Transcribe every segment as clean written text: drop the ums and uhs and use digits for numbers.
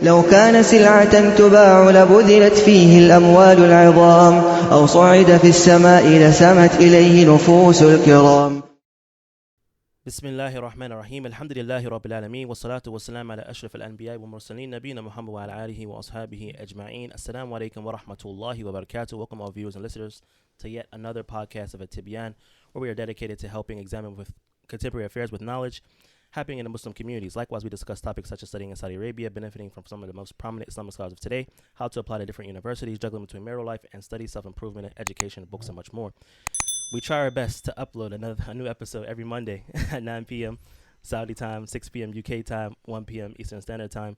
لو كان سلعة تباع لبذلت فيه الأموال العظام أو صعد في السماء لسمت إليه نفوس الكرام. بسم الله الرحمن الرحيم. الحمد لله رب العالمين والصلاة والسلام على أشرف الأنبياء والمرسلين نبينا محمد وعلى آله وأصحابه أجمعين. Assalamu alaikum wa rahmatullahi wa barakatuh. Welcome all viewers and listeners to yet another podcast of AtTibyan, where we are dedicated to helping examine with contemporary affairs with knowledge happening in the Muslim communities. Likewise, we discuss topics such as studying in Saudi Arabia, benefiting from some of the most prominent Islamic scholars of today, how to apply to different universities, juggling between marital life and study, self-improvement, and education, books, and much more. We try our best to upload a new episode every Monday at 9 p.m. Saudi time, 6 p.m. UK time, 1 p.m. Eastern Standard Time.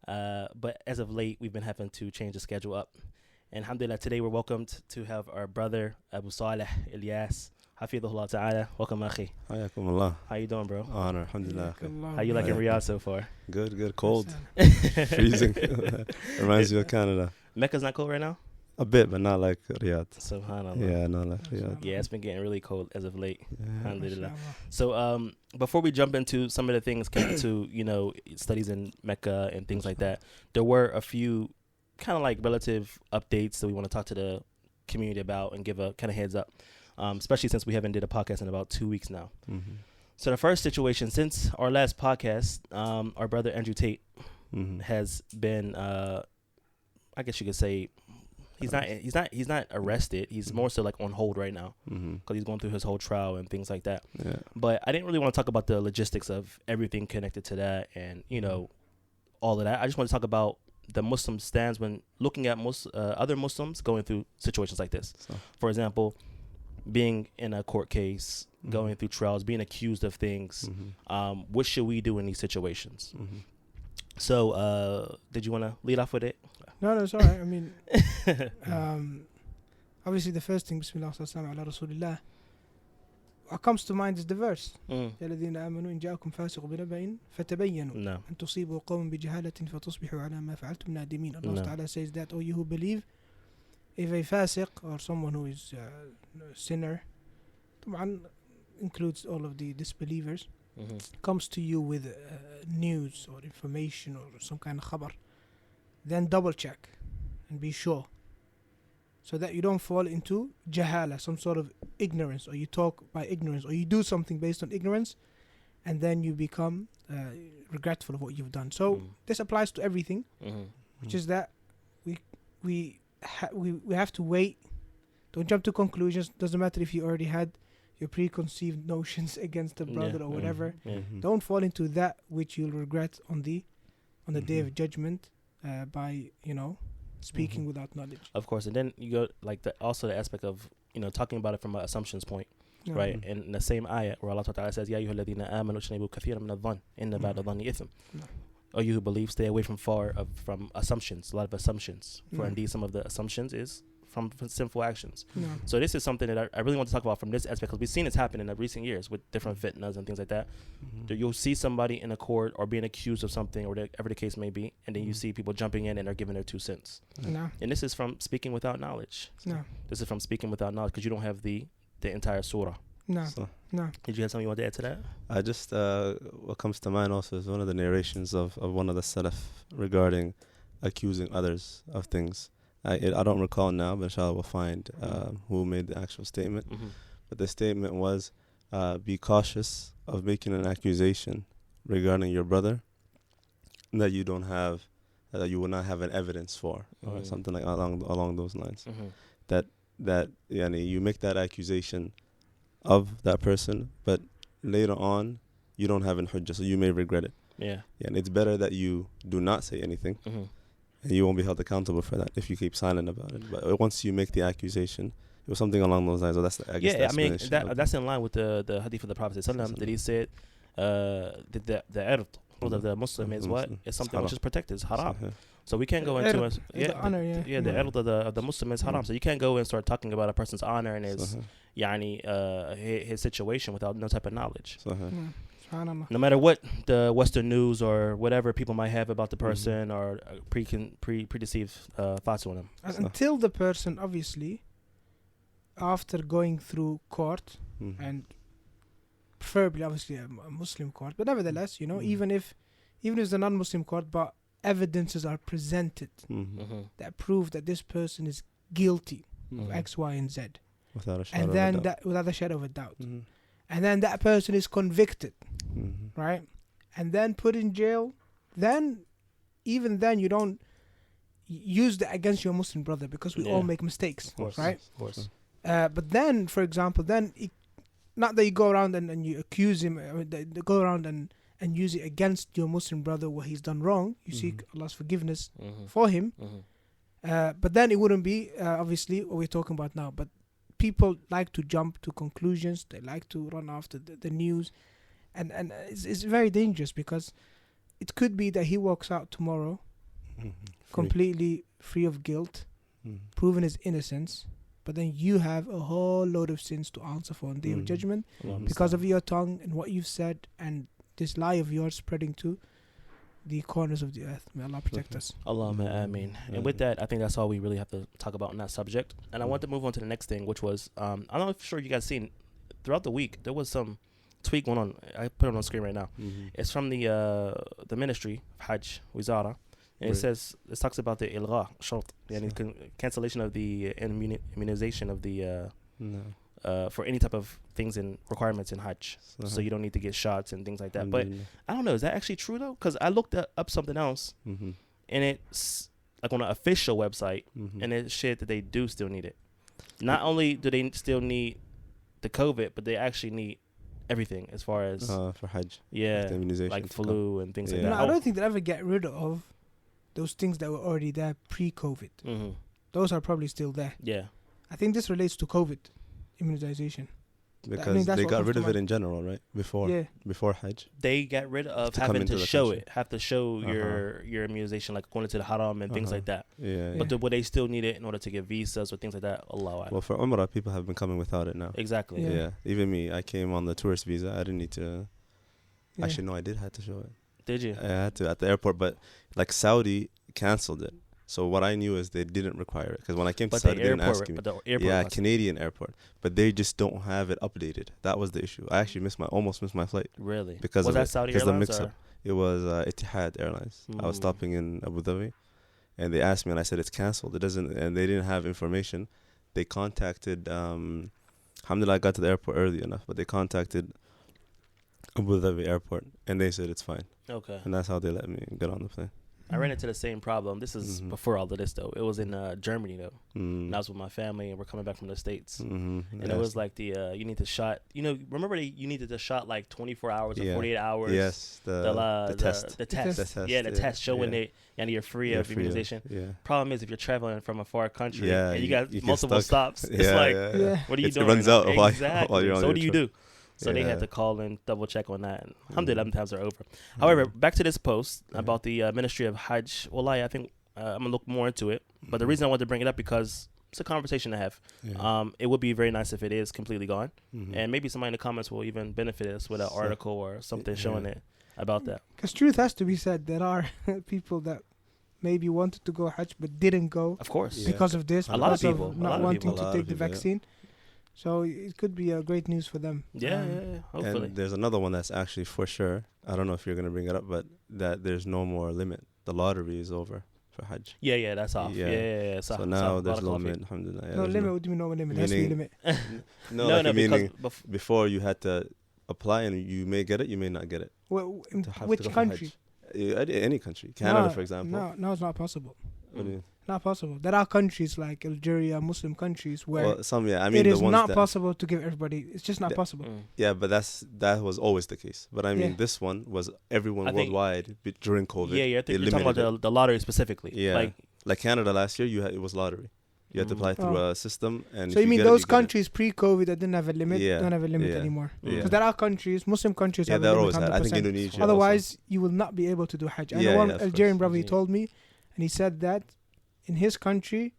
But as of late, we've been having to change the schedule up. And alhamdulillah, today we're welcomed to have our brother, Abu Sālih Ilyās. Hafidhullah ta'ala. Welcome, akhi. Hayakum Allah. How you doing, bro? Honor, alhamdulillah. How you liking Riyadh so far? Good. Cold. Freezing. Reminds you of Canada. Mecca's not cold right now? A bit, but not like Riyadh. Subhanallah. Yeah, not like Riyadh. Yeah, it's been getting really cold as of late. Yeah. Alhamdulillah. So before we jump into some of the things connected to, studies in Mecca and things like that, there were a few kind of like relative updates that we want to talk to the community about and give a kind of heads up, especially since we haven't did a podcast in about 2 weeks now. Mm-hmm. So the first situation, since our last podcast, our brother Andrew Tate has been, I guess you could say, he's not arrested. He's more so like on hold right now because he's going through his whole trial and things like that. Yeah. But I didn't really want to talk about the logistics of everything connected to that and all of that. I just want to talk about the Muslim stance when looking at other Muslims going through situations like this. So, for example, being in a court case, going through trials, being accused of things. What should we do in these situations? So, did you want to lead off with it? No, it's all right. I mean, obviously the first thing, Bismillah ala Rasulillah, what comes to mind is the verse. يَا الَّذِينَ آمَنُوا إِنْ جَاءَكُمْ فَاسِقٌ بِنَبَإٍ فَتَبَيَّنُوا أَنْ تُصِيبُوا قَوْمًا بِجَهَالَةٍ فَتُصْبِحُوا عَلَى مَا فَعَلْتُمْ نَادِمِينَ. Allah Ta'ala says that, O you who believe, if a fasiq or someone who is a sinner, includes all of the disbelievers, comes to you with news or information or some kind of khabar, then double check and be sure so that you don't fall into jahala, some sort of ignorance, or you talk by ignorance, or you do something based on ignorance and then you become regretful of what you've done. So this applies to everything, which is that we have to wait. Don't jump to conclusions. Doesn't matter if you already had your preconceived notions against a brother or whatever. Don't fall into that which you'll regret on the day of judgment by speaking without knowledge. Of course, and then you go like also the aspect of talking about it from an assumptions point, right? And in the same ayah where Allah Ta'ala says, "Ya ayyuhalladhina amanu ijtanibu kathiran min adh-dhann inna ba'da dhanni ithm." O you who believe, stay away from assumptions. A lot of assumptions. For indeed, some of the assumptions is from sinful actions. So this is something that I really want to talk about from this aspect, because we've seen this happen in the recent years with different fitnas and things like that. You'll see somebody in a court or being accused of something or whatever the case may be, and then you see people jumping in and they're giving their 2 cents. And this is from speaking without knowledge. This is from speaking without knowledge because you don't have the entire surah. No. Did you have something you want to add to that? I just, what comes to mind also is one of the narrations of one of the Salaf regarding accusing others of things. I don't recall now, but inshallah we'll find who made the actual statement. But the statement was, be cautious of making an accusation regarding your brother that you don't have, that you will not have an evidence for, or something like along those lines. That you make that accusation of that person, but later on you don't have an hujjah, so you may regret it. And it's better that you do not say anything. And you won't be held accountable for that if you keep silent about it. But once you make the accusation, it was something along those lines. So that's I guess that's in line with the hadith of the Prophet that he said the ard of the Muslim is what? It's something which is protected. It's haram. So we can't go into the honor. The ard of the Muslim is haram. So you can't go and start talking about a person's honor and his his situation without no type of knowledge. No matter what the Western news or whatever people might have about the person or predeceived thoughts on them. Until the person, obviously, after going through court, and preferably, obviously, a Muslim court, but nevertheless, even if it's a non-Muslim court, but evidences are presented that prove that this person is guilty of X, Y, and Z. Without a shadow And then of a doubt. without a shadow of a doubt. And then that person is convicted, right? And then put in jail. Then, even then, you don't use that against your Muslim brother, because we all make mistakes, right? Of course. But then, for example, not that you go around and you accuse him, they go around and use it against your Muslim brother what he's done wrong. You seek Allah's forgiveness for him. But then it wouldn't be, obviously, what we're talking about now. But people like to jump to conclusions. They like to run after the news. And it's very dangerous, because it could be that he walks out tomorrow completely free of guilt, proven his innocence. But then you have a whole load of sins to answer for on the day of judgment because of your tongue and what you've said and this lie of yours spreading to the corners of the earth. May Allah protect us. Allahumma ameen. And with that, I think that's all we really have to talk about on that subject. And I want to move on to the next thing, which was, I'm not sure you guys seen, throughout the week, there was some tweet going on. I put it on screen right now. It's from the Ministry of Hajj, Wizara. And it talks about the ilgha, shart, cancellation of the immunization of the, for any type of things and requirements in Hajj. So you don't need to get shots and things like that. But I don't know, is that actually true though? Because I looked up something else, and it's like on an official website, and it said that they do still need it. Not only do they still need the COVID, but they actually need everything as far as for Hajj. Yeah, the immunization like flu and things like No, that. I don't think they'll ever get rid of those things that were already there pre-COVID. Those are probably still there. Yeah. I think this relates to COVID immunization. Because they got rid of it in general, right? Before Hajj. They got rid of having to show it. Have to show your immunization, like going to the haram and things like that. But would they still need it in order to get visas or things like that? Allah. Well, for Umrah, people have been coming without it now. Exactly. Yeah. Even me, I came on the tourist visa. I didn't need to. Actually, no, I did have to show it. Did you? I had to at the airport, but like Saudi canceled it. So what I knew is they didn't require it, because when I came to Saudi, they didn't ask me. Yeah, Canadian airport, but they just don't have it updated. That was the issue. I actually almost missed my flight. Really? Because was of that Saudi Airlines? Airlines? The mix-up. It was Etihad Airlines. I was stopping in Abu Dhabi, and they asked me, and I said it's canceled. It doesn't, and they didn't have information. They contacted. Alhamdulillah, I got to the airport early enough, but they contacted Abu Dhabi airport, and they said it's fine. Okay. And that's how they let me get on the plane. I ran into the same problem. This is before all of this, though. It was in Germany, though. And I was with my family, and we're coming back from the States. And it was like you need to shot. Remember you needed to shot like 24 hours or 48 hours. Yes, the test. The test. Yeah, the test showing it, and you're free of immunization. Problem is, if you're traveling from a far country and you got multiple stops, it's like, what are you doing? It runs out exactly. while you're on So what do your you trip. do? So they had to call and double check on that. And alhamdulillah, times are over. However, back to this post about the Ministry of Hajj. Wallahi, I think I'm going to look more into it. But the reason I wanted to bring it up, because it's a conversation to have. It would be very nice if it is completely gone. And maybe somebody in the comments will even benefit us with an article or something showing it about that. Because truth has to be said, there are people that maybe wanted to go Hajj but didn't go. Of course. Because of this. A lot of people. Not wanting to take the vaccine. So it could be great news for them. Yeah, hopefully. And there's another one that's actually for sure. I don't know if you're going to bring it up, but that there's no more limit. The lottery is over for Hajj. Yeah, that's off. Yeah. So now there's no limit, alhamdulillah. No limit, what do you mean no limit? There has to be a limit. No, meaning before you had to apply and you may get it, you may not get it. Well, which country? Any country. Canada, for example. No, it's not possible. What do you mean? Not possible. There are countries like Algeria, Muslim countries, where it is not possible to give everybody. It's just not possible. Yeah, but that was always the case. But I mean, this one was everyone worldwide during COVID. Yeah, I think you're talking about the lottery specifically. Yeah, like Canada last year, it was lottery. You had to apply through a system. And so you mean those countries pre-COVID that didn't have a limit don't have a limit anymore? Because there are countries, Muslim countries have a limit 100%. I think Indonesia. Otherwise, you will not be able to do Hajj. I know one Algerian brother, he told me, and he said that in his country,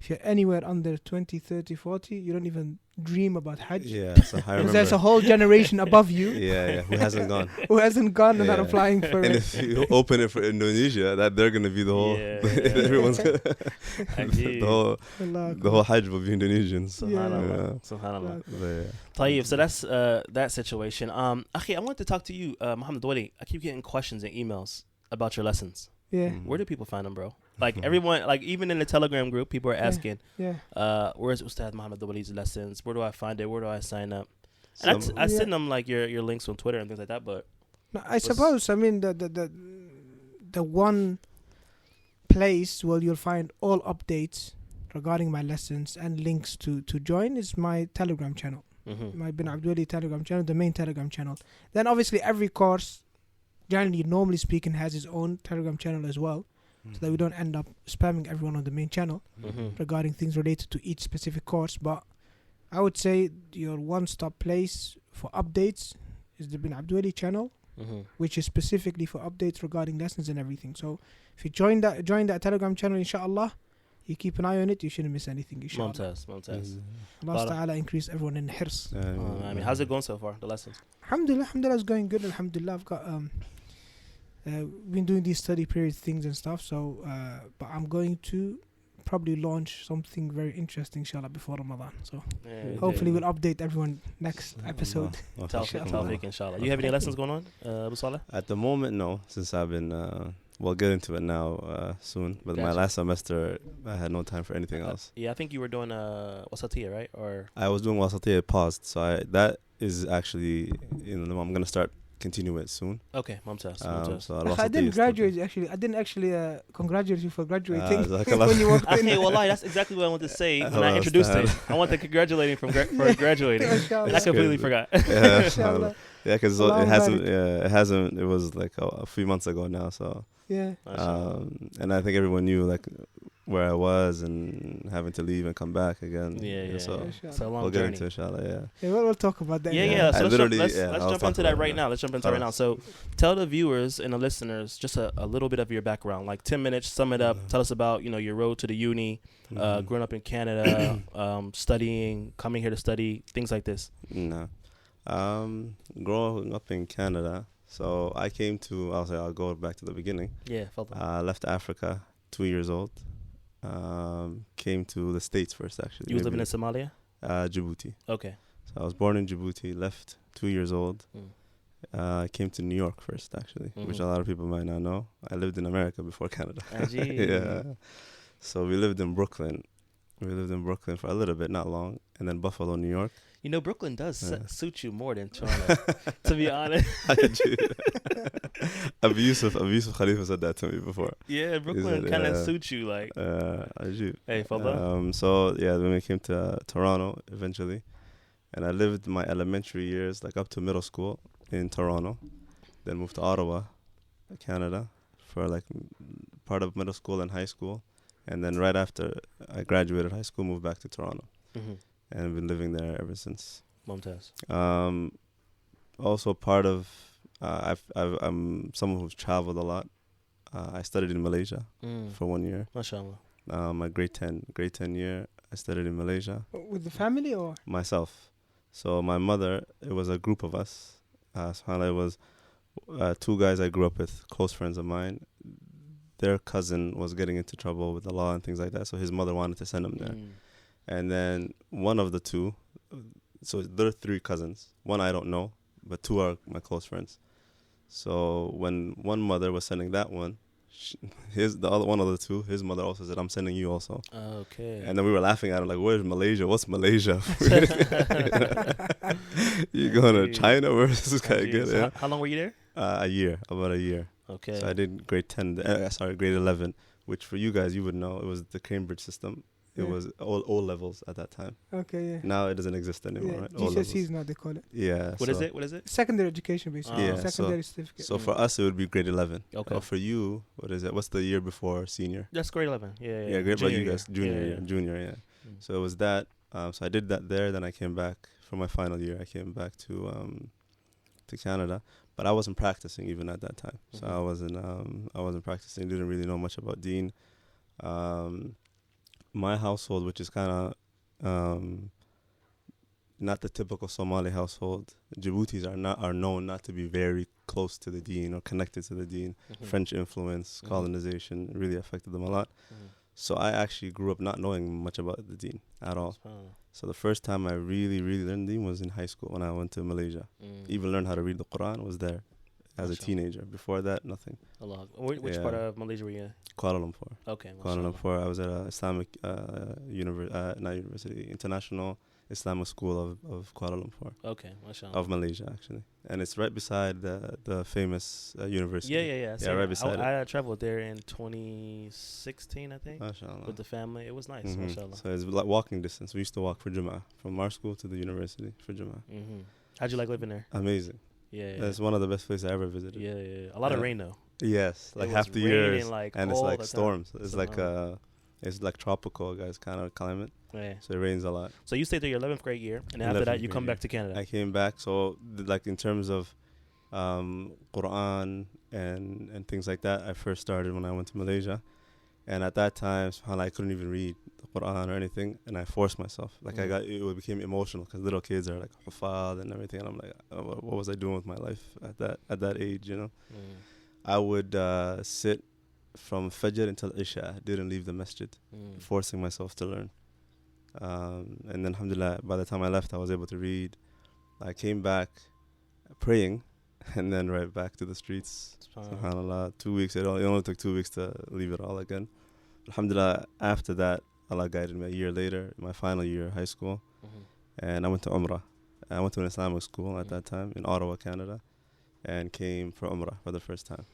if you're anywhere under 20, 30, 40, you don't even dream about Hajj. Yeah, so I remember. Because there's a whole generation above you. Who hasn't gone. Who hasn't gone and not applying for it. And if you open it for Indonesia, that they're going to be the whole... everyone's the whole Hajj will be Indonesians. Subhanallah. Tayyib, so that's that situation. Akhi, I wanted to talk to you, Muhammad Wali. I keep getting questions and emails about your lessons. Yeah. Where do people find them, bro? Like everyone, like even in the Telegram group, people are asking, where's Ustadh Muhammad Abdul Walis lessons? Where do I find it? Where do I sign up? And I send them like your links on Twitter and things like that. But no, I suppose, I mean, the one place where you'll find all updates regarding my lessons and links to join is my Telegram channel. My Bin Abdul Wali Telegram channel, the main Telegram channel. Then obviously every course, generally, normally speaking, has its own Telegram channel as well, so that we don't end up spamming everyone on the main channel regarding things related to each specific course. But I would say your one-stop place for updates is the Bin Abdul Wali channel, which is specifically for updates regarding lessons and everything. So if you join that Telegram channel, Inshaa Allāh, you keep an eye on it, you shouldn't miss anything, Inshaa Allāh. Mumtaz. Allah Ta'ala increase everyone in hirs. I mean, how's it going so far, the lessons? Alhamdulillah, it's going good. Alhamdulillah, I've got been doing these study period things and stuff. So, but I'm going to probably launch something very interesting, inshallah, before Ramadan. So, hopefully, we'll update everyone next episode. Tawfiq, inshallah. You have any lessons going on, Abu Sālih? At the moment, no. Since I've been, we'll get into it now soon. But my last semester, I had no time for anything else. Yeah, I think you were doing Wasatiyah, right? Or I was doing Wasatiyah, paused. So that is actually, I'm gonna start continue it soon. Okay, Mumtaz. So I didn't graduate actually. I didn't actually congratulate you for graduating when you walked in. Okay, wallahi, that's exactly what I wanted to say when I introduced it. I want to congratulate him for graduating. And I completely forgot. Yeah, because it was like a few months ago now. So yeah. And I think everyone knew like where I was and having to leave and come back again. Yeah. So it's a long we'll journey. get into inshallah. Yeah, we'll talk about that. Yeah. So let's jump into that right now. Let's jump into it right now. So tell the viewers and the listeners just a little bit of your background, like 10 minutes. Sum it up. Tell us about your road to the uni, growing up in Canada, studying, coming here to study, things like this. Growing up in Canada. So I came to. I'll go back to the beginning. Yeah. Left Africa, 2 years old. Came to the States first, actually. You was living in Somalia? Djibouti. Okay. So I was born in Djibouti, left 2 years old. Came to New York first, actually, which a lot of people might not know. I lived in America before Canada. Yeah. So we lived in Brooklyn. For a little bit, not long. And then Buffalo, New York. Brooklyn does suit you more than Toronto, to be honest. Abu Khalifa said that to me before. Yeah, Brooklyn kind of suits you, like. Hey, Fadda. So, then we came to Toronto eventually. And I lived my elementary years, like up to middle school in Toronto. Then moved to Ottawa, Canada, for like part of middle school and high school. And then right after I graduated high school, moved back to Toronto. And I've been living there ever since. Mumtaz. Also part of, I'm someone who's traveled a lot. I studied in Malaysia for 1 year. MashaAllah. My grade 10 year, I studied in Malaysia. With the family or? Myself. So my mother, it was a group of us. SubhanAllah, it was 2 guys I grew up with, close friends of mine. Their cousin was getting into trouble with the law and things like that. So his mother wanted to send him there. And then one of the 2, so there are 3 cousins. One I don't know, but 2 are my close friends. So when one mother was sending that one, one of the 2, his mother also said, "I'm sending you also." Okay. And then we were laughing at her like, "Where's Malaysia? What's Malaysia? You going to China? Where's this guy get?" So how long were you there? About a year. Okay. So I did grade 11, which for you guys, you would know, it was the Cambridge system. It was all O levels at that time. Okay, yeah. Now it doesn't exist anymore, right? GCSEs now they call it. Yeah. What is it? Secondary education, basically. Yeah. Secondary certificate. So for us, it would be grade 11. Okay. But for you, what is it? What's the year before senior? That's grade 11. Yeah. Yeah, grade, but you guys, junior, yeah. So it was that. So I did that there. Then I came back for my final year. I came back to Canada, but I wasn't practicing even at that time. So I wasn't practicing. Didn't really know much about Deen. My household, which is kind of not the typical Somali household, Djiboutis are known not to be very close to the Deen or connected to the Deen. French influence, colonization really affected them a lot. So I actually grew up not knowing much about the Deen at all. So the first time I really learned Deen was in high school when I went to Malaysia. Even learned how to read the Quran was there as a Mashallah. teenager. Before that, nothing. Allah. Which Yeah. part of Malaysia were you in? Kuala Lumpur. Okay. Kuala mashallah. Lumpur. I was at a Islamic not university, International Islamic School of Kuala Lumpur, Okay. Mashallah. of Malaysia actually, and it's right beside the famous university. Yeah. Yeah, right beside it. I traveled there in 2016, I think, MashaAllah. with the family. It was nice. Mhm. Mashallah. So it's like walking distance. We used to walk for Jummah from our school to the university for Jummah. How'd you like living there? Amazing. Yeah. It's one of the best places I ever visited. Yeah. A lot of Yeah. rain though. Yes, It like was half the year, raining, like, and it's all like the time. storms. It's like Subhanallah. it's like tropical guys kind of climate. Yeah. So it rains a lot. So you stayed there your 11th grade year, and after 11th that you grade come year. back to Canada. I came back, so like in terms of Quran and things like that, I first started when I went to Malaysia, and at that time, subhanAllah, I couldn't even read the Quran or anything, and I forced myself. Like it became emotional because little kids are like hufad and everything, and I'm like, what was I doing with my life at that age, you know? I would sit from Fajr until Isha, didn't leave the masjid, forcing myself to learn. And then alhamdulillah, by the time I left, I was able to read. I came back praying, and then right back to the streets. SubhanAllah, 2 weeks. It only took 2 weeks to leave it all again. Alhamdulillah, after that, Allah guided me a year later, my final year of high school, and I went to Umrah. I went to an Islamic school at that time in Ottawa, Canada, and came for Umrah for the first time.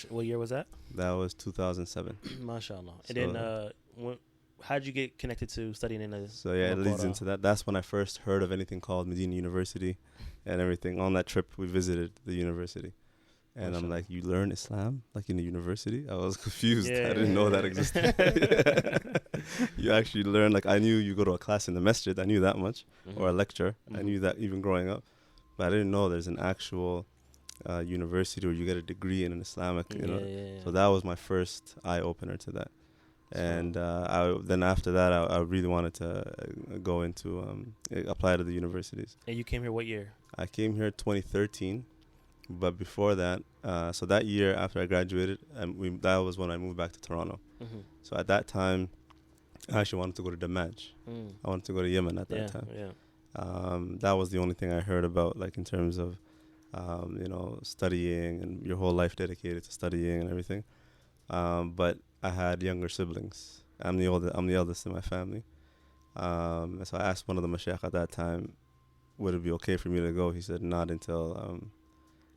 What year was that? That was 2007. MashaAllah. And then how'd you get connected to studying in the... So yeah, it leads into that. That's when I first heard of anything called Medina University and everything. On that trip, we visited the university. And I'm like, you learn Islam like in the university? I was confused. I didn't know that existed. You actually learn, like I knew you go to a class in the masjid. I knew that much. Or a lecture. I knew that even growing up. But I didn't know there's an actual university where you get a degree in an Islamic, you know. So that was my first eye-opener to that. And then after that, I really wanted to go into, apply to the universities. And you came here what year? I came here 2013. But before that, so that year after I graduated, that was when I moved back to Toronto. So at that time, I actually wanted to go to Damaj. I wanted to go to Yemen at that time. That was the only thing I heard about, like in terms of, studying and your whole life dedicated to studying and everything. But I had younger siblings. I'm the eldest in my family. So I asked one of the mashaykh at that time, would it be okay for me to go? He said, not until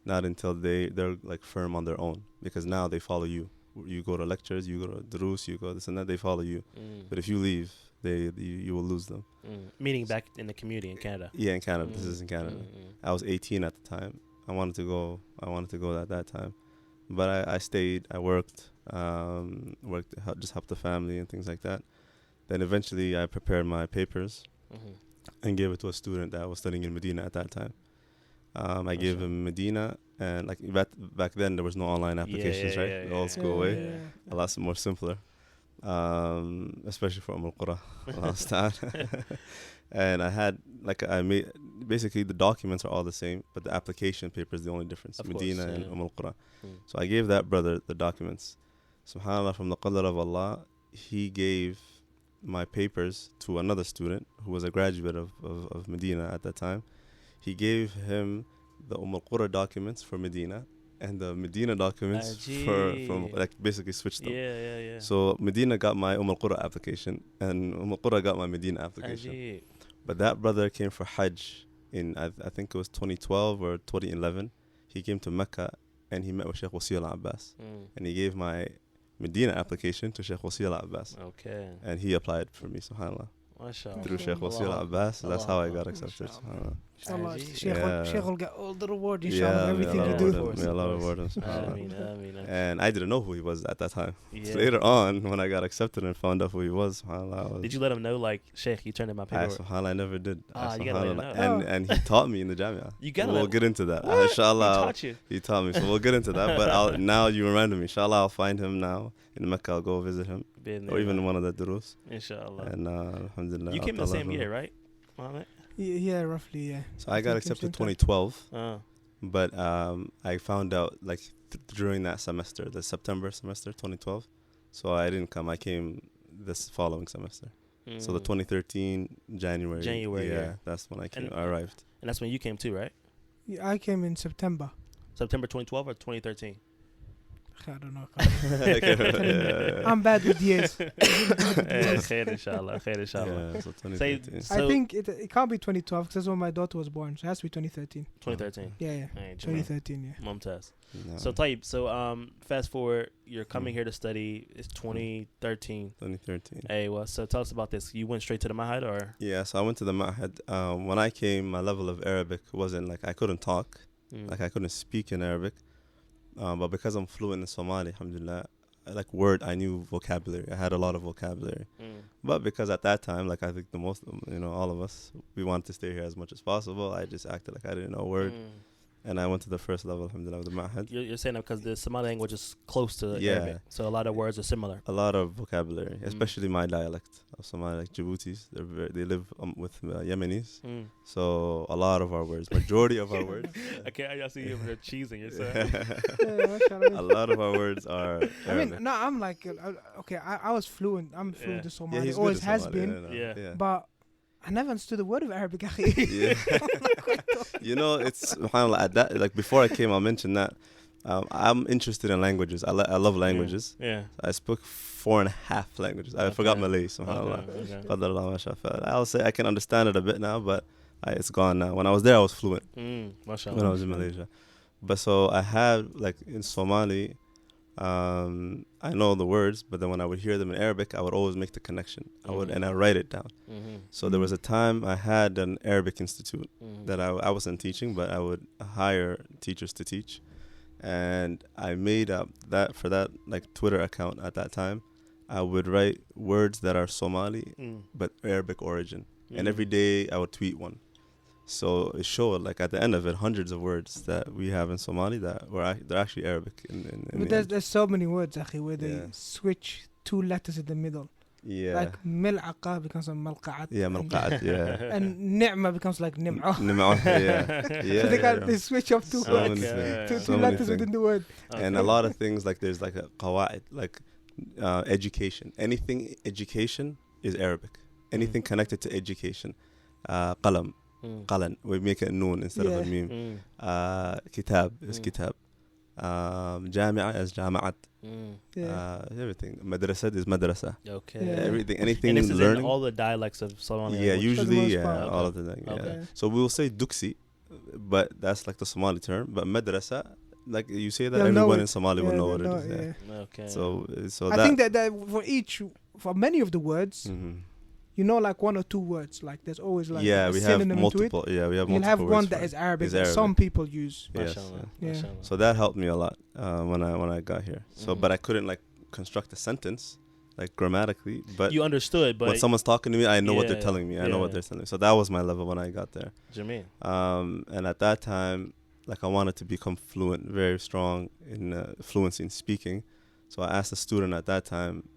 they're like firm on their own, because now they follow you. You go to lectures, you go to durus, you go this and that, they follow you. But if you leave, you will lose them. Meaning back in the community in Canada. Yeah, in Canada. This is in Canada. I was 18 at the time. I wanted to go at that time, but I stayed. I worked, just helped the family and things like that. Then eventually I prepared my papers and gave it to a student that was studying in Medina at that time. I gave him Medina, and like back then there was no online applications, right? The old school way, a lot more simpler, especially for Umm al Qura, Ustādh. And I made basically the documents are all the same, but the application paper is the only difference. Medina and Umm al Qura. So I gave that brother the documents. SubhanAllah, from the qadr of Allah, he gave my papers to another student who was a graduate of Medina at that time. He gave him the al Qura documents for Medina and the Medina documents from like basically switched them. Yeah. So Medina got my al Qura application and al Qura got my Medina application. But that brother came for Hajj in I think it was 2012 or 2011. He came to Mecca and he met with Shaykh Wasiullah Abbas, and he gave my Medina application to Shaykh Wasiullah Abbas. Okay. And he applied for me, subhanAllah. MashaAllah. Through Shaykh Wasiullah Abbas. That's how I got accepted, subhanAllah. Inshallah, Yeah. Sheikh will get all the reward, inshallah, everything you do. May Allah reward him, subhanAllah. Ameen. And I didn't know who he was at that time. Yeah. Later on, when I got accepted and found out who he was, subhanAllah. Did you let him know, like, Shaykh, you turned in my paperwork? SubhanAllah, I never did. You gotta let him know. And he taught me in the Jamia. You gotta We'll get into that. What? Inshallah. He taught you? He taught me. So we'll get into that. But now you reminded me. Inshallah, I'll find him now in Mecca. I'll go visit him. Or even one of the durus. Inshallah. And alhamdulillah. You came the same year, right, Muhammad? Yeah, roughly, yeah. So I got accepted 2012. Oh. But I found out like during that semester, the September semester, 2012. So I didn't come. I came this following semester. So the 2013 January. Yeah, that's when I came. I arrived. And that's when you came too, right? Yeah, I came in September. September 2012 or 2013? I don't know. I'm bad with years. Khair inshallah. Khair inshallah. Yeah, so 2013. So I think it can't be 2012 because that's when my daughter was born. So it has to be 2013. 2013. Yeah. Hey, 2013. Yeah. Mumtaz. No. So Tayyib, fast forward, you're coming here to study. It's 2013. 2013. Hey, well, so tell us about this. You went straight to the Mahad or? Yeah, so I went to the Ma'had. When I came, my level of Arabic wasn't like I couldn't talk, like I couldn't speak in Arabic. But because I'm fluent in Somali, alhamdulillah, I knew vocabulary. I had a lot of vocabulary. But because at that time, like I think the most, all of us, we wanted to stay here as much as possible. I just acted like I didn't know a word. And I went to the first level, alhamdulillah, of the Ma'had. You're saying that because the Somali language is close to Yeah. Arabic. So a lot of words are similar. A lot of vocabulary, especially my dialect of Somali, like Djiboutis. They live with Yemenis. So a lot of our words, majority of our words. Okay, I see you over there cheesing yourself. A lot of our words are Arabic. I mean, no, I'm like, I was fluent. I'm fluent in Somali. he's Always good at has Somali, been. Yeah. But I never understood a word of Arabic. Yeah. It's subhanAllah, at that, like before I came, I'll mention that I'm interested in languages. I love languages. Yeah. I spoke 4.5 languages. I forgot Malay, subhanAllah. Okay. I'll say I can understand it a bit now, but it's gone now. When I was there, I was fluent. Mashallah. When I was in Malaysia. But so I had, like in Somali, I know the words, but then when I would hear them in Arabic, I would always make the connection. And I write it down. So there was a time I had an Arabic institute that I wasn't teaching, but I would hire teachers to teach. And I made up that for that like Twitter account at that time. I would write words that are Somali, but Arabic origin. And every day I would tweet one. So it showed, like at the end of it, hundreds of words that we have in Somali that they're actually Arabic. But there's so many words, akhi, where they switch 2 letters in the middle. Yeah. Like mil'aqa becomes a malqa'at. Yeah, malqa'at, yeah. And ni'ma becomes like nim'ah. Nim'ah, yeah. So they switch up 2 words, two letters within the word. And a lot of things, like there's like a qawa'id, like education. Anything education is Arabic. Anything connected to education. Qalam. Qalan, we make it noon instead of a meme. Kitab is kitab. Jami'a is jama'at. Everything. Madrasa is madrasa. Okay. Everything, anything and this is learning. in all the dialects of Somali. Yeah, language. usually, part. all of the things. Okay. Yeah. So we will say duksi, but that's like the Somali term. But madrasa, like you say that, They'll everyone know in Somali will know what it is. Yeah. Okay. So I that. think that for many of the words, you know, like 1 or 2 words. Like there's always like a we have synonym multiple. to it. Yeah, we have You'll multiple. have one words that for is it. Arabic, that Arabic. some people use. Yes. Mashallah. Yeah. Mashallah. So that helped me a lot when I got here. So, but I couldn't like construct a sentence like grammatically. But you understood, but when someone's talking to me, I know what they're Yeah, telling me. I know what yeah. they're telling me. So that was my level when I got there. Jameen. And at that time, like I wanted to become fluent, very strong in fluency in speaking. So I asked a student at that time,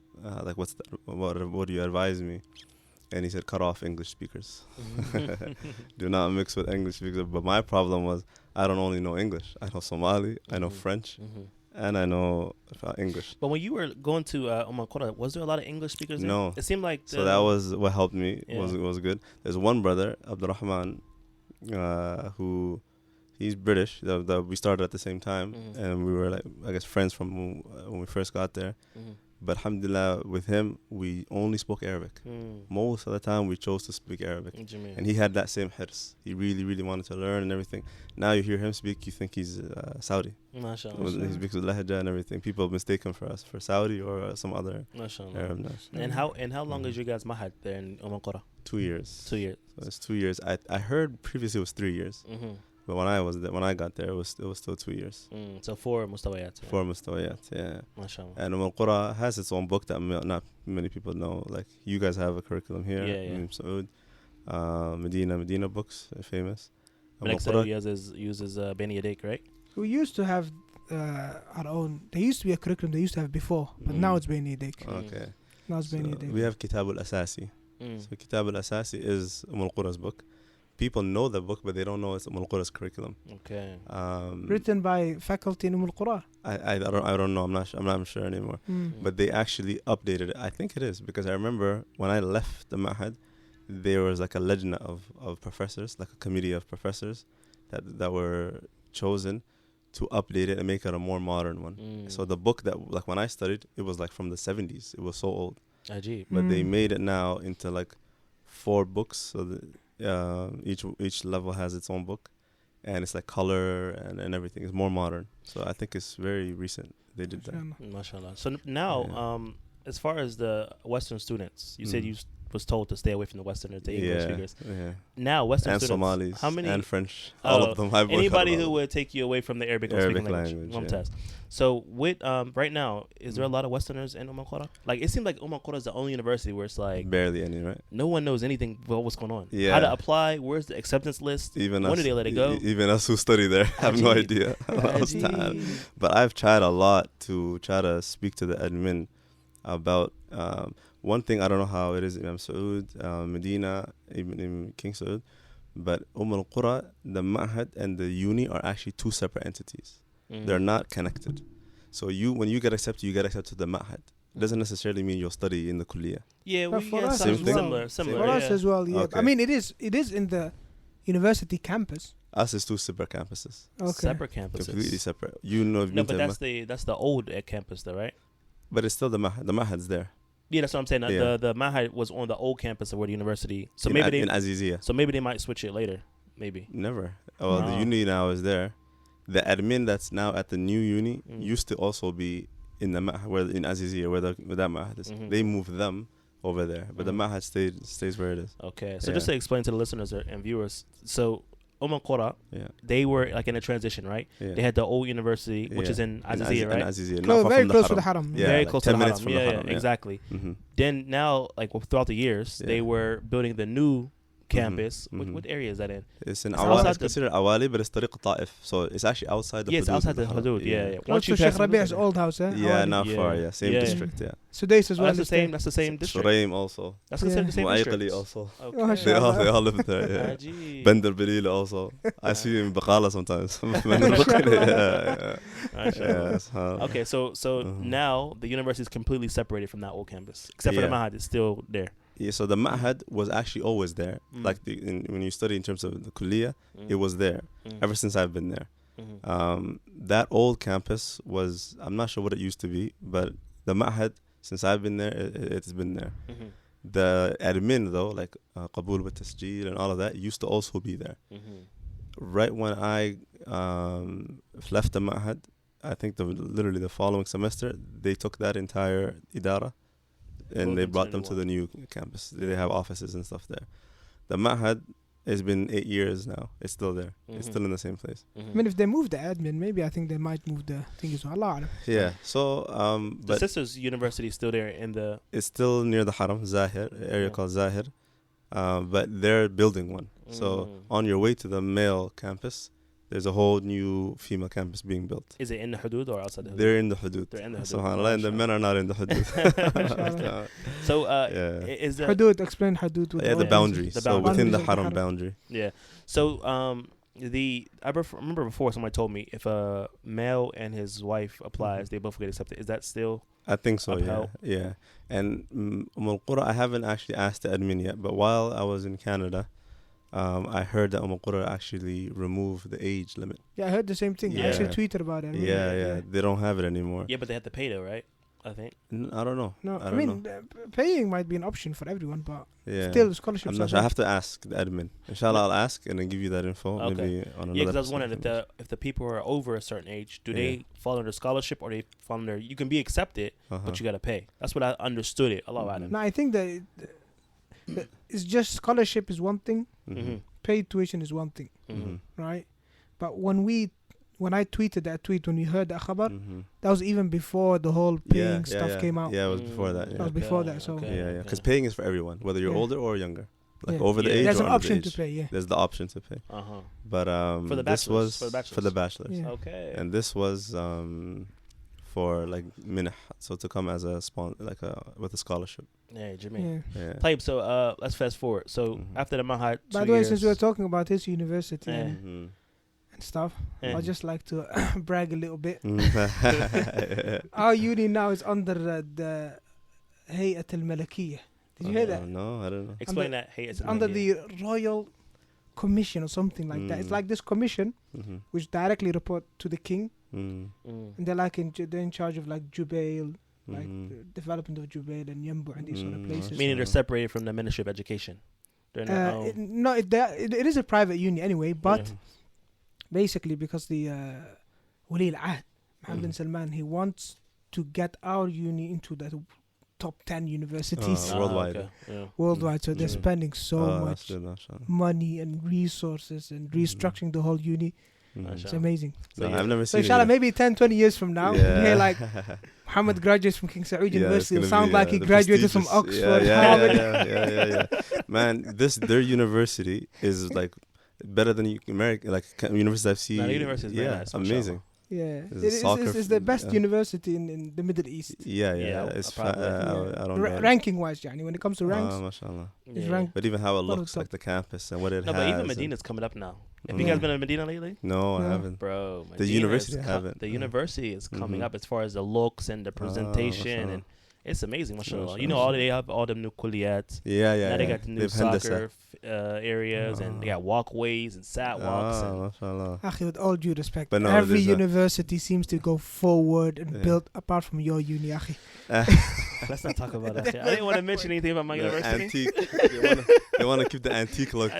like, what do you advise me? And he said, cut off English speakers. Do not mix with English speakers. But my problem was, I don't only know English. I know Somali, I know French, and I know English. But when you were going to Umm al Qura, was there a lot of English speakers there? No. It seemed like... So that was what helped me, Yeah. was good. There's one brother, Abdul Rahman, who... He's British. That we started at the same time, and we were like, I guess, friends from when we first got there. But alhamdulillah, with him, we only spoke Arabic. Most of the time, we chose to speak Arabic. And he had that same hirs. He really, really wanted to learn and everything. Now you hear him speak, you think he's Saudi. MashaAllah. He speaks with lahja and everything. People mistake him for Saudi or some other MashaAllah. Arab now. And how long is your guys' mahad there in Umm al Qura? 2 years. 2 years. So it's 2 years. I heard previously it was 3 years. But when I got there, it was still 2 years. So 4 mustawayat. 4 mustawayat, yeah. MashaAllah. And Umm al Qura has its own book that not many people know. Like, you guys have a curriculum here. Yeah. Saud, Medina books, famous. Alexa uses Beni Yadayk, right? We used to have our own. There used to be a curriculum they used to have before, but now it's Beni Yadayk. Okay. Now it's Beni Yadayk. We have Kitab al-Asasi. So Kitab al-Asasi is Umm al Qura's book. People know the book, but they don't know it's Umm al Qura's curriculum. Okay. Written by faculty in Umm al Qura. I don't know. I'm not sure anymore. But they actually updated it. I think it is, because I remember when I left the Ma'had, there was like a lajna of professors, like a committee of professors that were chosen to update it and make it a more modern one. So the book that, like when I studied, it was like from the 70s. It was so old. Ajib. But they made it now into like 4 books. So each level has its own book. And it's like color and everything. It's more modern. So I think it's very recent they did that. MashaAllah. So now, as far as the Western students, you said you was told to stay away from the Westerners, the English speakers. Yeah. Now, Western and students, Somalis, how many, and French, all of them. Anybody who would take you away from the Arabic language. Yeah. So with right now, is there a lot of Westerners in Umm al Qura? Like it seems like Umm al Qura is the only university where it's like barely any, right? No one knows anything about what's going on. Yeah. How to apply? Where's the acceptance list? Even when us, do they let it go? Even us who study there have no idea. But I've tried a lot to try to speak to the admin about one thing. I don't know how it is in Imam Saud, Medina, even in King Saud, but al Qura, the Ma'had and the Uni are actually 2 separate entities. They're not connected. So when you get accepted, you get accepted to the Ma'had. It doesn't necessarily mean you'll study in the Kulliyah. Yeah, we get similar. For us as well, yeah. Okay. I mean, it is in the university campus. Us is 2 separate campuses. Okay. Separate campuses. Completely separate. You know, no, but that's the old campus, though, right? But it's still the Ma'had. The Ma'had's there. Yeah, that's what I'm saying. Yeah. The Ma'had was on the old campus of where the university. So in maybe in Aziziyah. So maybe they might switch it later. Maybe. Never. Well, the Uni now is there. The admin that's now at the new Uni used to also be in the Ma'had, where in Aziziyah, where that Ma'had is. They moved them over there, but the Ma'had stays where it is. Okay, so just to explain to the listeners and viewers, so Umm al Qura, they were like in a transition, right? Yeah. They had the old university, which is in Aziziyah, right? In Aziziyah, very close to the Haram. Yeah, very like close 10 to the minutes Haram. from the Haram. Yeah, exactly. Then now, like throughout the years, they were building the new campus. What area is that in? It's in Awali. It's considered Awali, but it's Tariq Ta'if. So it's actually outside the Hudud. Yes, outside the Hudud. Yeah. Once you pass Shaykh Rabi''s old house, eh? Yeah, not far. Yeah, same district. Yeah. Sudais as well. That's the same district. Shuraim also. That's considered the same district. Mu'ayqali also. Okay. They all live there. Yeah. Bandar Bilil also. I see him in Baqala sometimes. Okay, so now the university is completely separated from that old campus, except for the Ma'had. It's still there. Yeah, so the Ma'had was actually always there. Like when you study in terms of the Kulliyah, it was there ever since I've been there. That old campus was, I'm not sure what it used to be, but the Ma'had, since I've been there, it's been there. The admin though, like Qabul wa Tasjeel and all of that, used to also be there. Right when I left the Ma'had, I think literally the following semester, they took that entire idara and they brought them to the new campus. They have offices and stuff there. The Ma'had has been 8 years now. It's still there. It's still in the same place. I mean, if they move the admin, maybe I think they might move the thing as well. Yeah. So, the sister's university is still there in the... It's still near the Haram, Zahir, area called Zahir. But they're building one. So on your way to the male campus, there's a whole new female campus being built. Is it in the Hudud or outside the Hudud? They're in the Hudud. SubhanAllah, and the men are not in the Hudud. So, is the Hudud, explain Hudud. Yeah, the boundary. So within the Haram boundary. Yeah. So, I remember before somebody told me if a male and his wife applies, they both get accepted. Is that still? I think so. upheld? Yeah. And al Qura, I haven't actually asked the admin yet, but while I was in Canada, I heard that al Qura actually removed the age limit. Yeah, I heard the same thing. I actually tweeted about it. Yeah. They don't have it anymore. Yeah, but they have to pay though, right? I think. I don't know. No, I mean, paying might be an option for everyone, but still scholarships. I'm not sure. I have to ask the admin. Inshallah, I'll ask and then give you that info. Okay. Maybe on another. Yeah, because I was wondering if the people are over a certain age, do they fall under scholarship or they fall under? You can be accepted, but you got to pay. That's what I understood it. Allah No, I think that it's just scholarship is one thing. Paid tuition is one thing, right? But when I tweeted that tweet, when we heard that khabar, that was even before the whole paying stuff came out. Yeah, it was before that. Yeah. That was before that. So because paying is for everyone, whether you're older or younger, like over the age. There's or an option the age. to pay. Yeah, there's the option to pay. But for the bachelors, for the bachelors. Yeah. Okay. And this was for like minah, so to come as a with a scholarship. Yeah, Jameen. Yeah. So let's fast forward. So after the Ma'had, by the way, since we're talking about his university and stuff, I'd just like to brag a little bit. Our uni now is under the Hayat al-Malakiyah. Did you hear that? No, I don't know. Explain that. It's under the Royal commission or something like that. It's like this commission which directly report to the king, and they're like they're in charge of like Jubail, like the development of Jubail and Yambu and these sort of places. Meaning they're separated from the Ministry of Education. It is a private uni anyway, but basically because the Wali al-Ahd, Mohammed bin Salman, he wants to get our uni into the top 10 universities worldwide. Worldwide, so they're spending so much money and resources and restructuring the whole uni. It's amazing. So I've never seen inshallah, maybe 10-20 years from now, here like Muhammad graduates from King Saud University. It'll sound like he graduated from Oxford. Yeah. Man, their university is like better than American, like universities I've seen. University is nice, amazing. Yeah, it's the best university in the Middle East. Yeah. It's I don't know. Ranking wise, when it comes to ranks, mashallah. It's ranked. But even how it looks, like the campus and what it has. But even Medina's coming up now. Have you guys been to Medina lately? No, I haven't. Bro, the university I haven't. The university is coming up as far as the looks and the presentation and it's amazing, mashallah. You know, they have all the new kulliyat. Now they got the new soccer areas and they got walkways and sidewalks. Mashallah. With all due respect, but every university seems to go forward and build apart from your uni, akhi. Let's not talk about that shit. I didn't want to mention anything about my university. Antique. They want to keep the antique look.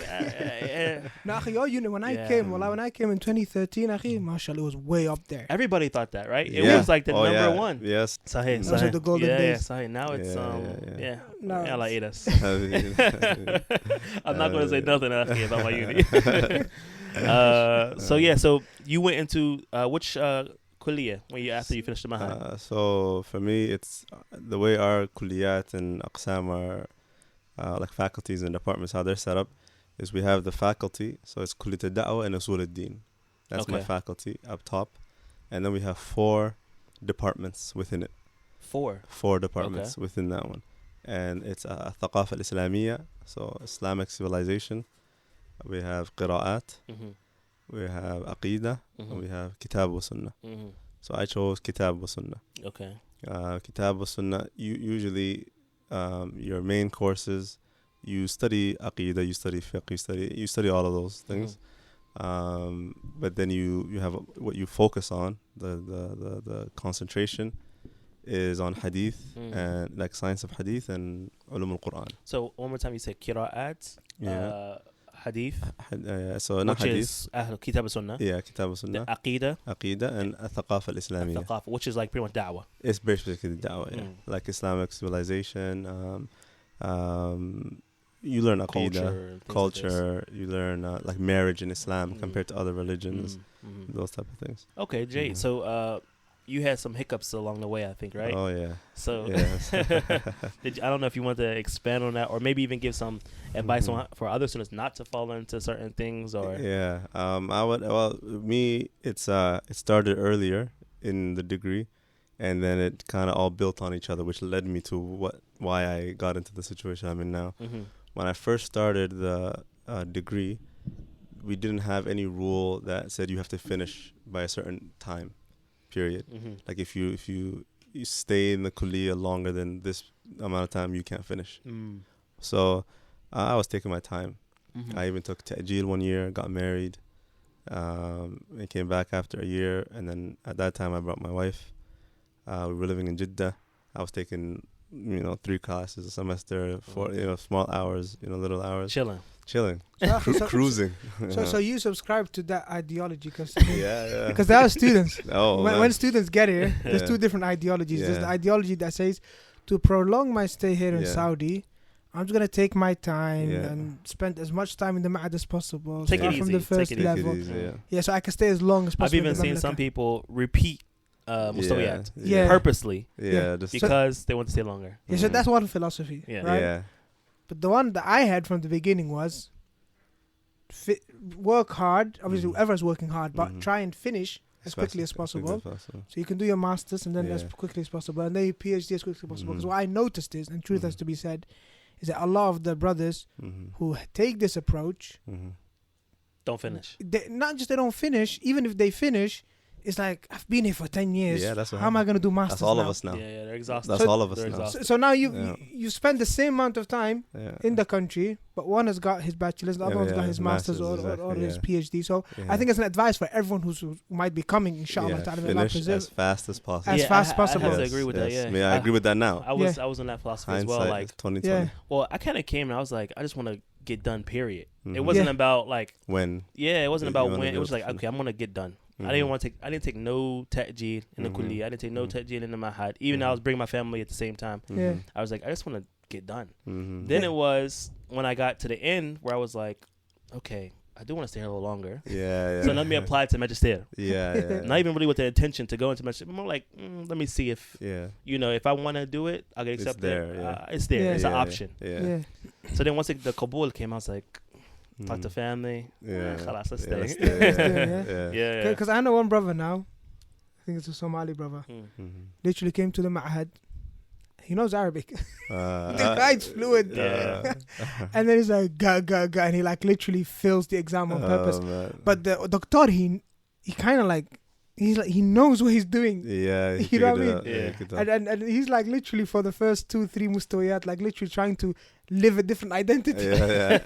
No, akhi, your uni, when I came in 2013, akhi, mashallah, it was way up there. Everybody thought that, right? It was like the number one. Yes. Sahih. Those are the golden days. Sahih. Now it's No, Allah Aidarus. I'm not going to say nothing about my uni. So you went into which kulliyah after you finished the mahad? So for me, it's the way our kulliyat and aqsam are like faculties and departments, how they're set up is we have the faculty, so it's kulliyat al-da'wah and usul al-din. That's my faculty up top, and then we have 4 departments within it. 4 departments within that one, and it's thaqafa al-islamiyya, so Islamic civilization. We have qira'at, we have aqidah, and we have kitab wa sunnah. So I chose kitab wa sunnah. Okay. Kitab wa sunnah, usually your main courses, you study aqidah, you study fiqh, you study all of those things. But then you have what you focus on, the concentration is on hadith and like science of hadith and Umm al Qura. So one more time, you said qira'at, hadith. So not hadith. Is kitab sunnah. Yeah, kitab sunnah. Aqidah and thaqafa al-islamiyya. Thaqafa, which is like pretty much da'wah. It's basically da'wah, like Islamic civilization. You learn aqidah, culture. You learn like marriage in Islam compared to other religions, those type of things. Okay, Jay. So you had some hiccups along the way, I think, right? Oh yeah. So I don't know if you want to expand on that, or maybe even give some advice on for other students not to fall into certain things, or I would. Well, me, it started earlier in the degree, and then it kind of all built on each other, which led me to why I got into the situation I'm in now. When I first started the degree, we didn't have any rule that said you have to finish by a certain time period. Like if you stay in the kulliyah longer than this amount of time, you can't finish. So I was taking my time. I even took ta'jeel 1 year, got married, and came back after a year. And then at that time, I brought my wife. We were living in Jeddah. I was taking 3 classes a semester, 4 small hours, little hours. Chilling. Cruising. So you subscribe to that ideology because because there are students. When students get here, there's 2 different ideologies. There's the ideology that says, to prolong my stay here in Saudi, I'm just gonna take my time and spend as much time in the ma'ad as possible. Take it from easy. the first level. So I can stay as long as possible. I've even seen some people repeat mustawiyat purposely, because they want to stay longer. So that's one philosophy, right? But the one that I had from the beginning was work hard. Obviously, everyone's working hard, but try and finish as quickly as possible. So you can do your masters and then as quickly as possible, and then your PhD as quickly as possible. Because what I noticed is, and truth has to be said, is that a lot of the brothers who take this approach don't finish. Not just they don't finish. Even if they finish, it's like, I've been here for 10 years. Yeah, that's what How am I going to do masters That's all now? of us now. Yeah, they're exhausted. That's all of us They're now. exhausted. So now Yeah. you spend the same amount of time Yeah. in the country, but one has got his bachelor's, the other one's got his master's or exactly, his PhD. So Yeah. I think it's an advice for everyone who might be coming, inshallah. Yeah, ta'ala, may Allah finish preserve. as fast as possible. As fast as I possible. have to agree with that. Yeah, I agree with that now. I was in that philosophy as well. Hindsight Like, is 2020. Yeah. well, I kind of came and I was like, I just want to get done. Period. Mhm. It wasn't Yeah. about like, When yeah, it wasn't You about wanna when. be It was able like, to okay, I'm gonna get done. I Mhm. didn't want to take. I didn't take no ta'jeel in the Mhm. kulliyah. I didn't take no Mhm. ta'jeel in the mahad. Even though I was bringing my family at the same time. Yeah. I was like, I just want to get done. Mhm. Then it was when I got to the end where I was like, okay, I do want to stay here a little longer. Yeah. So let me apply to magister. Yeah. Not even really with the intention to go into magister, but more like, let me see if, Yeah. if I want to do it, I'll get It's accepted. there, yeah. It's there. Yeah. It's an option. Yeah. Yeah. So then once the Kabul came, I was like, talk to Mhm. family. Yeah. Khalas, let's Yeah, stay. Yeah. Yeah. Because I know one brother now. I think it's a Somali brother. Mm. Mhm. Literally came to the ma'had. He knows Arabic. Uh, The guy's fluent. Yeah. And then he's like, ga, ga, ga. And he like literally fails the exam on purpose. man. But the doctor, he kind of like, he's like, he knows what he's doing. Yeah. You know what I figured it mean? out. Yeah. he could tell. And he's like literally for the first 2-3 mustawiyat, like literally trying to live a different identity. Yeah.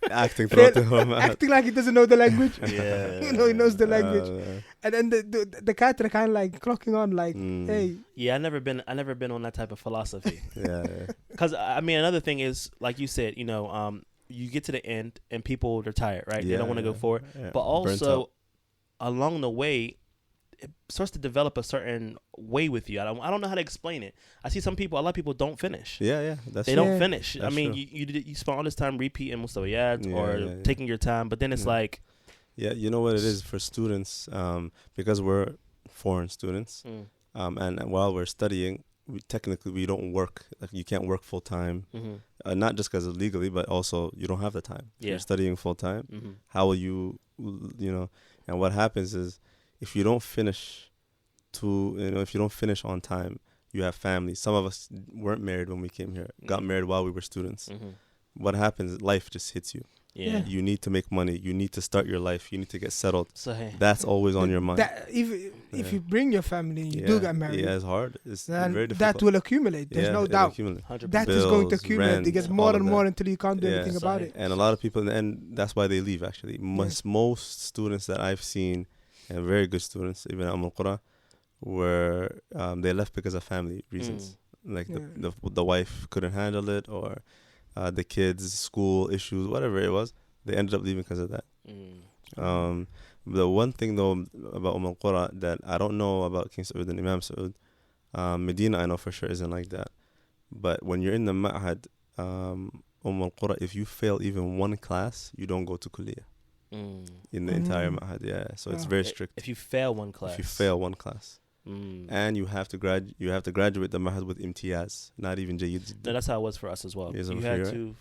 Acting throughout the whole man. Acting like he doesn't know the language. Yeah. You know, he knows the language. Man. And then the katra kind of like clocking on like, Mm. hey, Yeah, I never been on that type of philosophy. Yeah. Because I mean, another thing is, like you said, you get to the end and people are tired, right? They don't want to go forward. Yeah. But Burnt also out. along the way, it starts to develop a certain way with you. I don't know how to explain it. I see a lot of people don't finish. Yeah. That's They true. don't Yeah. finish. I That's mean, true. you spend all this time repeating mustawiyat or Yeah. taking your time, but then it's Yeah. like, Yeah, you know what it is for students, because we're foreign students, and while we're studying, we don't work. Like, you can't work full time, not just because legally, but also you don't have the time. Yeah. You're studying full time. How will you and what happens is, if you don't finish on time, you have families. Some of us weren't married when we came here, got married while we were students. What happens? Life just hits you. Yeah. You need to make money. You need to start your life. You need to get settled. So hey, That's always on your mind. that if you bring your family and you do get married, Yeah, it's hard. It's then very difficult. that will accumulate. There's no it'll doubt. accumulate. 100%. That is going to Bills, accumulate. rent, It gets all more of and that. more until you can't do Yeah. anything about it. And a lot of people, and that's why they leave, actually. Most students that I've seen, and very good students, even at Umm al Qura, were they left because of family reasons. Like the wife couldn't handle it, or the kids' school issues, whatever it was. They ended up leaving because of that. The one thing though about Umm al Qura that I don't know about King Saud and Imam Saud, Medina I know for sure isn't like that. But when you're in the ma'had, Umm al Qura, if you fail even one class, you don't go to kulliyah in the entire ma'had. Yeah, so it's very strict. If you fail one class. If you fail one class, and you have to graduate the ma'had with imtiyaz, not even jayyid. No, that's how it was for us as well. Yes, You I'm had sure, to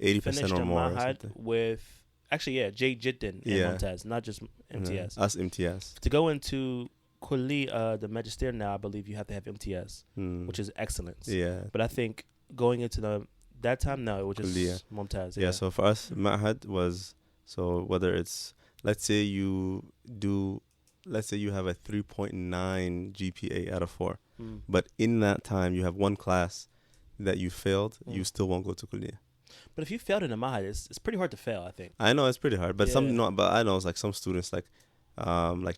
80% finish or the more. Or mahad something. with J Jiddin and Yeah. Mumtaz, not just MTS. Us imtiyaz. To go into Kulli, the magister now, I believe you have to have MTS, which is excellence. Yeah. But I think going into that time now, it was just Kulliyah. Mumtaz. Yeah, so for us, ma'had was, so whether it's, let's say you have a 3.9 GPA out of 4, but in that time you have one class that you failed, you still won't go to kulliyah. But if you failed in the mahad, it's pretty hard to fail, I think. I know it's pretty hard, but Yeah. but I know it's like some students like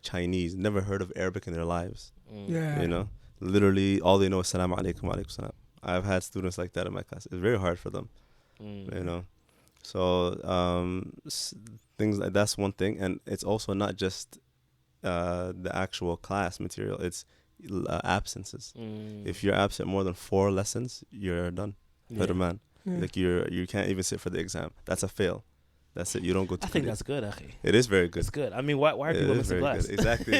Chinese, never heard of Arabic in their lives. Yeah. You know, literally all they know is Salaam alaikum, wa alaikum salam. I've had students like that in my class. It's very hard for them. You know, so things like that's one thing, and it's also not just the actual class material. It's absences. If you're absent more than 4 lessons, you're done. Better man. Like you can't even sit for the exam. That's a fail. That's it. You don't go to. I think that's good, akhi. It is very good. It's good. I mean, why are people missing class? Good. Exactly.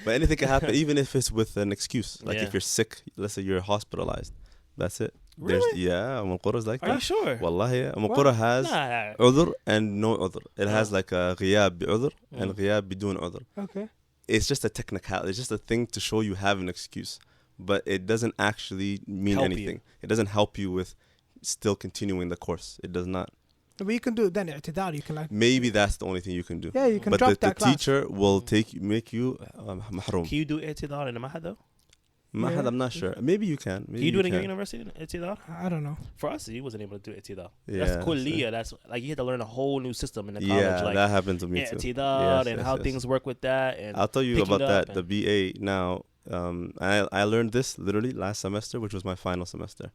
But anything can happen, even if it's with an excuse. Like Yeah. if you're sick, let's say you're hospitalized. That's it. Really? Umm al Qura is like Are that. you sure? Wallahi, Umm al Qura has Nah. udhr and no udhr. It has like a ghiyab bi udhr and ghiyab bidun udhr. Okay. It's just a technicality. It's just a thing to show you have an excuse, but it doesn't actually mean Help anything. you. It doesn't help you with still continuing the course. It does not. But you can do then i'tidal. You can like Maybe that's the only thing you can do. you can But drop the that class. teacher will make you mahroom. Can you do i'tidal in the mahad though? Mahad, I'm not sure. Maybe you can. Maybe Can you do it in your university, i'tidal? I don't know. For us, you wasn't able to do i'tidal. Yeah, That's kulliyah. That's like you had to learn a whole new system in the college. Yeah, like that happened to me too. i'tidal and how things work with that. And I'll tell you picking about up that. The BA now. I learned this literally last semester, which was my final semester.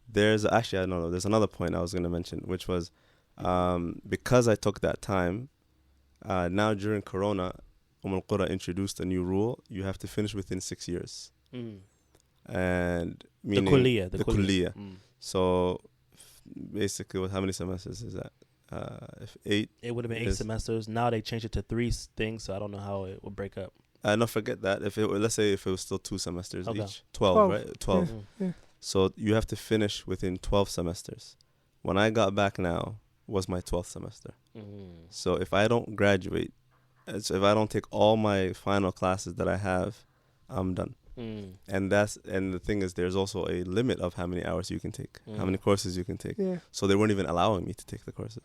There's actually, I don't know. There's another point I was going to mention, which was because I took that time. Now during Corona, Umm al Qura introduced a new rule. You have to finish within 6 years. And meaning the kulliyah. So basically, how many semesters is that? If 8. It would have been 8 semesters. Now they changed it to 3 things, so I don't know how it would break up. No, forget that. Let's say if it was still 2 semesters each, 12, 12. right? 12. Yeah. So you have to finish within 12 semesters. When I got back now was my 12th semester. So if I don't graduate, if I don't take all my final classes that I have, I'm done. And the thing is, there's also a limit of how many hours you can take, how many courses you can take. Yeah. So they weren't even allowing me to take the courses.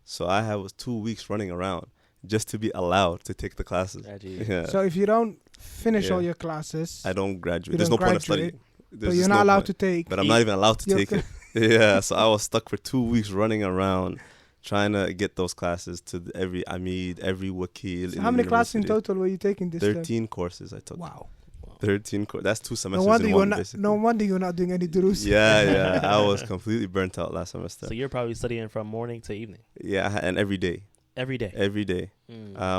So I was 2 weeks running around just to be allowed to take the classes. Yeah. So if you don't finish all your classes, I don't graduate. you There's don't no point of graduate, studying. but you're not allowed to take. But I'm not even allowed to take it. Yeah, so I was stuck for 2 weeks running around trying to get those classes to every Amid, every Wakil. So how many classes in total were you taking this 13 courses I took. Wow. 13 That's 2 semesters in one, basically. No wonder you're not doing any durus. Yeah. I was completely burnt out last semester. So you're probably studying from morning to evening. Yeah, and every day. Every day. Every day.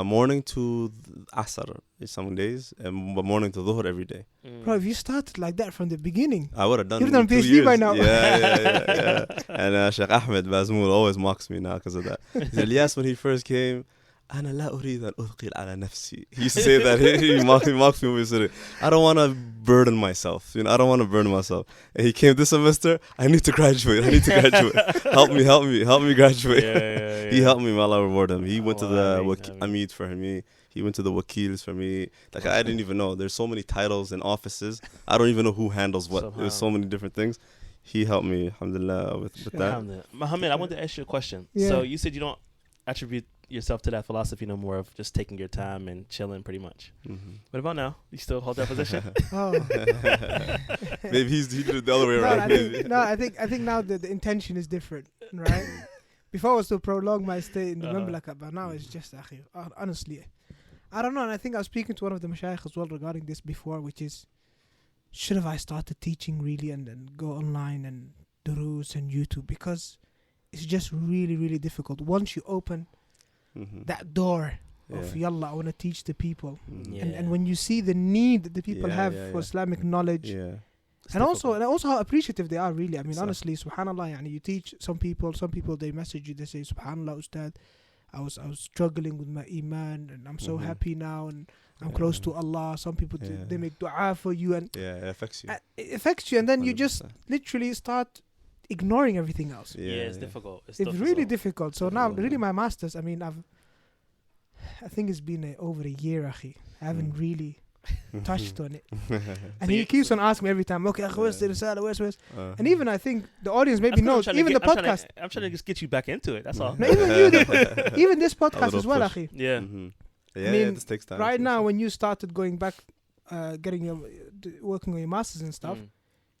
Morning to Asr some days, and morning to Dhuhr every day. Bro, if you started like that from the beginning, I would have done. You've done it in 2 PhD years. by now. Yeah. And Shaykh Ahmed Bazmoul always mocks me now because of that. Ilyas, when he first came, أنا لا أريد أن أثقل على نفسي. He used to say that. He mocks me when we said it. I don't want to burden myself. I don't want to burden myself. And he came this semester. I need to graduate. Help me graduate. Yeah. He helped me while I reward him. He went to the Amid for me. He went to the Wakils for me. Like I didn't even know. There's so many titles and offices. I don't even know who handles what. There's so many different things. He helped me, alhamdulillah, with that. Muhammad, I want to ask you a question. Yeah. So you said you don't attribute yourself to that philosophy no more of just taking your time and chilling pretty much. What about now? You still hold that position? Maybe he did it the other way around. I think now the intention is different, right? Before I was to prolong my stay in the Mamlaka, but now it's just honestly, I don't know. And I think I was speaking to one of the Mashaykh as well regarding this before, which is, should have I started teaching really and then go online and durus and YouTube, because it's just really, really difficult. Once you open that door of yallah, I want to teach the people, and when you see the need that the people have for Islamic knowledge, and also how appreciative they are, really. I mean, honestly, subhanallah, yani you teach some people they message you, they say, subhanallah, Ustadh, I was struggling with my iman and I'm so happy now and I'm close to Allah. Some people they make dua for you, and it affects you. It affects you, and then 100%. you just literally start ignoring everything else. It's difficult. It's really difficult. So now, really, my masters, I mean, I think it's been over a year, akhi. I haven't really touched on it. And he keeps on asking me every time, okay, where's the risala, where's? And even I think the audience maybe knows, even the podcast. I'm trying to just get you back into it, that's all. No, even this podcast as well, akhi. Yeah. I mean, this takes time. Right now, when you started going back, working on your masters and stuff,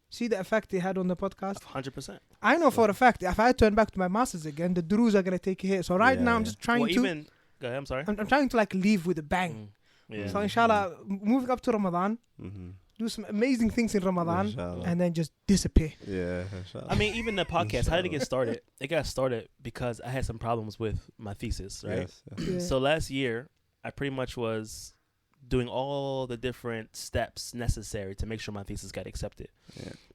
see the effect it had on the podcast? 100%. I know for a fact, if I turn back to my masters again, the durus are going to take a hit. So now I'm just trying to... Go ahead, I'm sorry. I'm trying to leave with a bang. So inshallah, moving up to Ramadan, do some amazing things in Ramadan, and then just disappear. Yeah, inshallah. I mean, even the podcast, how did it get started? It got started because I had some problems with my thesis, right? Yes. So last year, I pretty much was doing all the different steps necessary to make sure my thesis got accepted.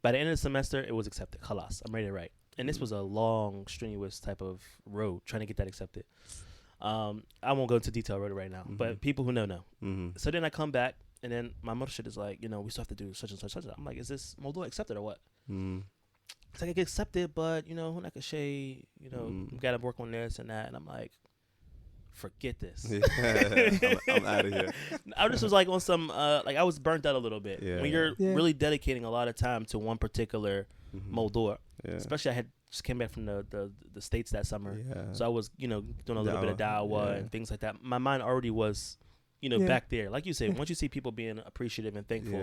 By the end of the semester, it was accepted. Khalas, I'm ready to write. And this was a long, strenuous type of road trying to get that accepted. I won't go into detail right now, but people who know. So then I come back, and then my murshid is like, we still have to do such and such. I'm like, is this mawdu accepted or what? It's like, I get accepted, but, like a shay, gotta work on this and that. And I'm like, forget this. I'm out of here. I just was like on some, I was burnt out a little bit. When you're really dedicating a lot of time to one particular mawdu', Yeah. Especially I had just came back from the States that summer. Yeah. So I was, doing a little bit of da'wah and things like that. My mind already was, back there. Like you say, once you see people being appreciative and thankful.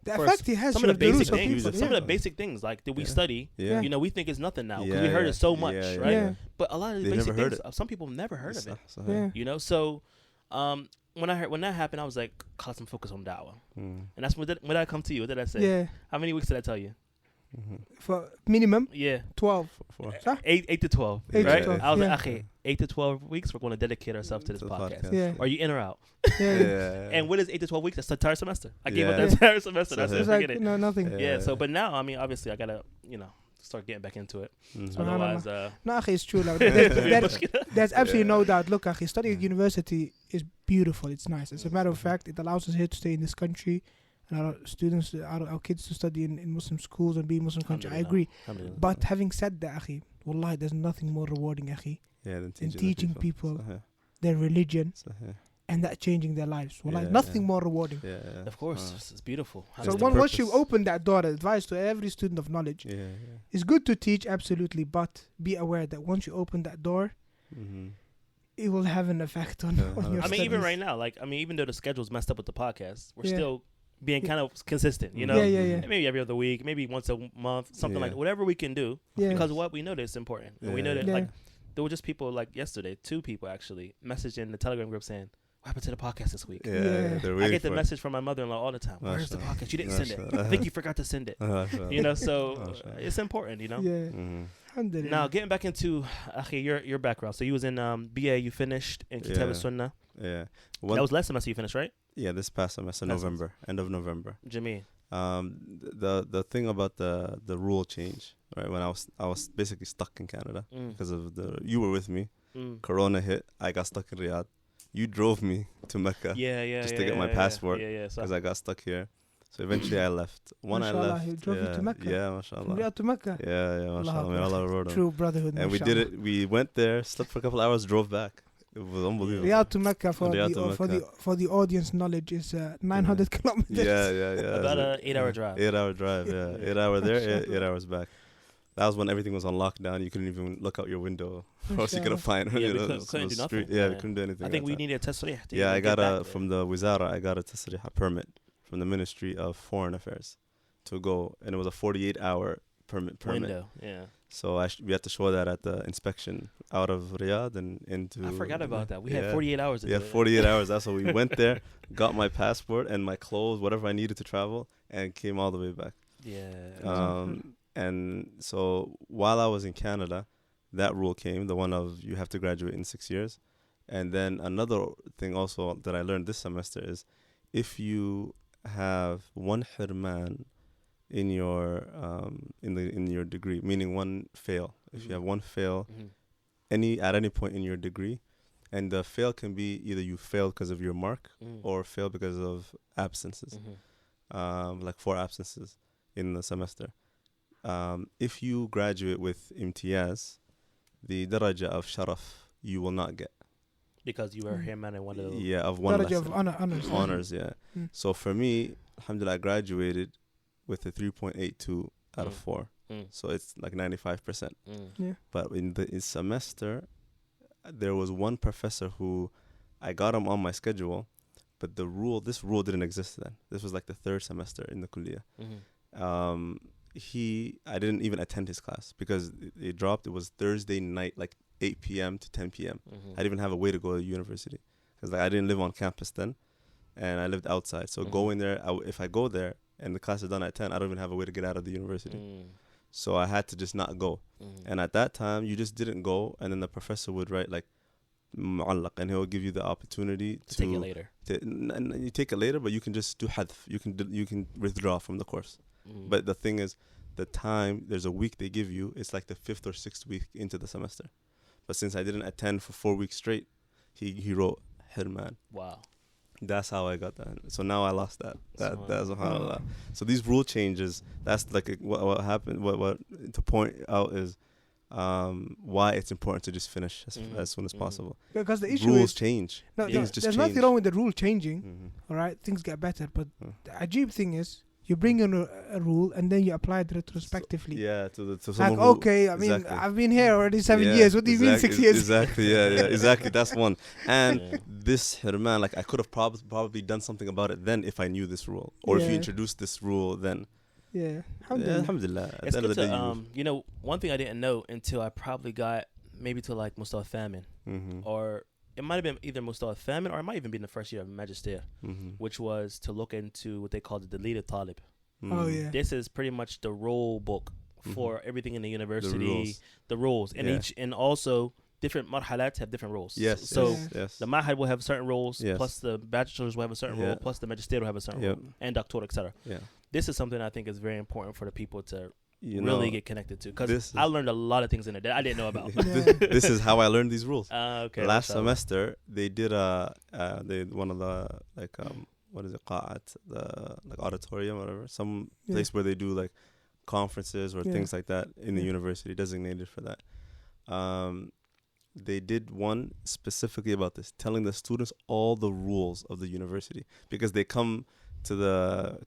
The effect he has some of the basic people, things. Some of the basic things, like did we study? Yeah. We think it's nothing now because we heard it so much, right? Yeah. But a lot of the basic things, some people have never heard of it. So when that happened, I was like, constant focus on da'wah. And that's when did I come to you? What did I say? Yeah. How many weeks did I tell you? For minimum? Yeah. 12. 8 to 12. 8 right? to 12. I was like, okay, 8 to 12 weeks, we're going to dedicate ourselves to this podcast. Yeah. Are you in or out? Yeah. And what is 8 to 12 weeks? That's the entire semester. I gave up the entire semester. That's it. Forget it. No, nothing. Yeah. So, but now, I mean, obviously, I got to, start getting back into it. Otherwise, no, akhi, it's true. Like, there's absolutely no doubt. Look, akhi, studying at university is beautiful. It's nice. As a matter of fact, it allows us here to stay in this country and our students, our kids to study in Muslim schools and be in Muslim country. I agree. But having said that, akhi, wallahi, there's nothing more rewarding, akhi, than teaching people their religion and that changing their lives. Wallahi, nothing more rewarding. Of course, it's beautiful. So once you open that door, advice to every student of knowledge, it's good to teach, absolutely, but be aware that once you open that door, it will have an effect on your studies. Even right now, even though the schedule's messed up with the podcast, we're still being kind of consistent, Yeah. Maybe every other week, maybe once a month, something like that. Whatever we can do. Because what we know that it's important. And we know that, there were just people, like yesterday, 2 people actually messaged in the Telegram group saying, what happened to the podcast this week? I get the message from my mother-in-law all the time. Where's the podcast? You didn't send it. I think you forgot to send it. So it's important, Now, getting back into your background. So you was in BA, you finished in Kitab al-Sunnah. Yeah. That was last semester you finished, right? Yeah, this past semester, end of November. Jameen. The thing about the rule change, right? When I was basically stuck in Canada because of you were with me. Corona hit. I got stuck in Riyadh. You drove me to Mecca just to get my passport because I got stuck here. So eventually I left. I left. He drove you to Mecca. Yeah, mashallah. From Riyadh to Mecca. Yeah, mashallah. May Allah reward him. True brotherhood. And we did it. We went there, slept for a couple hours, drove back. It was unbelievable. Riyadh to Mecca for the audience knowledge is 900 kilometers. Yeah. About an 8-hour drive. 8-hour drive. Yeah, 8 hours there, 8 hours back. That was when everything was on lockdown. You couldn't even look out your window. Or else you could have find. Yeah, we couldn't do nothing. Yeah, we couldn't do anything. I think we needed a tasrih. Yeah, I got from the Wizara, I got a tasrih, a permit from the Ministry of Foreign Affairs to go. And it was a 48-hour permit. Window, yeah. So we had to show that at the inspection out of Riyadh and into... I forgot about that. We had 48 hours. Yeah, 48 hours. That's what we went there, got my passport and my clothes, whatever I needed to travel, and came all the way back. Yeah. And so while I was in Canada, that rule came, the one of you have to graduate in 6 years. And then another thing also that I learned this semester is if you have one hirman in your in your degree, meaning one fail. If you have one fail at any point in your degree, and the fail can be either you failed because of your mark or fail because of absences, like 4 absences in the semester. If you graduate with imtiyaz, the daraja of sharaf you will not get. Because you were hirman in one of those. Yeah, of one daraja lesson. of honors. Honors, yeah. So for me, alhamdulillah, I graduated with a 3.82 out of 4. So it's like 95%. Yeah. But in the semester, there was one professor who I got him on my schedule, but this rule didn't exist then. This was like the 3rd semester in the kulliyah. I didn't even attend his class because it dropped. It was Thursday night, like 8 p.m. to 10 p.m. I didn't even have a way to go to university because I didn't live on campus then, and I lived outside. So going there, if I go there and the class is done at 10, I don't even have a way to get out of the university. So I had to just not go. And at that time, you just didn't go, and then the professor would write like mu'allaq, and he'll give you the opportunity to take it later. You take it later, but you can just do hadf. You can withdraw from the course. But the thing is, the time, there's a week they give you, it's like the 5th or 6th week into the semester. But since I didn't attend for 4 weeks straight, he wrote hirman. Wow. That's how I got that. So now I lost that. That's subhanAllah. So these rule changes, that's like what happened. What to point out is why it's important to just finish as soon as possible. Because the issue rules is change. No, things just there's change. nothing wrong with the rule changing. All right, things get better. But the ajib thing is, You bring in a rule and then you apply it retrospectively. Yeah, to Like, someone who, okay, I mean, exactly. I've been here already 7 Yeah, years. What do you mean 6 exactly, years? Exactly, yeah, exactly. That's one. And Yeah. this hirman, like I could have probably done something about it then if I knew this rule, or if you Yeah. introduced this rule then. Yeah. Yeah, Alhamdulillah. alhamdulillah. At It's the end good of the to, day, you know, one thing I didn't know until I probably got maybe to like Ustaadh Thamin, or it might have been either Ustaadh Thamin or it might even be in the first year of Magister, which was to look into what they call the deleted talib. Oh, yeah. This is pretty much the rule book for everything in the university, the rules. And Yeah. and also different marhalat have different rules. Yes. So yes, yes. the mahad will have certain rules, Yes. plus the bachelors will have a certain Yeah. rule, plus the magister will have a certain Yep. rule, and doctor, etc. Yeah. This is something I think is very important for the people to You really know, get connected to, because this I is- learned a lot of things in it that I didn't know about. this is how I learned these rules. Okay. Last so- semester they did one of the like what is it, qa'at, the like auditorium or whatever, some Yeah. place where they do like conferences or Yeah. things like that in the Yeah. university, designated for that. They did one specifically about this, telling the students all the rules of the university, because they come to the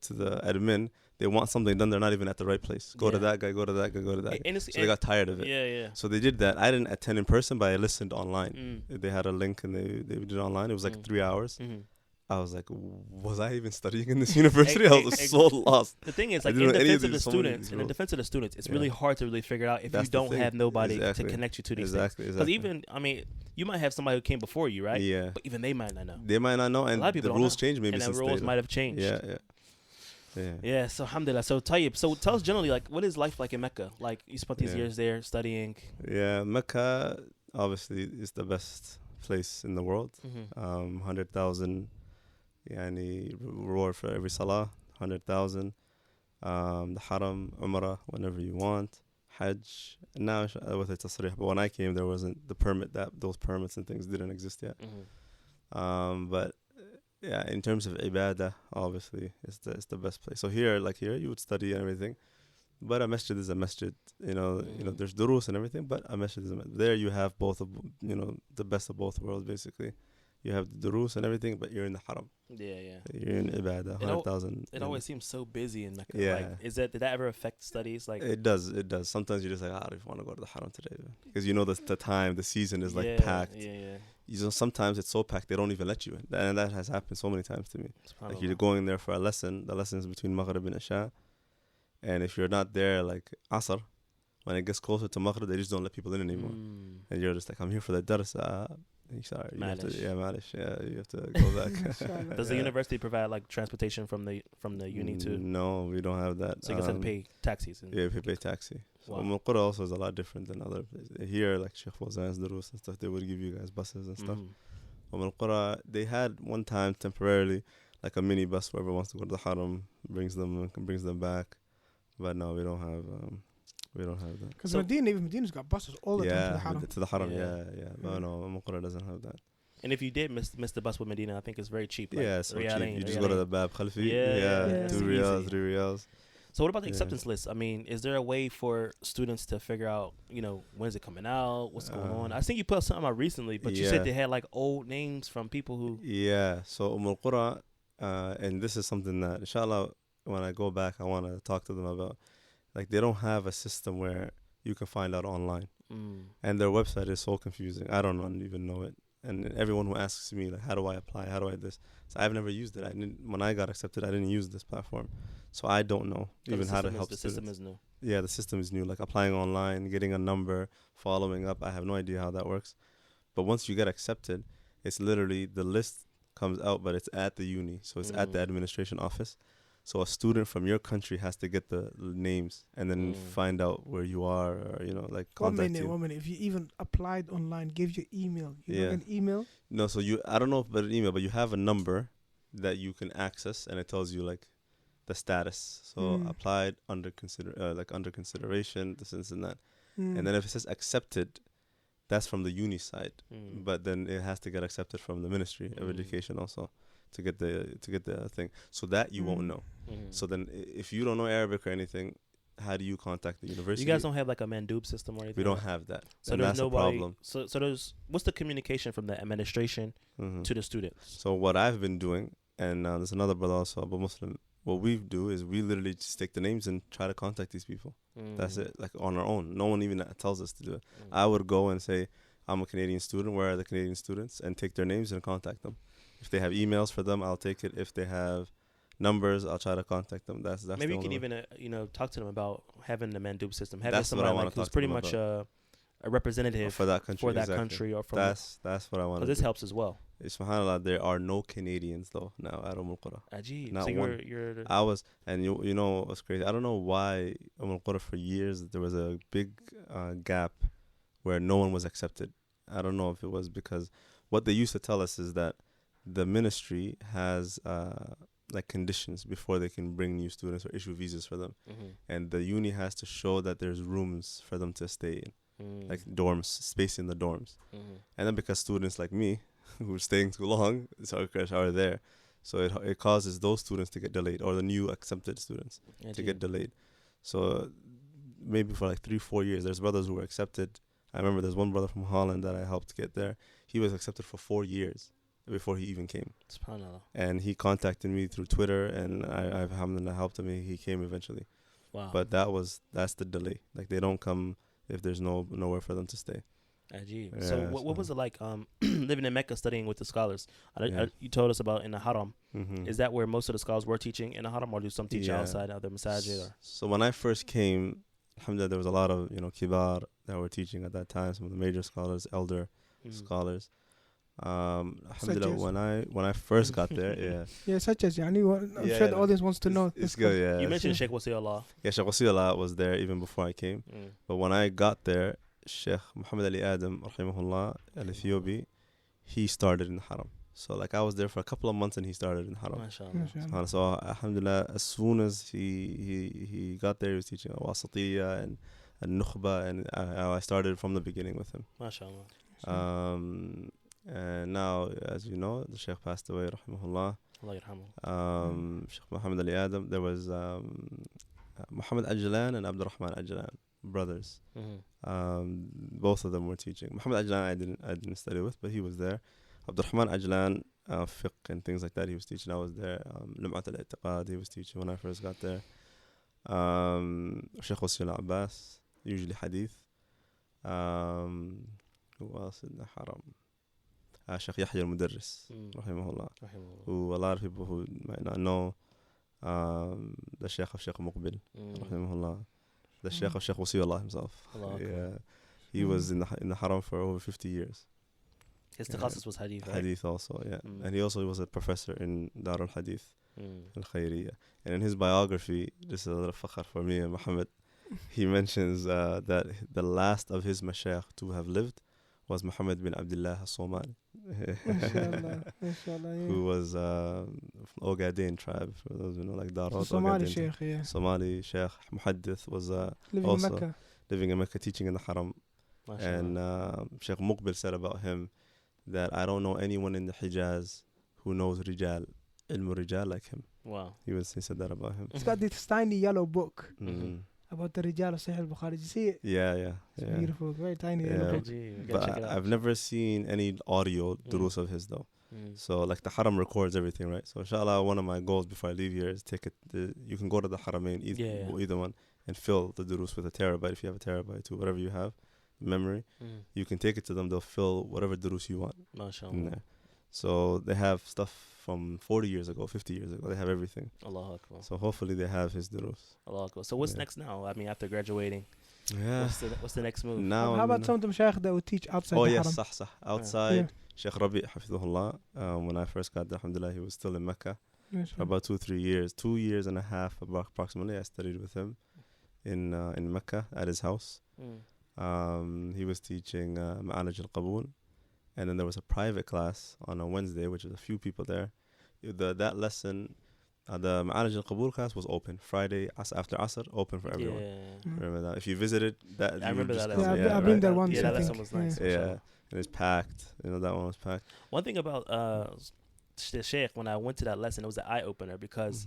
admin, they want something done, they're not even at the right place. Go to Yeah. that guy, go to that guy, go to that guy. And So they got tired of it. Yeah. So they did that. I didn't attend in person, but I listened online. Mm. They had a link and they did it online. It was like 3 hours. Mm-hmm. I was like, was I even studying in this university? I was so lost. The thing is, I like, didn't in know any of defense of the these- so many of students, these in the rules. defense of the students, it's Yeah. really hard to really figure out if That's you the don't thing. have nobody Exactly. to connect you to these Exactly, things. exactly. Because even, I mean, you might have somebody who came before you, right? Yeah. But even they might not know. They might not know, and lot of people the don't rules know. changed maybe And the since rules they- might have changed. Yeah. Yeah, so alhamdulillah. So Tayyib, so tell us generally, like, what is life like in Mecca? Like, you spent these Yeah. years there studying. Yeah, Mecca obviously is the best place in the world. 100,000 yani reward for every salah, 100,000. The haram, umrah, whenever you want. Hajj. Now with the tasrih, but when I came there wasn't the permit, those permits and things didn't exist yet. But yeah, in terms of ibadah, obviously it's the best place. So here you would study and everything, but a masjid is a masjid. You know, there's durus and everything, but a masjid is a masjid. There you have both of, the best of both worlds basically. You have the durus and everything, but you're in the haram. Yeah. You're in ibadah, 100,000. It always seems so busy in Mecca. Yeah. Like, did that ever affect studies? Like, It does. Sometimes you're just like, I don't want to go to the haram today, because the time, the season is like yeah, packed. Yeah. Sometimes it's so packed they don't even let you in, and that has happened so many times to me. Like you're going there for a lesson. The lesson is between Maghrib and Isha, and if you're not there like Asr, when it gets closer to Maghrib, they just don't let people in anymore. And you're just like, I'm here for the dars. Sorry, you have to, you have to go back. Does the university provide like transportation from the uni too? No, we don't have that. So you guys have to pay taxis. Yeah, we pay taxi. So Wow. Umm al Qura also is a lot different than other places. Here, like Shaykh Fawzan's durus and stuff, they would give you guys buses and stuff. Umm al Qura, they had one time temporarily like a mini bus whoever wants to go to the haram brings them back, but no, we don't have that. Because So- Medina's got buses all the time to the haram. To the haram, Yeah. yeah. But no, Umm al Qura doesn't have that. And if you did miss the bus with Medina, I think it's very cheap. Like, Yeah, so cheap. Riyalain, You just go to the Riyalain. Bab Khalfi. Yeah, yeah, 2 it's riyals, easy. 3 riyals. So what about the Yeah. acceptance list? I mean, is there a way for students to figure out, when's it coming out, what's going on? I think you put something out recently, but you said Yeah. they had like old names from people who. Yeah, so Umm al Qura, and this is something that, inshallah, when I go back, I want to talk to them about. Like, they don't have a system where you can find out online. And their website is so confusing. I don't even know it. And everyone who asks me, like, how do I apply? How do I this? So I've never used it. When I got accepted, I didn't use this platform. So I don't know even how to help The students. system is new. Yeah, the system is new. Like applying online, getting a number, following up. I have no idea how that works. But once you get accepted, it's literally the list comes out, but it's at the uni. So it's at the administration office. So a student from your country has to get the names and then find out where you are, or like contact you. 1 minute. If you even applied online, give your email. You Yeah. have an email. No, so I don't know about an email, but you have a number that you can access, and it tells you like the status. So applied, under consideration, this and that. And then if it says accepted, that's from the uni side. But then it has to get accepted from the Ministry of Education also to get the thing. So that you won't know. So then if you don't know Arabic or anything, how do you contact the university? You guys don't have like a mandub system or anything? We don't have that. So and there's that's nobody. a problem. So there's what's the communication from the administration to the students? So what I've been doing, and there's another brother also, Abu Muslim, what we do is we literally just take the names and try to contact these people. That's it, like on our own. No one even tells us to do it. I would go and say, I'm a Canadian student. Where are the Canadian students? And take their names and contact them. If they have emails for them, I'll take it. If they have numbers, I'll try to contact them. That's maybe you can even talk to them about having the mandub system. Having that's somebody what I like who's pretty much a representative for that country. Country or from that's what I want. Because this helps as well. SubhanAllah, there are no Canadians though now at Umm al Qura. Ajib. Not so one. you're I was, and you know what's crazy? I don't know why Umm al Qura for years there was a big gap where no one was accepted. I don't know if it was because what they used to tell us is that the ministry has like conditions before they can bring new students or issue visas for them, and the uni has to show that there's rooms for them to stay in, like dorms, space in the dorms, and then because students like me who are staying too long are there, so it causes those students to get delayed, or the new accepted students to get delayed. So maybe for like 3-4 years, there's brothers who were accepted. I remember there's one brother from Holland that I helped get there. He was accepted for 4 years before he even came. SubhanAllah. And he contacted me through Twitter, and I alhamdulillah helped him. He came eventually. Wow. But that's the delay. Like they don't come if there's nowhere for them to stay. Ajib. Yeah, So what was it like living in Mecca studying with the scholars? You told us about in the Haram. Is that where most of the scholars were teaching in the Haram, or do some teach outside of the masajid? So when I first came, alhamdulillah, there was a lot of kibar that were teaching at that time. Some of the major scholars, elder scholars. Alhamdulillah, when I first got there, such as I'm sure the audience wants to know. It's good, yeah. You mentioned Shaykh Wasiullah. Yeah, Shaykh Wasiullah was there even before I came. But when I got there, Shaykh Muhammad rahimahullah, al-Ethiopi, he started in the Haram. So like I was there for a couple of months and he started in the Haram. MashaAllah. So alhamdulillah, as soon as he got there, he was teaching Wasatiyya and Nukhba, and I started from the beginning with him. MashaAllah. And now, as you know, the Shaykh passed away, rahimahullah. Allah yarhamu. Shaykh Muhammad Ali Adam. There was Muhammad Ajlan and Abdurrahman Ajlan, brothers. Both of them were teaching. Muhammad Ajlan I didn't study with, but he was there. Abdurrahman Ajlan, fiqh and things like that, he was teaching. I was there. Lum'at al-i'tiqad, he was teaching when I first got there. Shaykh Wasiullah Abbas, usually hadith. Who else in the Haram? Shaykh Yahya al-Mudarris, rahimahullah, who a lot of people who might not know, the Shaykh of Shaykh Muqbil, rahimahullah, the Shaykh of Shaykh Wasiullah himself. He was in the Haram for over 50 years. His takhasus was hadith, right? Hadith also, and he also was a professor in Dar al-Hadith, al-Khairiyya. And in his biography, just a little fakhr for me and Muhammad, he mentions that the last of his mashayikh to have lived was Muhammad bin Abdullah al-Somali, who was from Ogaden tribe, for those who know, like Darot. Somali Shaykh, Somali Shaykh, Muhaddith, was living in Mecca, teaching in the Haram. And Shaykh Muqbil said about him that I don't know anyone in the Hijaz who knows Rijal, ilmu Rijal like him. Wow. He said that about him. It's got this tiny yellow book about the Rijal of Sahih al-Bukhari. Did you see it? Yeah. It's beautiful, very tiny yellow book. But I've never seen any audio durus of his though. So like the Haram records everything, right? So inshallah, one of my goals before I leave here is take it. You can go to the Haramain, either one, and fill the durus with a terabyte if you have a terabyte too, whatever you have, memory. You can take it to them. They'll fill whatever durus you want in there. So they have stuff from 40 years ago, 50 years ago. They have everything. Allahu Akbar. So hopefully they have his durus. Allahu Akbar. So what's next now? I mean, after graduating, what's the next move? Now, how about some of them shaykh that would teach outside the Haram? Sah. Outside. Shaykh Rabi, hafidhullah. When I first got there, alhamdulillah, he was still in Mecca. For about 2-3 years. 2 years and a half approximately, I studied with him in Mecca at his house. He was teaching Ma'alaj al-Qabul. And then there was a private class on a Wednesday, which was a few people there. That lesson, the Ma'alaj al-Qabul class was open. Friday, after Asr, open for everyone. Remember that? If you visited, that I remember that. I've been there once. Yeah, that lesson was nice. Yeah, and it's packed. That one was packed. One thing about the Shaykh, when I went to that lesson, it was an eye-opener because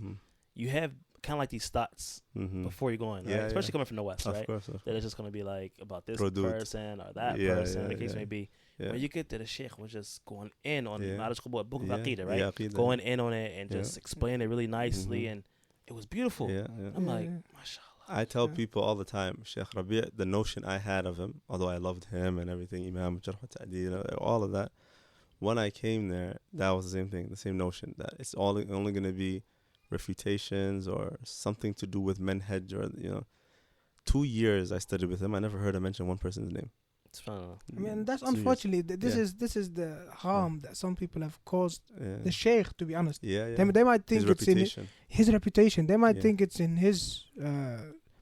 you have kind of like these thoughts before you go in, right? Especially coming from the West, right? Of course. That it's just going to be like about this person or that person, the case may be. When you get to the Shaykh, was just going in on Ma'alaj Qabul, book of Aqidah, right? Going in on it and just explaining it really nicely and it was beautiful. Yeah. I'm like, Yeah. mashallah. I tell people all the time, Shaykh Rabi', the notion I had of him, although I loved him and everything, Imam, Jarh wa Ta'deel, all of that. When I came there, that was the same thing, the same notion that it's only going to be refutations or something to do with manhaj or 2 years I studied with him. I never heard him mention one person's name. It's fun. I mean, that's 2 years. unfortunately this is the harm that some people have caused Yeah. the Shaykh, to be honest. Yeah. They might think His it's reputation. in his reputation. They might Yeah. think it's in his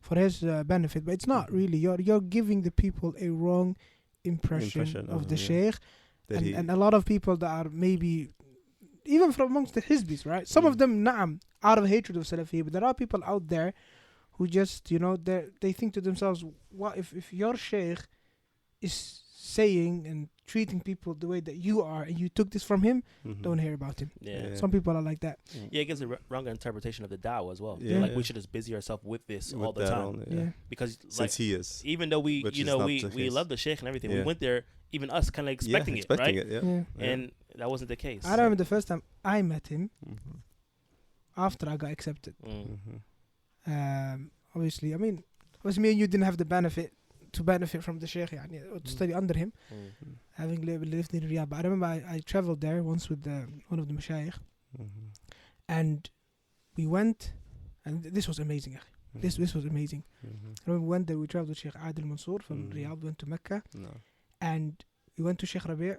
for his benefit, but it's not really. You're giving the people a wrong impression of the Shaykh, and a lot of people that are maybe even from amongst the Hizbis, right? Some of them, na'am, out of hatred of Salafi, but there are people out there who just they think to themselves, what if your Shaykh is saying and treating people the way that you are, and you took this from him, don't hear about him. Yeah. Some people are like that. Yeah, it gives a wrong interpretation of the da'wah as well. Yeah. Like we should just busy ourselves with this all the time. Only, Yeah. Because Since like he is. even though we Which you is know not we the we case. love the Shaykh and everything, we Yeah. went there, even us kind of expecting it, right? Yeah. Yeah. And that wasn't the case. I remember the first time I met him Mhm. after I got accepted. Mm. Mhm. Obviously, I mean, me and you didn't have the benefit from the Shaykh, or to study under him, Mm. having lived in Riyadh. But I remember I traveled there once with one of the Mashayikh, Mhm. and we went, and this was amazing. Akhi. This was amazing. Mhm. I remember we went there, we traveled with Shaykh Adil Mansour from Riyadh, went to Mecca, No. and we went to Shaykh Rabi',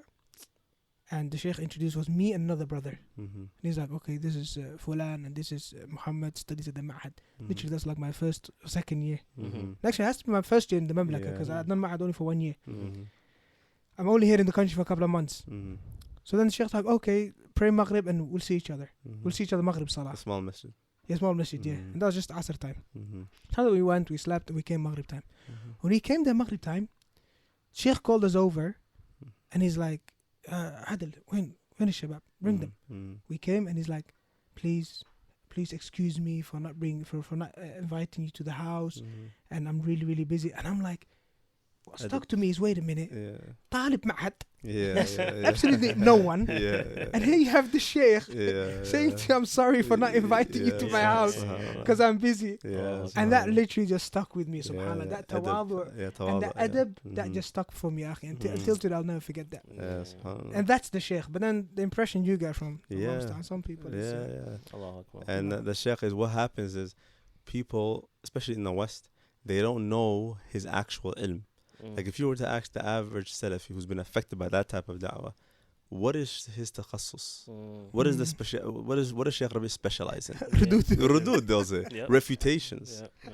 and the Shaykh introduced was me and another brother. Mhm. And he's like, okay, this is Fulan, and this is Muhammad, studies at the Ma'had. Mhm. Literally, that's like my first or second year. Mhm. Actually, it has to be my first year in the Mamlaka, Yeah. because I had done Ma'had only for 1 year. Mhm. I'm only here in the country for a couple of months. Mhm. So then the Sheikh's like, okay, pray Maghrib and we'll see each other. Mhm. We'll see each other Maghrib Salah. A small masjid. Yeah, small masjid, yeah. Mhm. And that was just Asr time. Mhm. So we went, we slept, and we came Maghrib time. Mhm. When we came there Maghrib time, Sheikh called us over, and he's like, Adil, when is Shabab? Bring them. Mhm. We came, and he's like, please excuse me for not inviting you to the house, Mhm. and I'm really, really busy. And I'm like, what stuck to me is, wait a minute, Yeah. Talib Ma'had, Yeah. absolutely no one. Yeah. And here you have the Shaykh Yeah. saying to you, I'm sorry for not inviting you to my house because I'm busy. Yeah. And that literally just stuck with me, subhanAllah. Yeah. That tawadu and the adab, that just stuck for me, akhi. Until today, I'll never forget that. Yeah, subhanallah. And that's the Shaykh. But then the impression you get from Yeah. some people is... Yeah. Allahu Akbar. And the Shaykh is, what happens is people, especially in the West, they don't know his actual ilm. Like if you were to ask the average Salafi who's been affected by that type of da'wah, what is his takhassus? What is the what does Shaykh Rabi specialize in? Rudud, they'll say. Yep. Refutations. Yeah.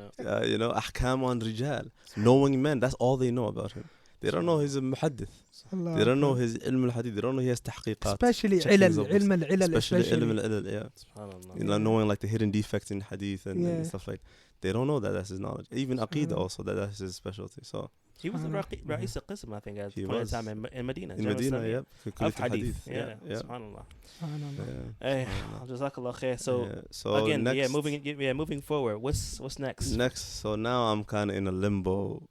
Ahkam on rijal. Knowing men, that's all they know about him. They don't know he's a muhaddith. They don't know his ilm al-hadith. They don't know he has tahqiqat. Especially ilm al-ilal. Especially ilm al-ilal, yeah. Subhanallah. You know, knowing like the hidden defects in hadith and stuff like. They don't know that that's his knowledge. Even aqidah also, that's his specialty. So he was the Ra'is al-Qism, I think, at He point in was. time in Medina. in Medina, yeah. Of hadith. Yeah. Yeah. Subhanallah. Yeah. Hey, Jazakallah khair. So So again, next, moving forward. What's next? Next, so now I'm kind of in a limbo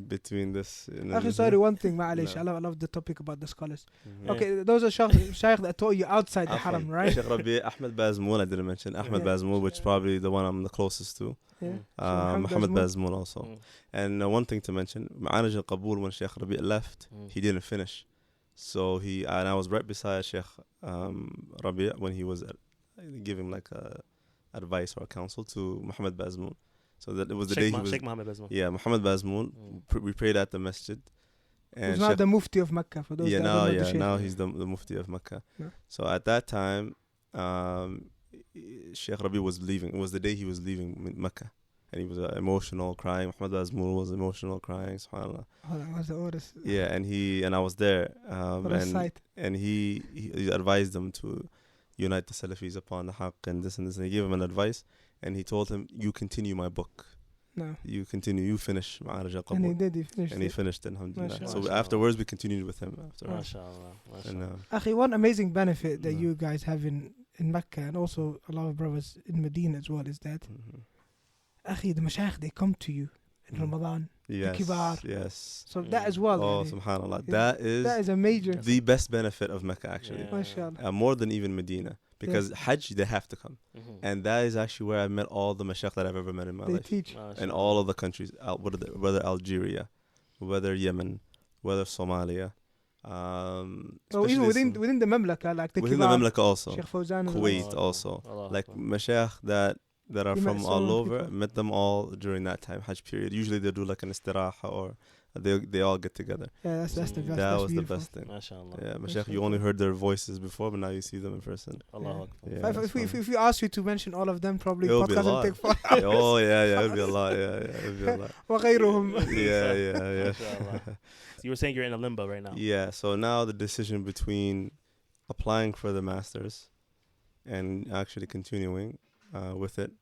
between this. Actually, sorry, one thing, ma'alish. No. I love the topic about the scholars. Yeah. Okay, those are shaykh that taught you outside the haram, right? Shaykh Rabi, Ahmed Bazmoul, I didn't mention. Ahmed Yeah. Bazmoul, which is probably the one I'm the closest to. Yeah. Muhammad Bazmoul also. Mm. And one thing to mention, Ma'anaj al-Qabul, when Shaykh Rabi left, he didn't finish. So and I was right beside Shaykh Rabi when he was giving like advice or counsel to Muhammad Bazmoul. So that it was the day he was. Sheikh Muhammad Bazmoul. Yeah, Muhammad Bazmoul. We prayed at the masjid. He's not the Mufti of Mecca for those that don't know the Shaykh. now he's the Mufti of Mecca. Yeah. So at that time, Shaykh Rabi was leaving. It was the day he was leaving Mecca. And he was emotional, crying. Muhammad Bazmoul was emotional, crying. SubhanAllah. Oh, that was the orders. Yeah, and I was there. What a sight. And he advised them to unite the Salafis upon the haqq and this and this. And he gave him an advice. And he told him, you continue my book. No. You continue, you finish Ma'arij al-Qabul. And he did, he finished And he it. finished, alhamdulillah. Mashallah. So afterwards, we continued with him. MashaAllah. And, Akhi, one amazing benefit that No. you guys have in Mecca, and also a lot of brothers in Medina as well, is that Akhi, the mashayikh, they come to you in Ramadan. Yes, Kibar. yes. So that as well. Oh, yani, subhanallah. that is a major. the best benefit of Mecca, actually. Yeah. Mashallah. More than even Medina. because Hajj, they have to come. And that is actually where I met all the mashayikh that I've ever met in my They life. teach. In all of the countries, whether Algeria, whether Yemen, whether Somalia. Even within the Mamlaka, like the within Kibar, the Mamlaka also. Sheikh Fawzan, Kuwait also. Like mashayikh that are You met from so all many over, people. met them all during that time, Hajj period. Usually they do like an istiraha or they all get together. Yeah, that's the best. That That's was beautiful. the best thing. MashaAllah. Yeah, mashayikh, you only heard their voices before, but now you see them in person. Allah Yeah. Akbar. Yeah, If we ask you to mention all of them, probably It'll be a podcast will lot. take 4 Oh yeah, it would be a lot. Yeah, it would be a lot. وغيرهم. Yeah. MashaAllah. So you were saying you're in a limbo right now. Yeah, so now the decision between applying for the masters and actually continuing with it,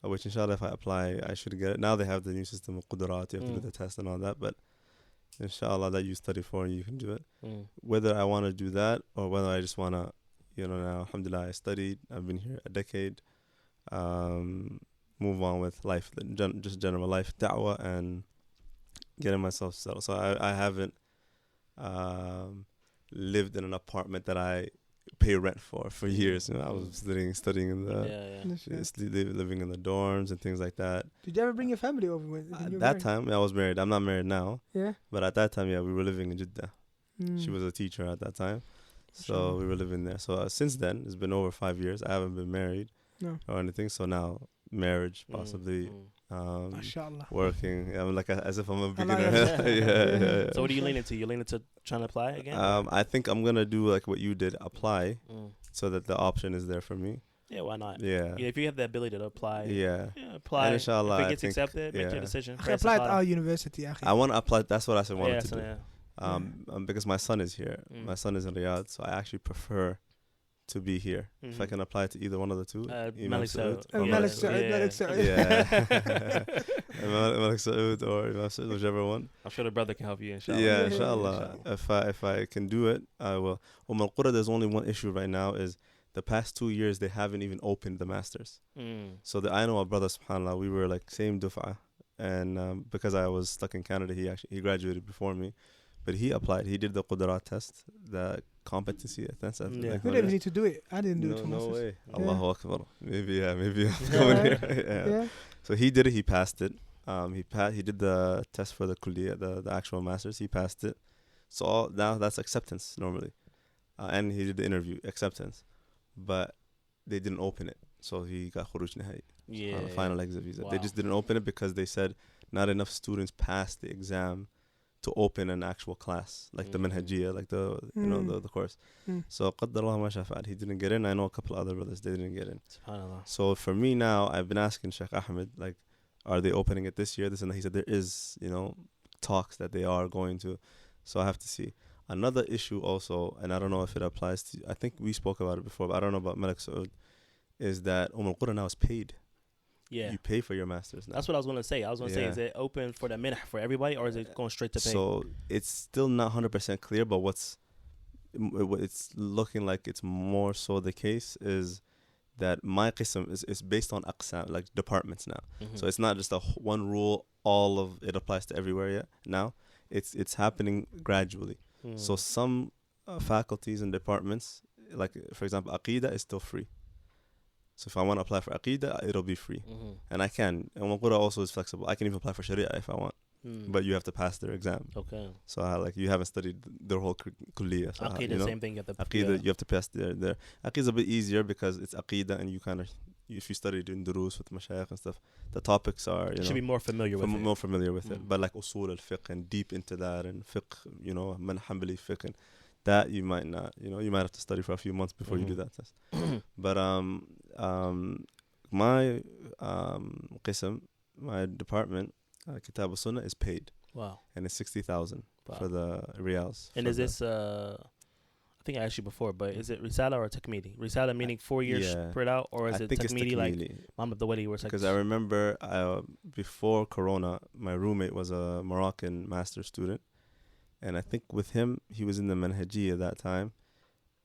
which inshallah if I apply I should get it. Now they have the new system of Qudurat, you have to do the test and all that, but inshallah that you study for and you can do it. Whether I want to do that or whether I just want to, now alhamdulillah I studied, I've been here a decade, move on with life, just general life, da'wah, and getting myself settled. So I haven't lived in an apartment that I pay rent for years. I was studying in the living in the dorms and things like that. Did you ever bring your family over? When you At were that married? time, I was married. I'm not married now. Yeah. But at that time, we were living in Jeddah. She was a teacher at that time. So we were living there. So since then, it's been over 5 years. I haven't been married or anything. So now, marriage, possibly. MashaAllah. Working. I'm like as if I'm a beginner. Allah. Yeah. So what are you leaning to? You leaning to trying to apply again? I think I'm going to do like what you did, apply, so that the option is there for me. Yeah, why not? Yeah. If you have the ability to apply, apply. And inshallah, if it gets I think, accepted, make your decision. I applied at our university. I want to apply. That's what I wanted to do. Yeah. Because my son is here. My son is in Riyadh, so I actually prefer to be here. If I can apply to either one of the two, Malik Saud. Malik Saud. Yeah. Malik Saud or Imam Saud, whichever one. I'm sure the brother can help you, inshallah. Yeah, inshallah. If I can do it, I will. Al Qura, there's only one issue right now is the past 2 years they haven't even opened the masters. So I know a brother, subhanAllah, we were like same duf'ah, and because I was stuck in Canada, he graduated before me, but he applied. He did the Qudurat test, the competency test. We didn't even need to do it. I didn't do it. No way. Yeah. Allahu Akbar. Maybe I'm coming here. Yeah. So he did it. He passed it. He did the test for the kulliyah, the actual masters. He passed it. So now that's acceptance normally, and he did the interview acceptance, but they didn't open it. So he got khuruj nihai. Final exit visa. Wow. They just didn't open it because they said not enough students passed the exam to open an actual class, like the manhajiyya, like the the course. So qaddarallah ma sha fa'al. He didn't get in. I know a couple other brothers, they didn't get in. SubhanAllah. So for me now, I've been asking Shaykh Ahmed, like, are they opening it this year? This and that. He said there is, talks that they are going to. So I have to see. Another issue also, and I don't know if it applies to, I think we spoke about it before, but I don't know about Malik Saud, is that Umm al Qura now is paid. Yeah. You pay for your masters now. That's what I was going to say. I was going to say, is it open for the minah for everybody, or is it going straight to pay? So it's still not 100% clear, but what it's looking like it's more so the case is that my qism is based on aqsam, like departments now. So it's not just a one rule, all of it applies to everywhere yet. Now it's happening gradually. So some faculties and departments, like for example, Aqeedah is still free. So if I want to apply for Aqeedah, it'll be free. And I can. And Umm al Qura also is flexible. I can even apply for Sharia if I want. But you have to pass their exam. Okay. So you haven't studied their whole kulliyah. So Aqeedah, same thing. You have to Aqeedah, you have to pass their Aqeedah is a bit easier because it's Aqeedah, and you kind of, if you studied in durus with mashayikh and stuff, the topics are, you should be more familiar with it. More familiar with it. But like usul al-fiqh and deep into that, and fiqh, man hanbali fiqh, and that you might not, you might have to study for a few months before you do that test. But my qism, my department, Kitab al-Sunnah is paid. Wow. And it's 60,000 for the riyals. And is this, I think I asked you before, but is it Risala or Takmili? Risala meaning 4 years spread out, or is it Takmili like Muhammad Abdul Walis? Because I remember before Corona, my roommate was a Moroccan master's student. And I think with him, he was in the manhajiyya that time.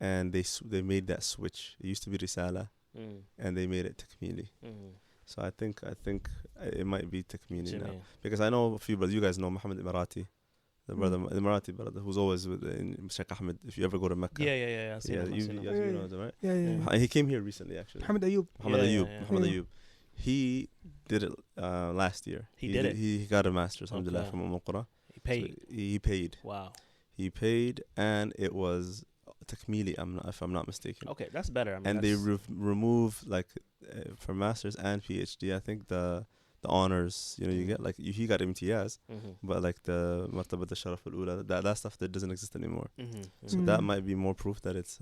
And they made that switch. It used to be Risala, and they made it Takmili. So I think it might be Takmili now, because I know a few brothers. You guys know Muhammad Emirati, the brother, the Marathi brother, who's always with Shaykh Ahmed. If you ever go to Mecca, I see him. you know him, right? Yeah. He came here recently, actually. Muhammad Ayub. Muhammad Ayub. He did it last year. He did it. He got a master's, alhamdulillah, from Umm al Qura. He paid. So he paid. Wow. He paid, and it was takmili, if I'm not mistaken. Okay, that's better. I mean, And they remove like for masters and PhD, I think the honors, you get like he got imtiyaz, but like the martabat al-sharaf al-ula, that stuff that doesn't exist anymore. So that might be more proof that it's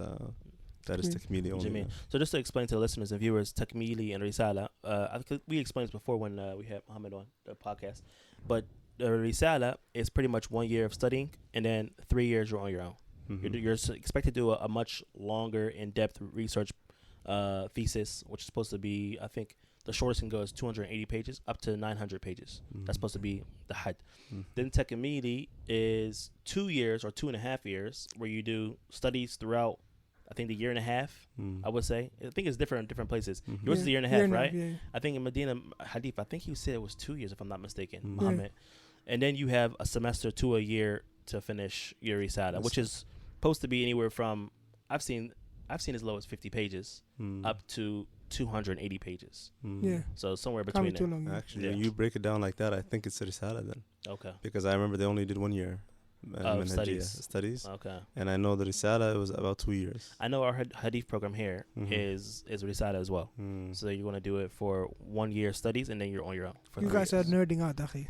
takmili only. So just to explain to the listeners and viewers, takmili and risala, I think we explained this before when we had Muhammad on the podcast, but the risala is pretty much 1 year of studying, and then 3 years you're on your own. You're expected to do a much longer, in-depth research thesis, which is supposed to be, I think, the shortest can go is 280 pages, up to 900 pages. That's supposed to be the Hajj. Then takmili is 2 years or 2.5 years, where you do studies throughout, I think, the year and a half, I would say. I think it's different in different places. Yours is a year and a half, right? Yeah. I think in Medina Hadith, I think you said it was 2 years, if I'm not mistaken, Muhammad. And then you have a semester to a year to finish your risala, which is supposed to be anywhere from, I've seen as low as 50 pages up to 280 pages. Yeah. So somewhere between there. Long, Actually, when you break it down like that, I think it's a risala then. Okay. Because I remember they only did 1 year. Studies. Okay. And I know the risala, it was about 2 years. I know our hadith program here is risala as well. So you're going to do it for 1 year studies, and then you're on your own. You guys are nerding out, Akhi.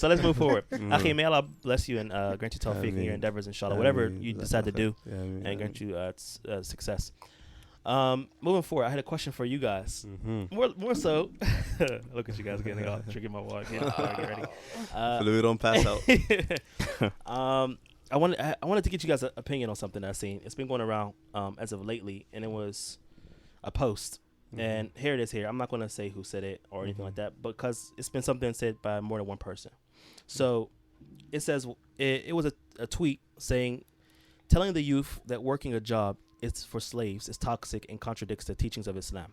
So let's move forward. Akhi, may Allah bless you and grant you tawfiq in your endeavors, inshallah. Whatever you decide to do, and grant you success. Moving forward, I had a question for you guys. More so, look at you guys getting off, drinking my water. Get ready. So we don't pass out. I wanted to get you guys' opinion on something I've seen. It's been going around as of lately, and it was a post. And here it is. Here, I'm not going to say who said it or anything like that, because it's been something said by more than one person. So it says it was a tweet saying, telling the youth that working a job is for slaves is toxic and contradicts the teachings of Islam.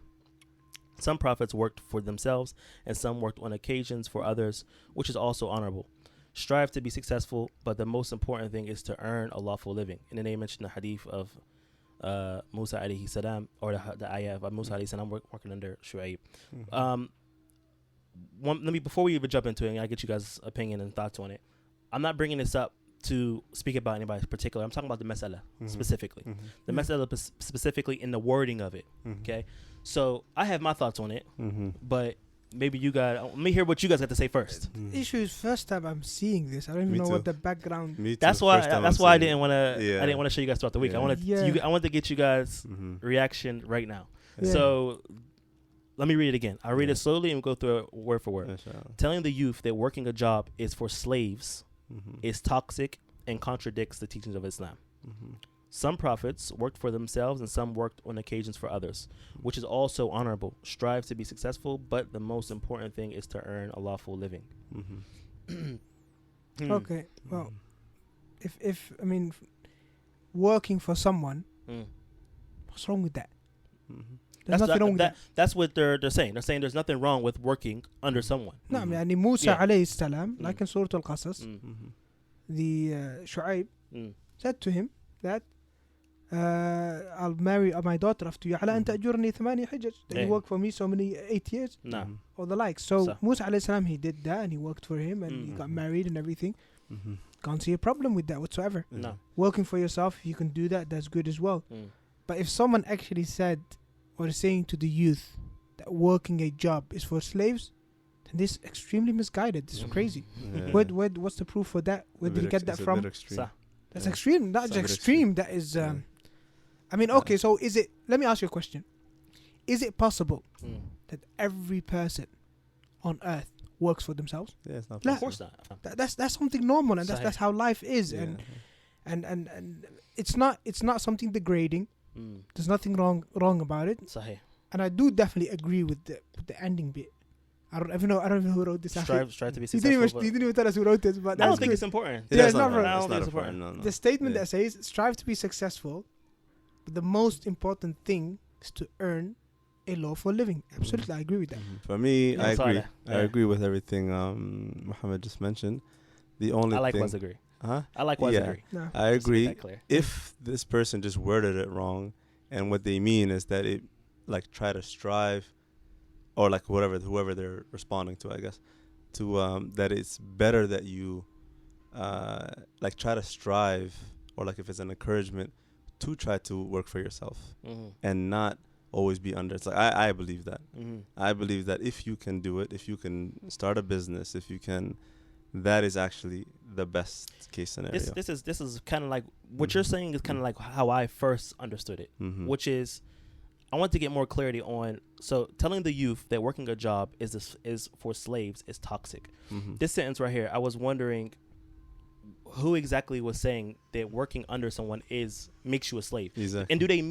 Some prophets worked for themselves, and some worked on occasions for others, which is also honorable. Strive to be successful, but the most important thing is to earn a lawful living. And then they mentioned the hadith of Musa alayhi salam, or the ayah of Musa alayhi salam working under Shu'aib. Before we even jump into it, and I get you guys' opinion and thoughts on it. I'm not bringing this up to speak about anybody in particular. I'm talking about the mas'ala specifically. The mas'ala specifically in the wording of it. Okay? So I have my thoughts on it, but maybe you guys, let me hear what you guys got to say first. The issue is, first time I'm seeing this. I don't even know what the background. That's why I didn't want to. I didn't want to show you guys throughout the week. I wanted to get you guys reaction right now. So let me read it again. I'll read it slowly and go through it word for word. Telling the youth that working a job is for slaves is toxic and contradicts the teachings of Islam. Some prophets worked for themselves, and some worked on occasions for others, which is also honorable. Strive to be successful, but the most important thing is to earn a lawful living. Okay, well, if I mean, working for someone, what's wrong with that? There's nothing wrong with that. That's what they're saying. They're saying there's nothing wrong with working under someone. No, يعني Musa alayhi salam, like in Surah Al-Qasas, the Shu'aib said to him that I'll marry my daughter after you. على أن تأجرني 8 حجج. You work for me so many 8 years. Or the like. So Musa alayhi salam, he did that, and he worked for him, and he got married and everything. Can't see a problem with that whatsoever. No. Working for yourself, if you can do that, that's good as well. But if someone actually said or is saying to the youth that working a job is for slaves, then this is extremely misguided. This is crazy. What's the proof for that? Where did you get that from? That's extreme. That's extreme. That is. I mean, okay. So is it? Let me ask you a question. Is it possible that every person on earth works for themselves? Yeah, it's not possible. Of course not. That's something normal, and that's how life is, and it's not something degrading. There's nothing wrong about it. Sahih. And I do definitely agree with the ending bit. I don't even know who wrote this. Strive to be successful. He didn't even tell us who wrote this, but I don't think it's important. Yeah, it's not important. No. The statement that says strive to be successful, but the most important thing is to earn a lawful living. Absolutely, I agree with that. For me, Yeah, I agree. Salih. I Yeah. agree with everything Muhammad just mentioned. The only I thing, likewise agree. huh? I likewise Yeah. agree. No. I Just to make agree. that clear. If this person just worded it wrong, and what they mean is that it, like, try to strive, or like whoever they're responding to, I guess, to that it's better that you like try to strive, or like if it's an encouragement to try to work for yourself and not always be under. It's like I believe that. I believe that if you can do it, if you can start a business, if you can, that is actually the best case scenario. This is kind of like what you're saying is kind of like how I first understood it, which is I want to get more clarity on. So telling the youth that working a job is for slaves is toxic. This sentence right here, I was wondering who exactly was saying that working under someone makes you a slave. Exactly. And do they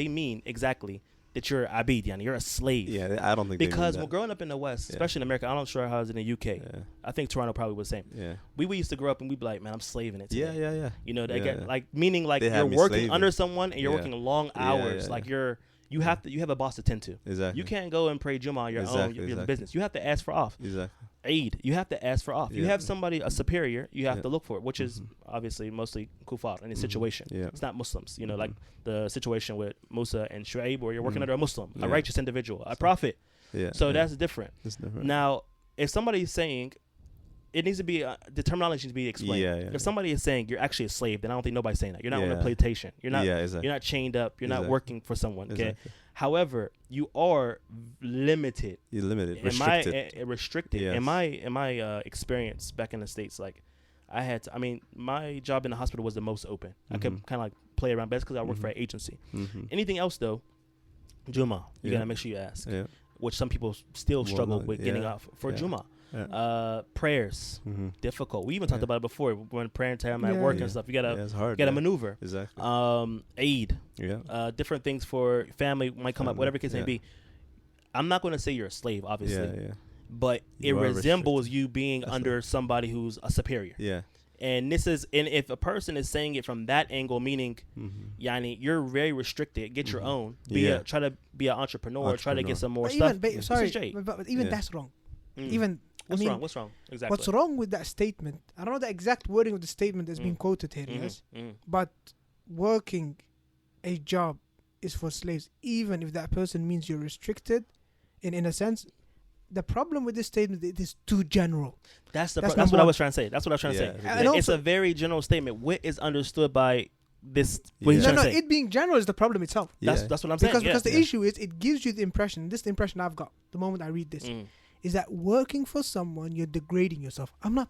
mean exactly that you're abid, yani you're a slave? Yeah, I don't think because they mean when growing up in the West, especially in America, I'm not sure how it's in the UK. Yeah. I think Toronto probably was the same. Yeah. We used to grow up and we'd be like, man, I'm slaving it today. Yeah. You know, they Yeah, get yeah. like meaning like They you're had me working slaving. under someone and you're Yeah. working long Yeah, hours. yeah, Like yeah. you have a boss to tend to. Exactly. You can't go and pray Jummah on your own. Exactly, Your exactly. business. You have to ask for off. Exactly. Eid, you have to ask for off. You Yeah. have somebody, a superior, you have Yeah. to look for it, which is obviously mostly kufar in this situation. Yeah. It's not Muslims, you know, like the situation with Musa and Shu'aib, where you're working Mhm. under a Muslim, Yeah. a righteous individual, a prophet. Yeah. So yeah. that's different. It's different. Now, if somebody is saying, it needs to be, the terminology needs to be explained. Yeah. If somebody is saying you're actually a slave, then I don't think nobody's saying that. You're not on a Yeah. plantation. You're not. Yeah, exactly. You're not chained up. You're not Exactly. working for someone. Okay. Exactly. However, you are limited. You're limited, restricted. Restricted. Yes. In my experience back in the States, like I had to, I mean, my job in the hospital was the most open. I could kind of like play around best because I worked for an agency. Anything else though, Jummah, you Yeah. gotta make sure you ask. Yeah. Which some people still Well, struggle no, with getting yeah. off for Yeah. Jummah. Yeah. Prayers, difficult. We even talked Yeah. about it before when prayer time at Yeah. work Yeah. and stuff. You gotta it's hard. gotta maneuver. Exactly. Eid, Yeah. different things for family might come up, Family, whatever the case may yeah. be. I'm not going to say you're a slave, obviously, Yeah. but it You are resembles you being That's under somebody who's a superior. Yeah. And if a person is saying it from that angle, meaning, yani, you're very restricted, get your own, Yeah. try to be an entrepreneur, try to get some more But stuff. even, This is sorry, Jay. but even Yeah. that's wrong. Mm. Even What's I mean, wrong? What's wrong? Exactly. what's wrong with that statement? I don't know the exact wording of the statement that's being quoted here, yes. But working a job is for slaves, even if that person means you're restricted. In a sense, the problem with this statement, it is too general. That's That's what number I one. was trying to say. That's what I was trying to Yeah. say. And It's also- a very general statement. What is understood by this? What he's Yeah. trying No, to say. it being general is the problem itself. That's what I'm saying. Because the yeah. issue is, it gives you the impression. This is the impression I've got the moment I read this. Is that working for someone, you're degrading yourself. I'm not.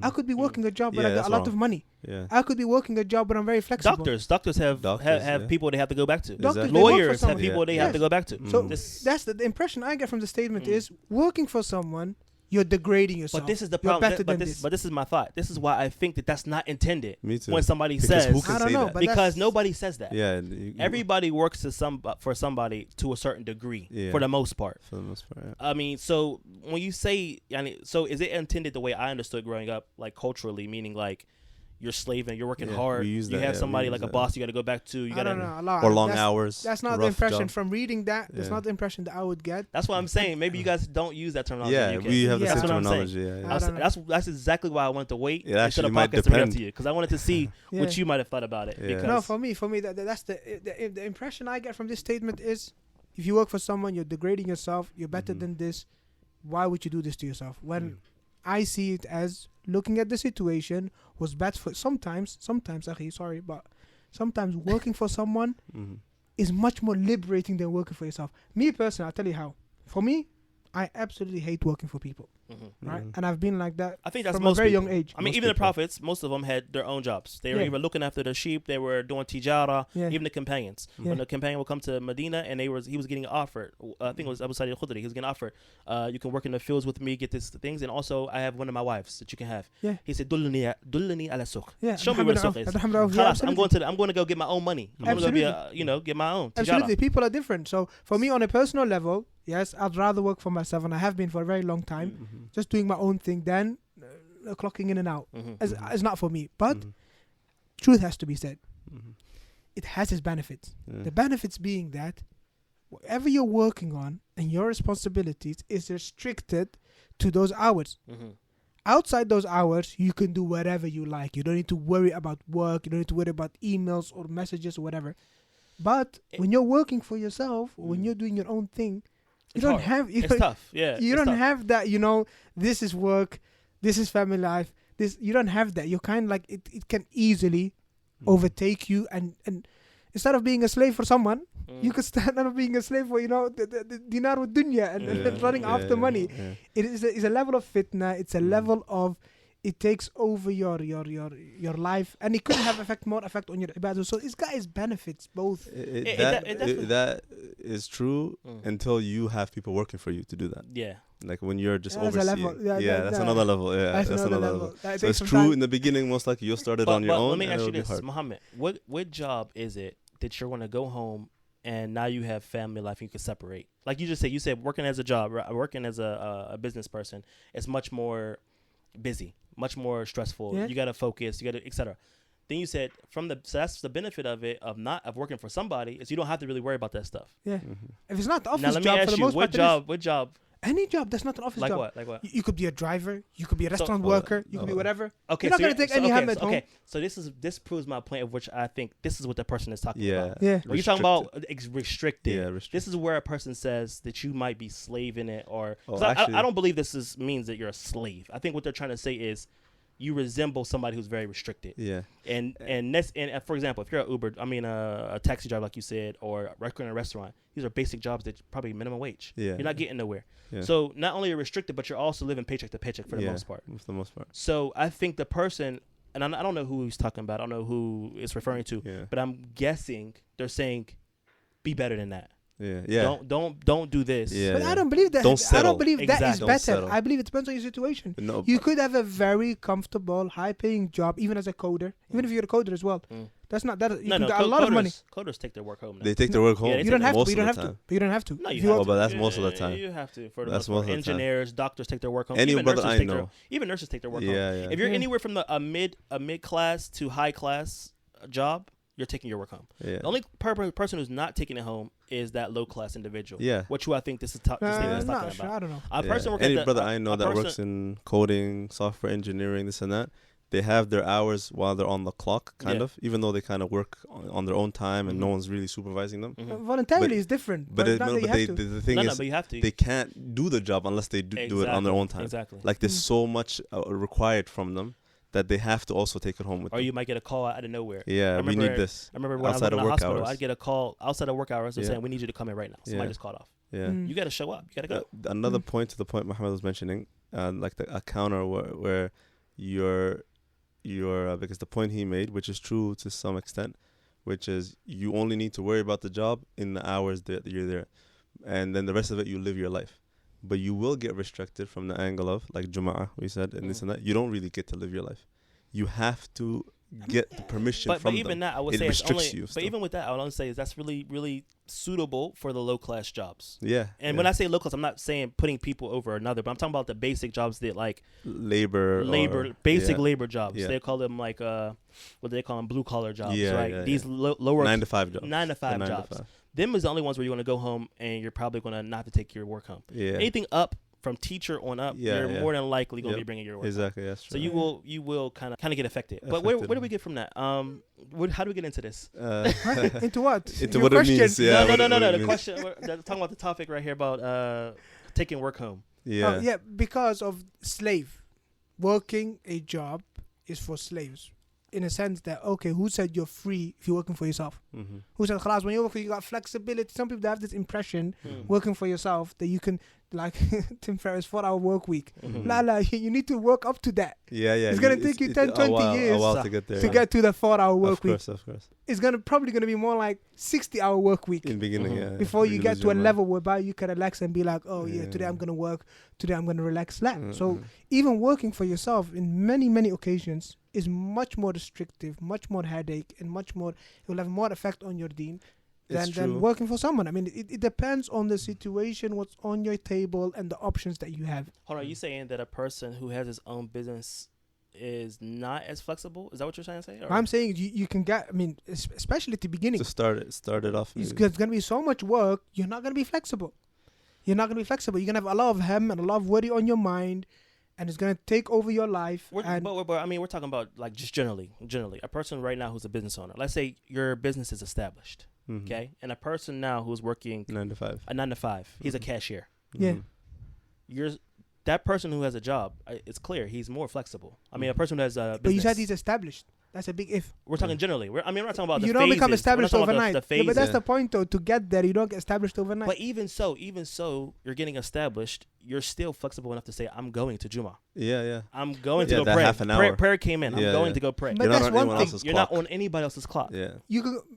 I could be working a job, but Yeah, I got that's a lot wrong. of money. Yeah. I could be working a job, but I'm very flexible. Doctors have Yeah. people they have to go back to. Doctors, Exactly. they work for Lawyers have someone. people they Yeah. have to go back to. So This- that's the impression I get from the statement is working for someone, you're degrading yourself. But this is the You're problem. better than this. But this is my thought. This is why I think that's not intended. Me too. When somebody Because says, who can I don't say know, that? but because that's- nobody says that. Yeah. Everybody works for somebody to a certain degree, Yeah. for the most part. For the most part. Yeah. I mean, so when you say, so is it intended the way I understood growing up, like culturally, meaning like you're slaving, you're working Yeah, hard, we use you that, have yeah, we somebody use like a that. boss you got to go back to, you I got don't know. to. Allah, Or long that's- hours. That's not the rough impression job. from reading that. That's Yeah. not the impression that I would get. That's what I'm saying. Maybe you guys don't use that terminology. Yeah, in the UK. we have the Yeah. same That's what I'm saying. terminology. Yeah, I yeah. don't know. That's exactly why I wanted to wait It until the actually might podcast to bring it up depend. to you, because I wanted to see Yeah. what you might have thought about it. Yeah. Because No, for me, that's the impression I get from this statement is, if you work for someone, you're degrading yourself. You're better than this. Why would you do this to yourself? When I see it as looking at the situation was bad for sometimes, akhi, sorry, but sometimes working for someone is much more liberating than working for yourself. Me personally, I'll tell you how. For me, I absolutely hate working for people, right? And I've been like that I think that's from most a very people. young age. I mean, Most even the people. prophets, most of them had their own jobs. They were Yeah. either looking after the sheep, they were doing tijara, Yeah. even the companions. Yeah. When the companion would come to Medina and he was getting offered, I think it was Abu Sālih Ilyās Aidarūs, he was getting offered, you can work in the fields with me, get these things, and also I have one of my wives that you can have. Yeah. He said, dullani ala suq. Yeah, Show me where the Alhamdulillah, suq is. Alhamdulillah, yeah, Khalas, I'm going to go get my own money. I'm going to be get my own tijara. Absolutely, people are different. So for me, on a personal level, yes, I'd rather work for myself, and I have been for a very long time, just doing my own thing than clocking in and out. It's not for me. But truth has to be said. It has its benefits. Yeah. The benefits being that whatever you're working on and your responsibilities is restricted to those hours. Outside those hours, you can do whatever you like. You don't need to worry about work. You don't need to worry about emails or messages or whatever. But when you're working for yourself, or when you're doing your own thing, you don't have. It's tough. Yeah. You don't have that. You know, this is work. This is family life. This you don't have that. You're kind of like it can easily overtake you, and instead of being a slave for someone, you could stand up being a slave for the dinar with dunya and running after money. It is a level of fitna. It's a level of it takes over your life, and it could have more effect on your ibadah. So this guy benefits both. That is true until you have people working for you to do that. Yeah. Like when you're just That's overseeing. That's another level. Yeah, that's another level. So it's true in the beginning, most likely you'll start it on your own. Let me ask you this, Muhammad. What job is it that you're going to go home and now you have family life and you can separate? Like you said working as a job, working as a business person, it's much more busy, much more stressful. Yeah. You got to focus, you got to, etc. Then you said so that's the benefit of it of working for somebody is you don't have to really worry about that stuff. Yeah. If it's not the office now let me job, ask for the you, most part, what job? Any job that's not an office job. Like what? You could be a driver. You could be a restaurant worker. You could be whatever. Okay, you're not gonna take any ham at home. Okay, so this proves my point of which I think this is what the person is talking about. Yeah. When you're talking about restricted, restricted. This is where a person says that you might be slaving it, or I don't believe this means that you're a slave. I think what they're trying to say is you resemble somebody who's very restricted. Yeah. And for example, if you're a taxi driver like you said, or working in a restaurant, these are basic jobs that probably minimum wage. Yeah. You're not getting nowhere. Yeah. So not only are you restricted, but you're also living paycheck to paycheck for the most part. For the most part. So I think the person, and I don't know who he's talking about. I don't know who it's referring to, but I'm guessing they're saying, be better than that. Yeah. Don't do this. Yeah. But I don't believe that. I don't believe that is better. I believe it depends on your situation. No, you could have a very comfortable, high-paying job, even as a coder, even if you're a coder as well. That's not that. You can get a lot of money. Coders take their work home now. They take their work home. Yeah, you don't have to. You don't have to. You don't have to. No, you have to. But that's most of the time. You have to. For the most part. Engineers, doctors take their work home. Even nurses take their work home. If you're anywhere from a mid-class to high-class job, you're taking your work home. The only person who's not taking it home is that low-class individual. Yeah. Which I think this is talking about. I don't know. Any brother I know that works in coding, software engineering, this and that, they have their hours while they're on the clock, kind of, even though they kind of work on their own time and no one's really supervising them. Voluntarily is different. But the thing is, they can't do the job unless they do it on their own time. Exactly. Like there's so much required from them that they have to also take it home with them. Or you might get a call out of nowhere. Yeah, we need this. I remember when I was in the hospital, I'd get a call outside of work hours saying, we need you to come in right now. Somebody just called off. Yeah. You got to show up. You got to go. Another point to the point Muhammad was mentioning, like a counter where you're because the point he made, which is true to some extent, which is you only need to worry about the job in the hours that you're there. And then the rest of it, you live your life. But you will get restricted from the angle of, like Jum'ah, we said, and this and that. You don't really get to live your life. You have to get the permission from them. But even that, I would say it's only, but even with that, I would only say is that's really, really suitable for the low-class jobs. Yeah. And when I say low-class, I'm not saying putting people over another, but I'm talking about the basic jobs that like basic labor jobs. Yeah. They call them like, what do they call them? Blue-collar jobs, right? Yeah, these lower 9 to 5 jobs. 9 to 5 jobs. Them is the only ones where you're going to go home and you're probably going to not have to take your work home. Yeah. Anything up from teacher on up, you're more than likely going to be bringing your work. Exactly, that's true. So you will kind of get affected. But where do we get from that? How do we get into this? Into what? Into what it means. Yeah. No. The question. We're talking about the topic right here about taking work home. Yeah. Because of slave, working a job is for slaves. In a sense that, okay, who said you're free if you're working for yourself? Mm-hmm. Who said, khalas, when you're working, you got flexibility. Some people have this impression working for yourself that you can, like Tim Ferriss, 4-hour work week. Mm-hmm. You need to work up to that. Yeah. It's going to take you 10, 20 years to get to the 4-hour work week. Of course. It's probably going to be more like 60-hour work week. In the beginning, before you get to a level whereby you can relax and be like, today I'm going to work, today I'm going to relax. So even working for yourself in many, many occasions is much more restrictive, much more headache, and it will have more effect on your deen than working for someone. I mean, it depends on the situation, what's on your table, and the options that you have. Hold on, are you saying that a person who has his own business is not as flexible. Is that what you're trying to say? Or? I'm saying you can get. I mean, especially at the beginning, To start it off. it's going to be so much work. You're not going to be flexible. You're going to have a lot of hem and a lot of worry on your mind, and it's going to take over your life. But I mean, we're talking about like just generally, a person right now who's a business owner. Let's say your business is established, okay, and a person now who's working 9 to 5. a 9 to 5. He's a cashier. Yeah. That person who has a job, it's clear he's more flexible. I mean, a person who has a business. But you said he's established. That's a big if. We're talking generally. We're not talking about the You don't become phases. established We're not talking overnight. about the Yeah, but that's phases. the point, though. To get there, you don't get established overnight. But even so, you're getting established. You're still flexible enough to say, "I'm going to Juma. Yeah. I'm going to Yeah, go that pray. half an hour. Prayer came in. I'm Yeah, going yeah. to go pray. But You're not that's on one anyone thing. else's You're clock. not on anybody else's clock. Yeah.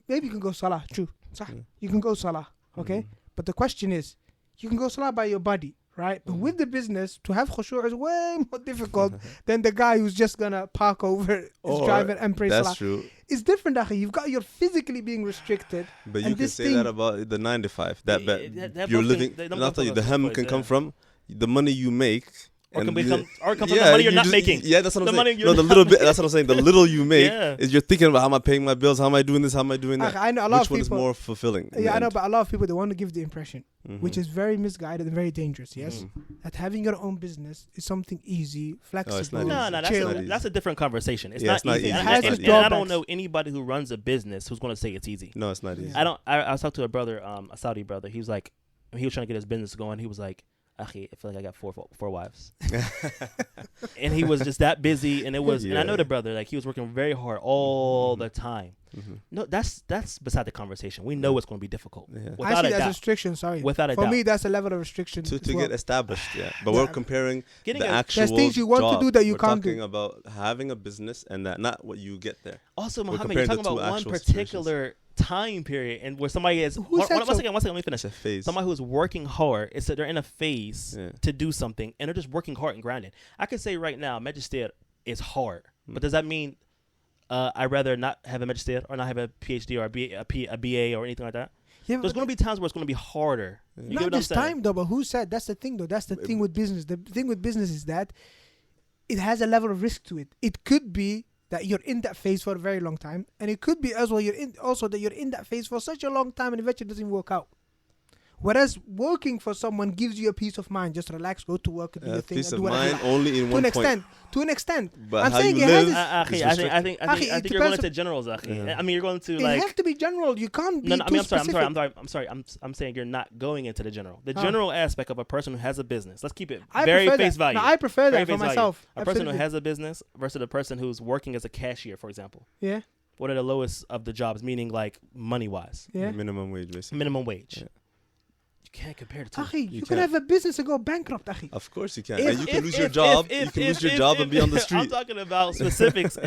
Maybe you can go salah. True. Sah. Yeah. You can go salah. Okay. But the question is, you can go salah by your body, right? But with the business, to have khushu' is way more difficult than the guy who's just gonna park over his driver and pray That's salah. true. It's different, akhi. You're physically being restricted. But you And can this say thing- that about the 9 to 5. That That you're both living. things- And I'll tell you, the both hem ways, can yeah. come from the money you make. Or and can the- come from the money you're not making. Yeah, that's what The I'm money saying. you're No, the not little bit. That's what I'm saying. The little you make Yeah. is you're thinking about how am I paying my bills? How am I doing this? How am I doing that? Akhi, I know a lot Which of one is people. more fulfilling? in Yeah, the I know, end? but a lot of people, they want to give the impression, which Mhm. is very misguided and very dangerous. Yes, Mhm. that having your own business is something easy, flexible, not No, easy. chill. that's a different conversation. It's Yeah, not it's not easy. easy. And It has I- its and I don't drawbacks. know anybody who runs a business who's going to say it's easy. No, it's not easy. I was talking to a brother, a Saudi brother. He was like, he was trying to get his business going. He was like, "Akhi, I feel like I got four wives." And he was just that busy, and it was. And I know Yeah. the brother, like he was working very hard all Mhm. the time. Mhm. No, that's beside the conversation. We know it's going to be difficult. Yeah. I Without see a that as doubt. restriction. Sorry, Without a for doubt. me, that's a level of restriction. To as get well. established, yeah. But we're comparing Getting the a- actual There's things you want to job. do that you We're can't talking do. about having a business and that, not what you get there. Also, We're Muhammad, you're comparing talking the about two one actual particular time period and where somebody is. Who said One so? second, let me finish. It's a phase. Somebody who's working hard, it's that they're in a phase Yeah. to do something and they're just working hard and grinding. I could say right now, Magister is hard, but does that mean I'd rather not have a Magister or not have a PhD or a BA or anything like that? Yeah, There's but going to be times where it's going to be harder. You get not what I'm this saying? time though. But who said that's the thing though? That's the thing with business. The thing with business is that it has a level of risk to it. It could be that you're in that phase for a very long time, and it could be as well that you're in that phase for such a long time, and eventually it doesn't work out. Whereas working for someone gives you a peace of mind. Just relax, go to work, and do your thing, Peace and of do whatever. mind only in To one an point. extent. To an extent. But I'm how saying you it has live its- I is think restricted. you're going depends into generals. Akhi. Yeah. I mean, you're going to It like. has to be general. You can't be No, I too mean, specific. I'm sorry. I'm saying you're not going into the general. The general aspect of a person who has a business. Let's keep it I very prefer face that. value. No, I prefer Very that for face value. myself. A person who Absolutely. has a business versus a person who's working as a cashier, for example. Yeah, What are the lowest of the jobs, meaning like money wise, yeah. Minimum wage, basically. minimum wage? Yeah. You can't compare the two. Akhi, you You can can't. have a business and go bankrupt, akhi. Of course you can. If- And you can lose your job. You can lose your job and be on the I'm street. talking about specifics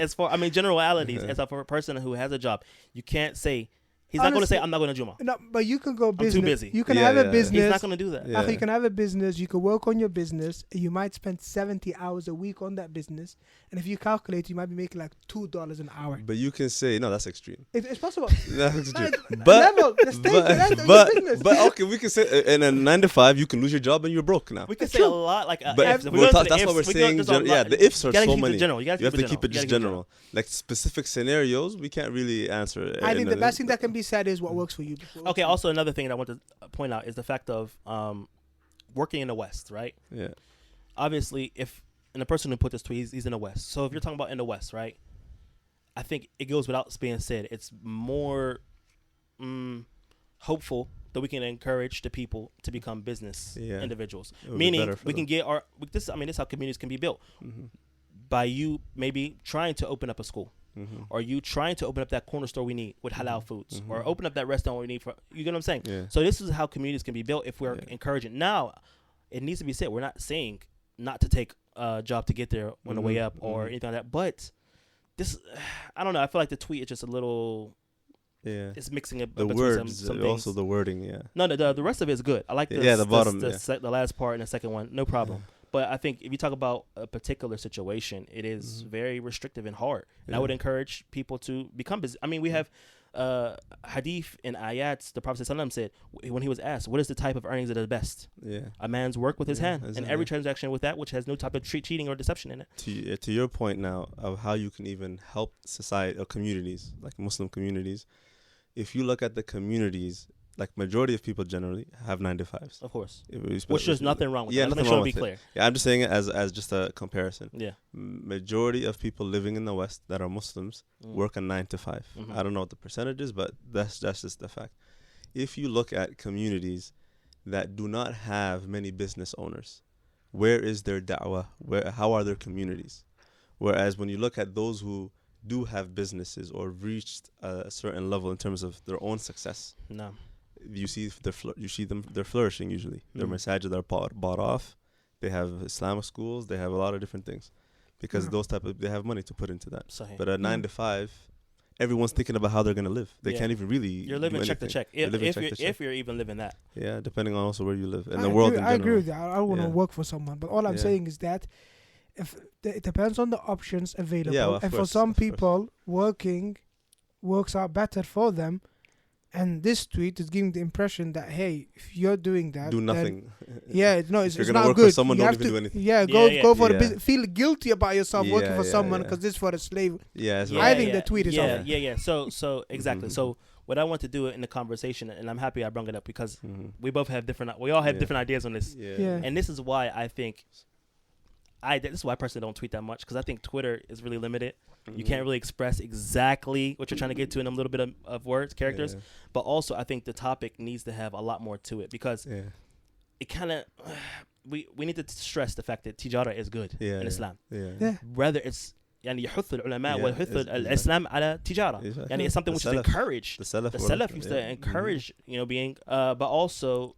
generalities. As for a person who has a job, you can't say he's not going to say Honestly, I'm not going to Juma. No, but you can go too business. busy. You can Yeah, have yeah, a yeah. business. He's not going to do that. Yeah. Akhi, you can have a business. You can work on your business. And you might spend 70 hours a week on that business. And if you calculate, you might be making like $2 an hour. But you can say, no, that's extreme. It's possible. That's extreme. Level, the stage, that's your business. but okay, we can say in a 9 to 5, you can lose your job and you're broke now. We can That's say a true. lot like But ifs. If we we'll go talk, into that's the what we're ifs, saying. there's a lot- Yeah, the ifs you are gotta so keep it many. general. You You have to keep it just general. general. Like specific scenarios, we can't really answer it. I think the best thing that can be said is what works for you. Okay, also another thing that I want to point out is the fact of working in the West, right? Yeah. Obviously, and the person who put this tweet, he's in the West. So if you're talking about in the West, right? I think it goes without being said. It's more hopeful that we can encourage the people to become business individuals. It would be Meaning better for we can them. get this is how communities can be built. By you maybe trying to open up a school. Or you trying to open up that corner store we need with halal foods, or open up that restaurant we need for, you get what I'm saying? Yeah. So this is how communities can be built if we're encouraging. Now, it needs to be said, we're not saying not to take a job to get there on the way up or anything like that, but this, I don't know, I feel like the tweet is just a little, it's mixing it The between words, some also things. the wording, yeah. No, the rest of it is good. I like the bottom, the last part and the second one, no problem. But I think if you talk about a particular situation, it is very restrictive and hard. And I would encourage people to become busy. I mean, we have hadith and ayats, the Prophet ﷺ said, when he was asked, what is the type of earnings that are best? Yeah. A man's work with his hand. Exactly. And every transaction with that which has no type of cheating or deception in it. To your point now of how you can even help society or communities, like Muslim communities, if you look at the communities, like majority of people generally have 9-to-5s. Of course. Which there's nothing wrong with that. Nothing wrong with be clear. Yeah, I'm just saying it as just a comparison. Yeah. Majority of people living in the West that are Muslims work a 9-to-5. Mhm. I don't know what the percentage is, but that's just the fact. If you look at communities that do not have many business owners, where is their da'wah? How are their communities? Whereas when you look at those who do have businesses or reached a certain level in terms of their own success, No. you see they're flourishing usually. Their masajid are bought off. They have Islamic schools. They have a lot of different things because they have money to put into that. Sahih. But at 9-to-5, everyone's thinking about how they're gonna live. They can't even really. You're living check to check. If you're even living that. Yeah, depending on also where you live and I the world agree, in I general. agree with that. I don't want to work for someone, but all I'm saying is that if it depends on the options available, Yeah, well, and for some people, working works out better for them. And this tweet is giving the impression that, hey, if you're doing that, do nothing. It's you're gonna not work good. for someone, you don't have even to, do anything. Go for Yeah. a business. Feel guilty about yourself working for someone because this is for a slave. Yeah, I think the tweet is off. Yeah. So exactly. So what I want to do in the conversation, and I'm happy I brought it up because we both have we all have different ideas on this. Yeah. And this is why I think this is why I personally don't tweet that much, because I think Twitter is really limited. You can't really express exactly what you're trying to get to in a little bit of words, characters. Yeah. But also, I think the topic needs to have a lot more to it, because it kind of we need to stress the fact that tijara is good in Islam. Whether it's يحث العلماء ويحث الإسلام على تجارة. It's something which is encouraged. The Salaf used to encourage, being. But also,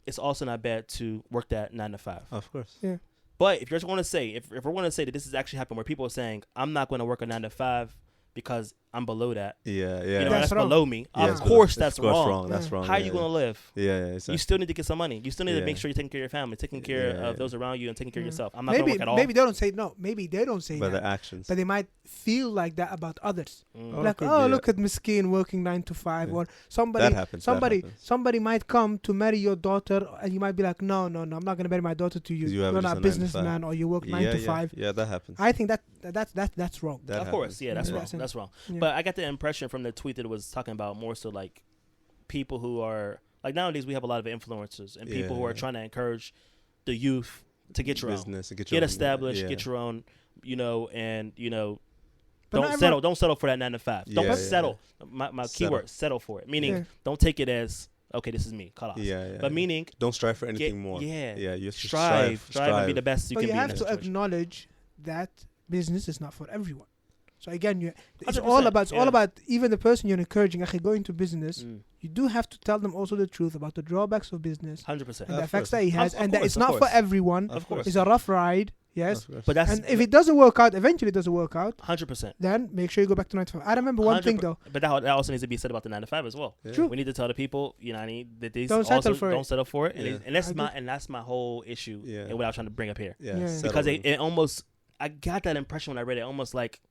it's also not bad to work that 9-to-5. Of course. Yeah. But if you're going to say, if we're going to say that this is actually happening, where people are saying, I'm not going to work a 9-to-5 because I'm below that. That's below me. Of course, that's wrong. That's wrong. How are you going to live? Exactly. You still need to get some money. You still need to make sure you're taking care of your family, taking care of those around you, and taking care of yourself. I'm not going to work at all. Maybe they don't say no. Maybe they don't say by that. their actions. But they might feel like that about others. Like, could be, look at Miskin working 9-to-5, or somebody. That happens. Somebody might come to marry your daughter, and you might be like, no, I'm not going to marry my daughter to you. You're not a businessman, or you work 9-to-5. Yeah, that happens. I think that's wrong. Of course, that's wrong. That's wrong. Yeah. But I got the impression from the tweet that it was talking about more so like people who are like, nowadays we have a lot of influencers and people who are trying to encourage the youth to get your business, own, get established, get your own, and But don't settle for that 9-to-5. Don't settle. My keyword, settle for it. Meaning, don't take it as, okay, this is me. But meaning, don't strive for anything more. You have to strive and be the best you can be. But you have to acknowledge that business is not for everyone. So again, it's all about even the person you're encouraging actually going to business. You do have to tell them also the truth about the drawbacks of business, 100%, and the effects that he has, and that it's of not course. for everyone. Of course, it's a rough ride. Yes, but and if it doesn't work out, eventually it doesn't work out. 100%. Then make sure you go back to 9-to-5. I remember one thing though. But that also needs to be said about the 9-to-5 as well. True. We need to tell the people, that these don't settle for it. And that's my whole issue. And what I was trying to bring up here. Because it almost, I got that impression when I read it, almost like,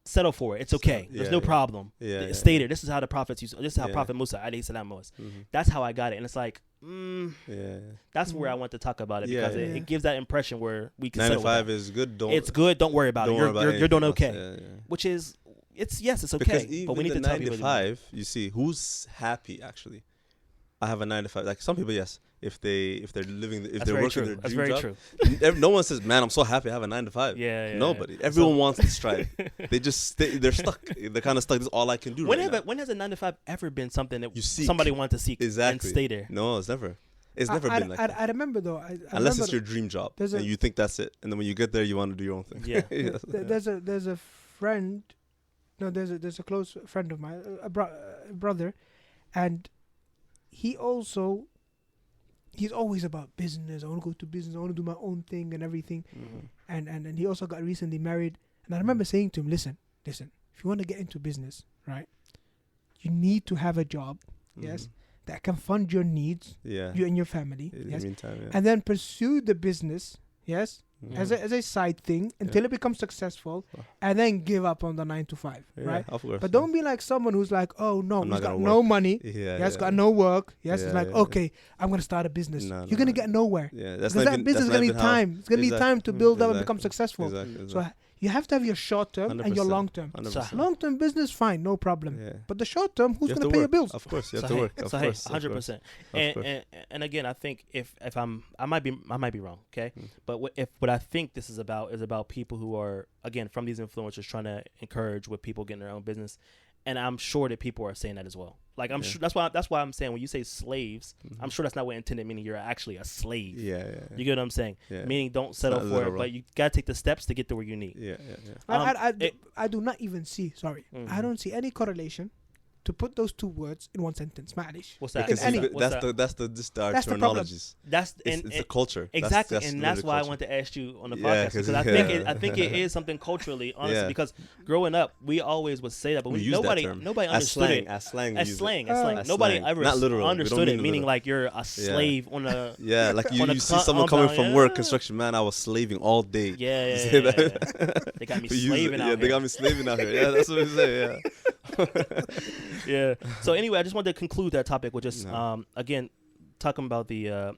settle for it. It's okay. There's no problem. Stay there. This is how the prophets used. This is how Prophet Musa alayhi salam was. That's how I got it, and it's like, that's where I want to talk about it, because it gives that impression where we can. 9-to-5 is good. It's good. Don't worry about it. You're doing okay. Which is, it's okay. Because but we need to tell people. 9-to-5, you see, who's happy actually? I have a 9-to-5. Like some people, yes. If they're working their dream job, no one says, "Man, I'm so happy I have a 9-to-5." Nobody. Everyone wants to strive. They just they're stuck. They're kind of stuck. This is all I can do. When has a 9-to-5 ever been something that somebody wants to seek and stay there? No, it's never. It's never been like that. I remember though. Unless it's your dream job and you think that's it, and then when you get there, you want to do your own thing. Yeah. There's a friend. No, there's a close friend of mine, a brother, and he's always about business. I want to go to business. I want to do my own thing and everything. And he also got recently married. And I remember saying to him, listen, if you want to get into business, right, you need to have a job, yes, that can fund your needs, you and your family, In the meantime, and then pursue the business, yes, as a side thing until it becomes successful, and then give up on the 9 to 5, right? Of course. But don't be like someone who's like, oh no, he's got no money, he's got no work, it's like, okay, I'm gonna start a business. You're gonna get nowhere. Because that business is gonna need time. It's gonna need time to build up and become successful. So you have to have your short term and your long term. Long term business, fine, no problem. But the short term, who's gonna pay your bills? Of course, you have to work. Of course, 100%. And again, I think if I might be wrong, okay. But what I think this is about people who are, again, from these influencers trying to encourage with people getting their own business, and I'm sure that people are saying that as well. Like I'm sure that's why I'm saying when you say slaves, I'm sure that's not what intended, meaning you're actually a slave. You get what I'm saying? Meaning don't settle for it, but you gotta take the steps to get to where you need. I do not even see. Sorry, I don't see any correlation to put those two words in one sentence. Ma'alish. What's that? That's the terminologies. It's the culture. Exactly, and that's why I wanted to ask you on the podcast, because I think it is something culturally, honestly, because growing up we always would say that, but nobody understood it as slang. Nobody ever understood it, meaning like you're a slave on a like you see someone coming from work, construction, man, I was slaving all day. They got me slaving out here. They got me slaving out here. Yeah, that's what we say. So anyway, I just wanted to conclude that topic with just again talking about the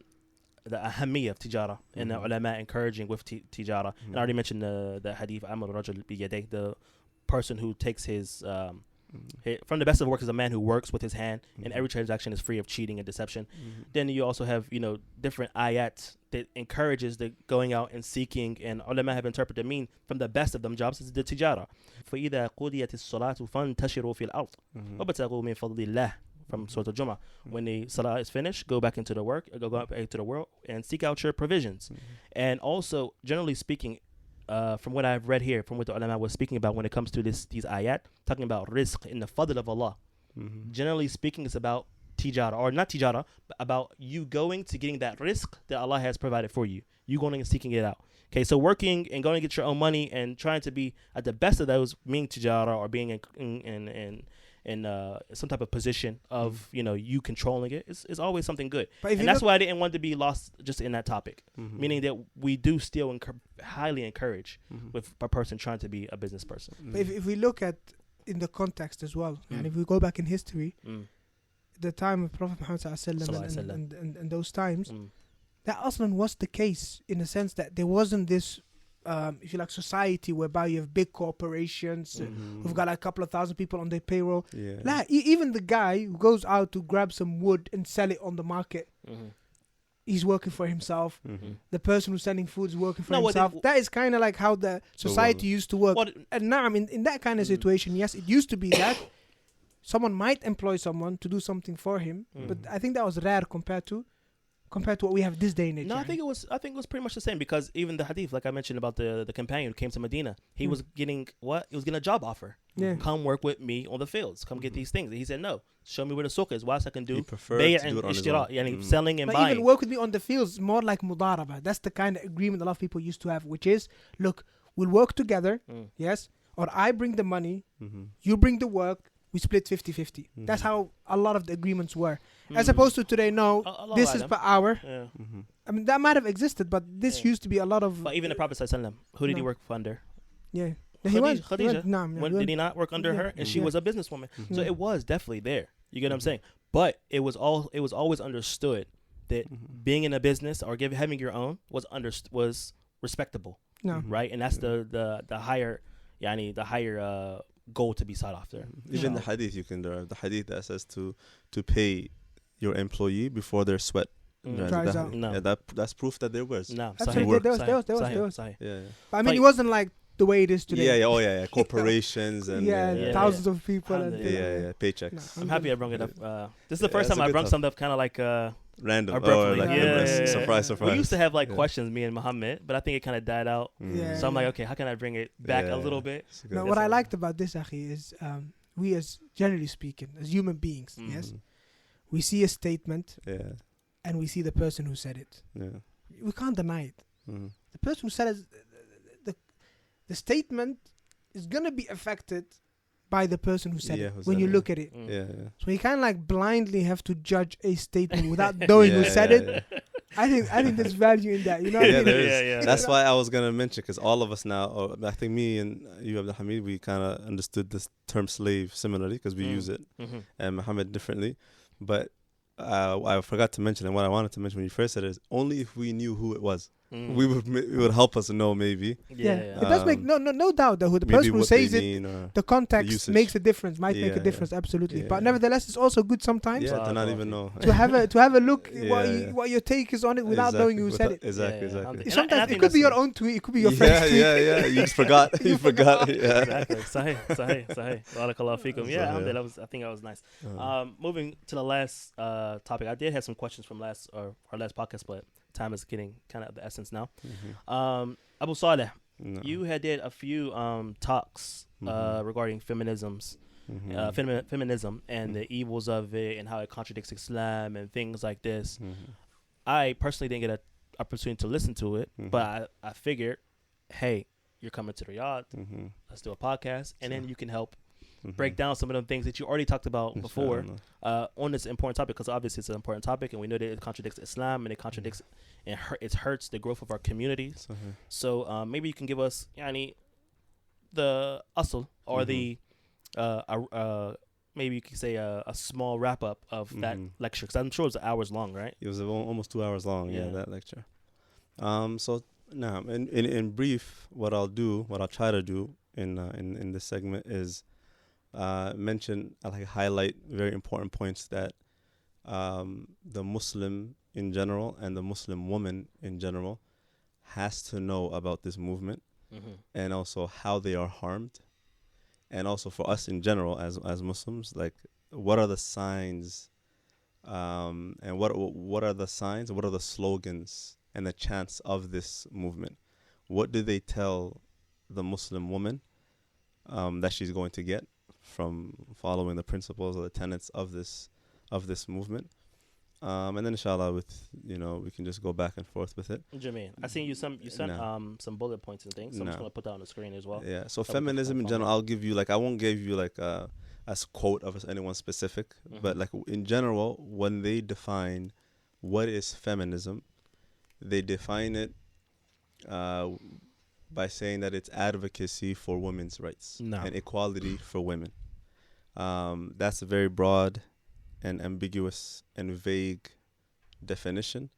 ahamiyya of tijara and the ulama encouraging with tijara. And I already mentioned the hadith Amal Rajul biyadayh, the person who takes his from the best of works is a man who works with his hand, and every transaction is free of cheating and deception. Then you also have different ayats that encourages the going out and seeking, and ulama have interpreted mean from the best of them jobs is the tijara. فَإِذَا قُضِيَتِ الصَّلَاةُ فَانْتَشِرُوا فِي الْأَرْضِ وَابْتَغُوا مِنْ فَضْلِ اللَّهِ from Surah Al-Jumu'ah. When the salah is finished, go back into the work, go back into the world and seek out your provisions. And also, generally speaking, from what I've read here, from what the ulama was speaking about when it comes to these ayat, talking about rizq in the fadl of Allah. Generally speaking, it's about tijara, or not tijara, but about you going to getting that rizq that Allah has provided for you. You going and seeking it out. Okay, so working and going to get your own money and trying to be at the best of those, being tijara or being in some type of position of you controlling it is always something good. And that's why I didn't want to be lost just in that topic, meaning that we do still highly encourage with a person trying to be a business person. But if we look at in the context as well, and if we go back in history, the time of Prophet Muhammad and those times, that Aslan was the case in the sense that there wasn't this if you like society whereby you have big corporations who've got like a couple of thousand people on their payroll. Even the guy who goes out to grab some wood and sell it on the market, he's working for himself. The person who's selling food is working for himself. That is kind of like how the society used to work. And now, I mean, in that kind of situation, yes, it used to be that someone might employ someone to do something for him, but I think that was rare compared to what we have this day and age. No, I think it was pretty much the same, because even the hadith, like I mentioned about the companion who came to Medina, he was getting what? He was getting a job offer. Come work with me on the fields. Come get these things. And he said, no, show me where the suq is. What else I can do? Bay' and ishtira, selling and buying. Even work with me on the fields, more like mudaraba. That's the kind of agreement a lot of people used to have, which is, look, we'll work together, yes, or I bring the money, you bring the work, we split 50-50. That's how a lot of the agreements were. As opposed to today, no, this is per hour. I mean, that might have existed, but this used to be a lot of... But even the Prophet ﷺ, who did he work under? Khadija. Did he not work under her? And she was a businesswoman. So it was definitely there. You get what I'm saying? But it was always understood that being in a business or having your own was respectable. Right? And that's the higher goal to be sought after. Even the hadith, you can derive the hadith that says to pay your employee before their sweat dries out. That's proof that there was. No, absolutely, there was. But I mean, it wasn't like the way it is today. Corporations and thousands of people and paychecks. I'm happy I brought it up. This is the first time I brought something kind of like random, surprise. We used to have like questions, me and Muhammad, but I think it kind of died out. So I'm like, okay, how can I bring it back a little bit? No, what I liked about this, Akhi, is we, as generally speaking, as human beings, yes, we see a statement, and we see the person who said it. We can't deny it. The person who said it, the statement is gonna be affected by the person who said it when you look at it. So you kind of like blindly have to judge a statement without knowing who said it. I think there's value in that. You know what I Yeah, mean? there is. Yeah. That's why I was gonna mention, because all of us now, or I think me and you, Abdul Hamid, we kind of understood this term slave similarly because we use it, and Muhammad differently. But I forgot to mention, and what I wanted to mention when you first said it is only if we knew who it was, it would help us know maybe. Yeah. It does make no doubt that who the Maybe person who what says they it, mean, the context usage. makes a difference. Might make Yeah, a difference, absolutely. Yeah. But nevertheless, it's also good sometimes yeah, to not even know. to have a look Yeah. what your take is on it without knowing who said it. Exactly. And Sometimes I it think could be your that's own tweet, it could be your friend's tweet. Yeah. You just forgot. You forgot. Yeah. Exactly. Sahih. Barakallahu feekum. Yeah, alhamdulillah, I think that was nice. Moving to the last topic, I did have some questions from our last podcast, but time is getting kind of the essence now. Abu Sālih, you had did a few talks regarding feminism and the evils of it and how it contradicts Islam and things like this. I personally didn't get an opportunity to listen to it, but I figured, hey, you're coming to Riyadh, let's do a podcast, and then you can help break down some of the things that you already talked about before on this important topic, because obviously it's an important topic, and we know that it contradicts Islam and it contradicts and it hurts the growth of our communities. So maybe you can give us the asl or the maybe you could say a small wrap up of that lecture, because I'm sure it was hours long, right? It was almost 2 hours long. Yeah, that lecture. So now in brief, what I'll try to do in this segment is highlight very important points that the Muslim in general and the Muslim woman in general has to know about this movement, and also how they are harmed, and also for us in general as Muslims, like what are the signs, and what are the signs, what are the slogans and the chants of this movement? What do they tell the Muslim woman that she's going to get from following the principles or the tenets of this movement? And then inshallah, we can just go back and forth with it. Jermaine, I seen you sent some bullet points and things, so I'm just gonna put that on the screen as well. Yeah. So feminism in general, I'll give you I won't give you a quote of anyone specific, but in general, when they define what is feminism, they define it by saying that it's advocacy for women's rights and equality for women. That's a very broad and ambiguous and vague definition,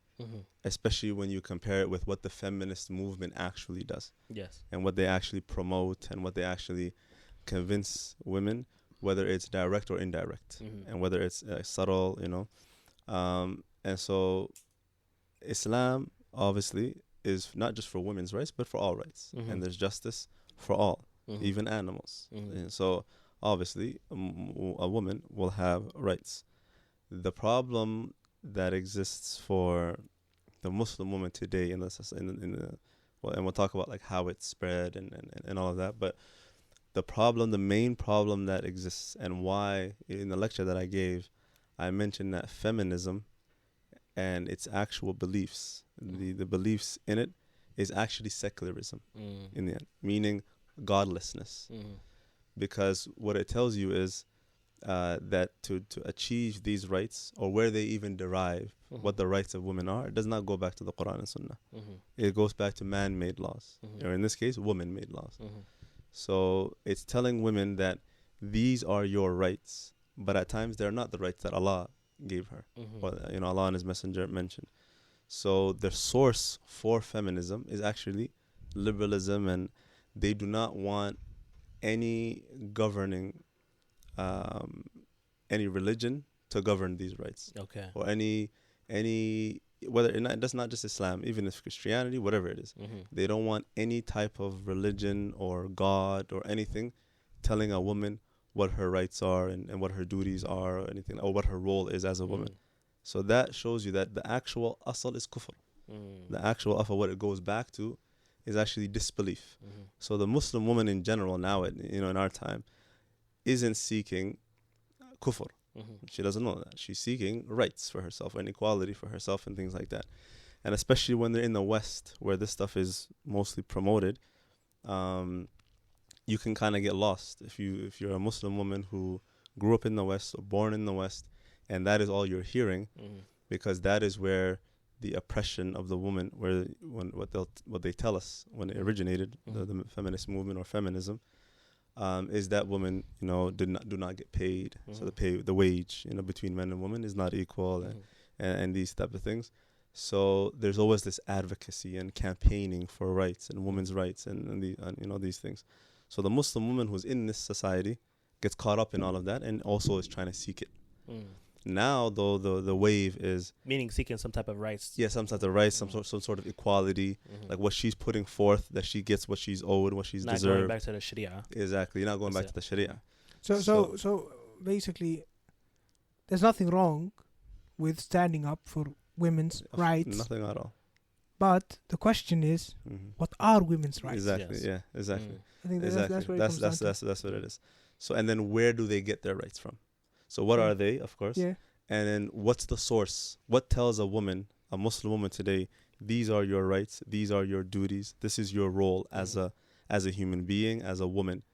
especially when you compare it with what the feminist movement actually does. Yes. And what they actually promote and what they actually convince women, whether it's direct or indirect, and whether it's subtle, and so Islam obviously is not just for women's rights, but for all rights. And there's justice for all, even animals. And so obviously a woman will have rights. The problem that exists for the Muslim woman today and we'll talk about how it's spread and all of that, but the main problem that exists, and why in the lecture that I gave, I mentioned that feminism and its actual beliefs, the beliefs in it, is actually secularism in the end, meaning godlessness. Because what it tells you is that to achieve these rights, or where they even derive what the rights of women are, it does not go back to the Quran and Sunnah. It goes back to man-made laws, or in this case, woman-made laws. So it's telling women that these are your rights, but at times they're not the rights that Allah gave her, or Allah and His Messenger mentioned. So the source for feminism is actually liberalism, and they do not want any governing, any religion to govern these rights. Okay. Or any whether that's not just Islam, even if Christianity, whatever it is, they don't want any type of religion or God or anything telling a woman what her rights are and what her duties are, or anything, or what her role is as a woman. So that shows you that the actual asl is kufr. The actual asl, what it goes back to, is actually disbelief. So the Muslim woman in general now, in our time, isn't seeking kufr. She doesn't know that. She's seeking rights for herself and equality for herself and things like that. And especially when they're in the West, where this stuff is mostly promoted, you can kind of get lost if you're a Muslim woman who grew up in the West or born in the West, and that is all you're hearing, because that is where the oppression of the woman, what they tell us when it originated, the feminist movement or feminism, is that women, do not get paid. So the wage, between men and women is not equal, and these type of things. So there's always this advocacy and campaigning for rights and women's rights and these things. So the Muslim woman who's in this society gets caught up in all of that and also is trying to seek it. Now, though, the wave is... Meaning seeking some type of rights. Yeah, some type of rights, some sort of equality, like what she's putting forth, that she gets what she's owed, what she's deserved. Not going back to the Sharia. Exactly, you're not going back to the Sharia. So basically, there's nothing wrong with standing up for women's rights. Nothing at all. But the question is, what are women's rights? Exactly, yeah, exactly. I think that's where it comes down to. That's what it is. So, and then where do they get their rights from? So what are they, of course? Yeah. And then what's the source? What tells a Muslim woman today, these are your rights, these are your duties, this is your role as a human being, as a woman.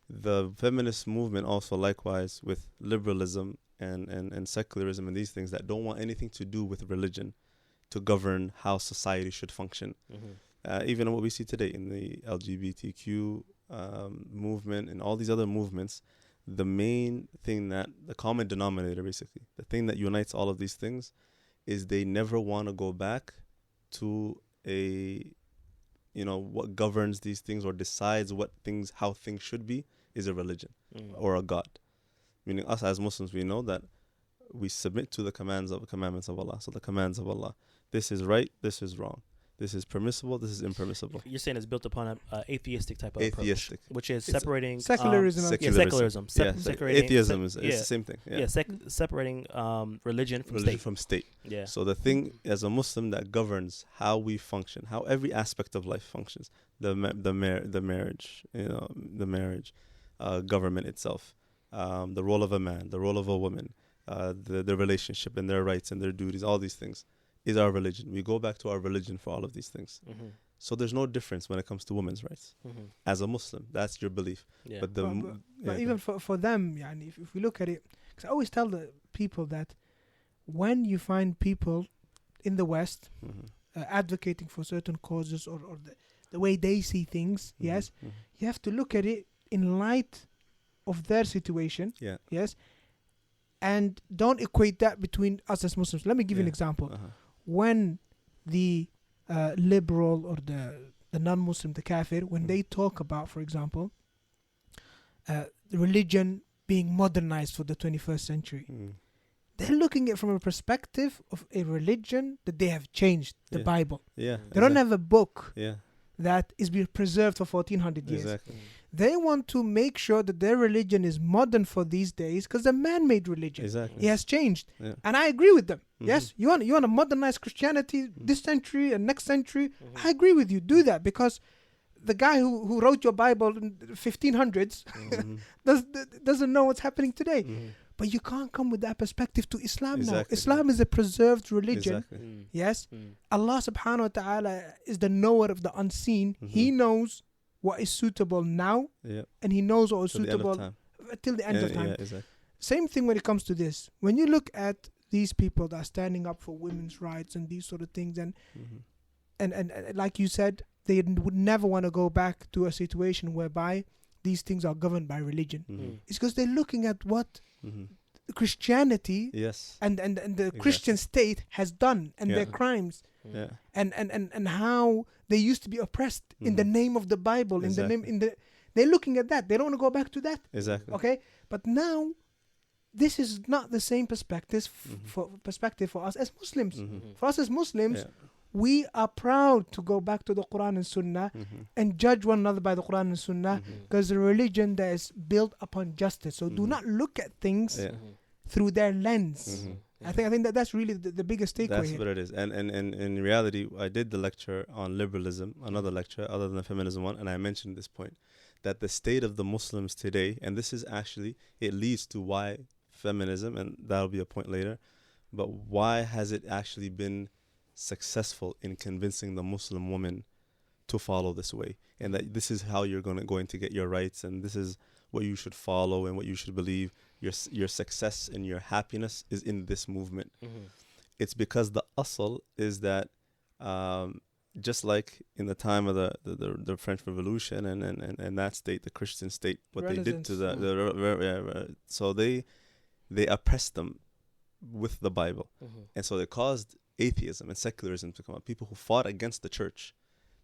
The feminist movement also likewise with liberalism and secularism and these things that don't want anything to do with religion to govern how society should function. Even what we see today in the LGBTQ movement and all these other movements, the main thing the common denominator, basically, the thing that unites all of these things is they never want to go back to what governs these things or decides how things should be is a religion or a God. Meaning us as Muslims, we know that we submit to the commandments of Allah. So the commands of Allah. This is right, this is wrong. This is permissible, this is impermissible. You're saying it's built upon an atheistic type of approach, which is it's separating secularism. Secularism. Atheism is the same thing. Separating religion from state. Yeah. So the thing as a Muslim that governs how we function, how every aspect of life functions, the marriage, government itself, the role of a man, the role of a woman, the relationship and their rights and their duties, all these things. Is our religion. We go back to our religion for all of these things. So there's no difference when it comes to women's rights. As a Muslim, that's your belief. Yeah. But even for them, if we look at it, because I always tell the people that when you find people in the West advocating for certain causes or the way they see things, you have to look at it in light of their situation. Yes. And don't equate that between us as Muslims. Let me give you an example. When the liberal or the non-Muslim, the kafir, when they talk about, for example, the religion being modernized for the 21st century, they're looking at it from a perspective of a religion that they have changed, the Bible. They don't have a book that is being preserved for 1400 years. Exactly. They want to make sure that their religion is modern for these days because a man-made religion. It has changed. And I agree with them. Yes, you want to modernize Christianity this century and next century. I agree with you. Do that because the guy who wrote your Bible in the 1500s doesn't know what's happening today. But you can't come with that perspective to Islam now. Islam is a preserved religion. Yes. Allah subhanahu wa ta'ala is the knower of the unseen. He knows what is suitable now, and He knows what is suitable till the end of time. Same thing when it comes to this. When you look at these people that are standing up for women's rights and these sort of things, and like you said, they would never want to go back to a situation whereby these things are governed by religion. It's because they're looking at what Christianity and the Christian state has done and their crimes. And how they used to be oppressed in the name of the Bible, they're looking at that. They don't want to go back to that. Okay? But now this is not the same perspective for us as Muslims. For us as Muslims, we are proud to go back to the Quran and Sunnah and judge one another by the Quran and Sunnah because the religion that is built upon justice. So do not look at things through their lens. I think that's really the biggest takeaway. That's what it is. And in reality, I did the lecture on liberalism, another lecture other than the feminism one, and I mentioned this point, that the state of the Muslims today, and this is actually, it leads to why feminism, and that'll be a point later, but why has it actually been successful in convincing the Muslim woman to follow this way, and that this is how you're going to get your rights, and this is what you should follow and what you should believe. Your success and your happiness is in this movement. it's because the asl is that just like in the time of the French Revolution and that state, the Christian state, what they did to so they oppressed them with the Bible. And so they caused atheism and secularism to come up. People who fought against the church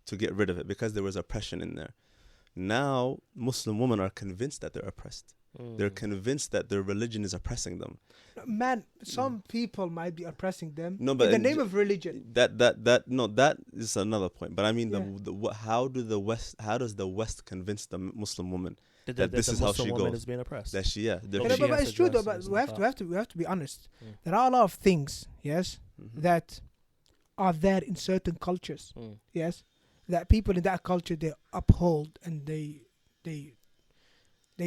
to get rid of it because there was oppression in there. Now, Muslim women are convinced that they're oppressed. They're convinced that their religion is oppressing them. Man, some people might be oppressing them No, but in the name of religion. That is another point. But I mean, how does the West convince the Muslim woman that this is how she goes? Is being oppressed. That she, But it's true though. But we have to be honest. There are a lot of things, yes, that are there in certain cultures, yes, that people in that culture they uphold and they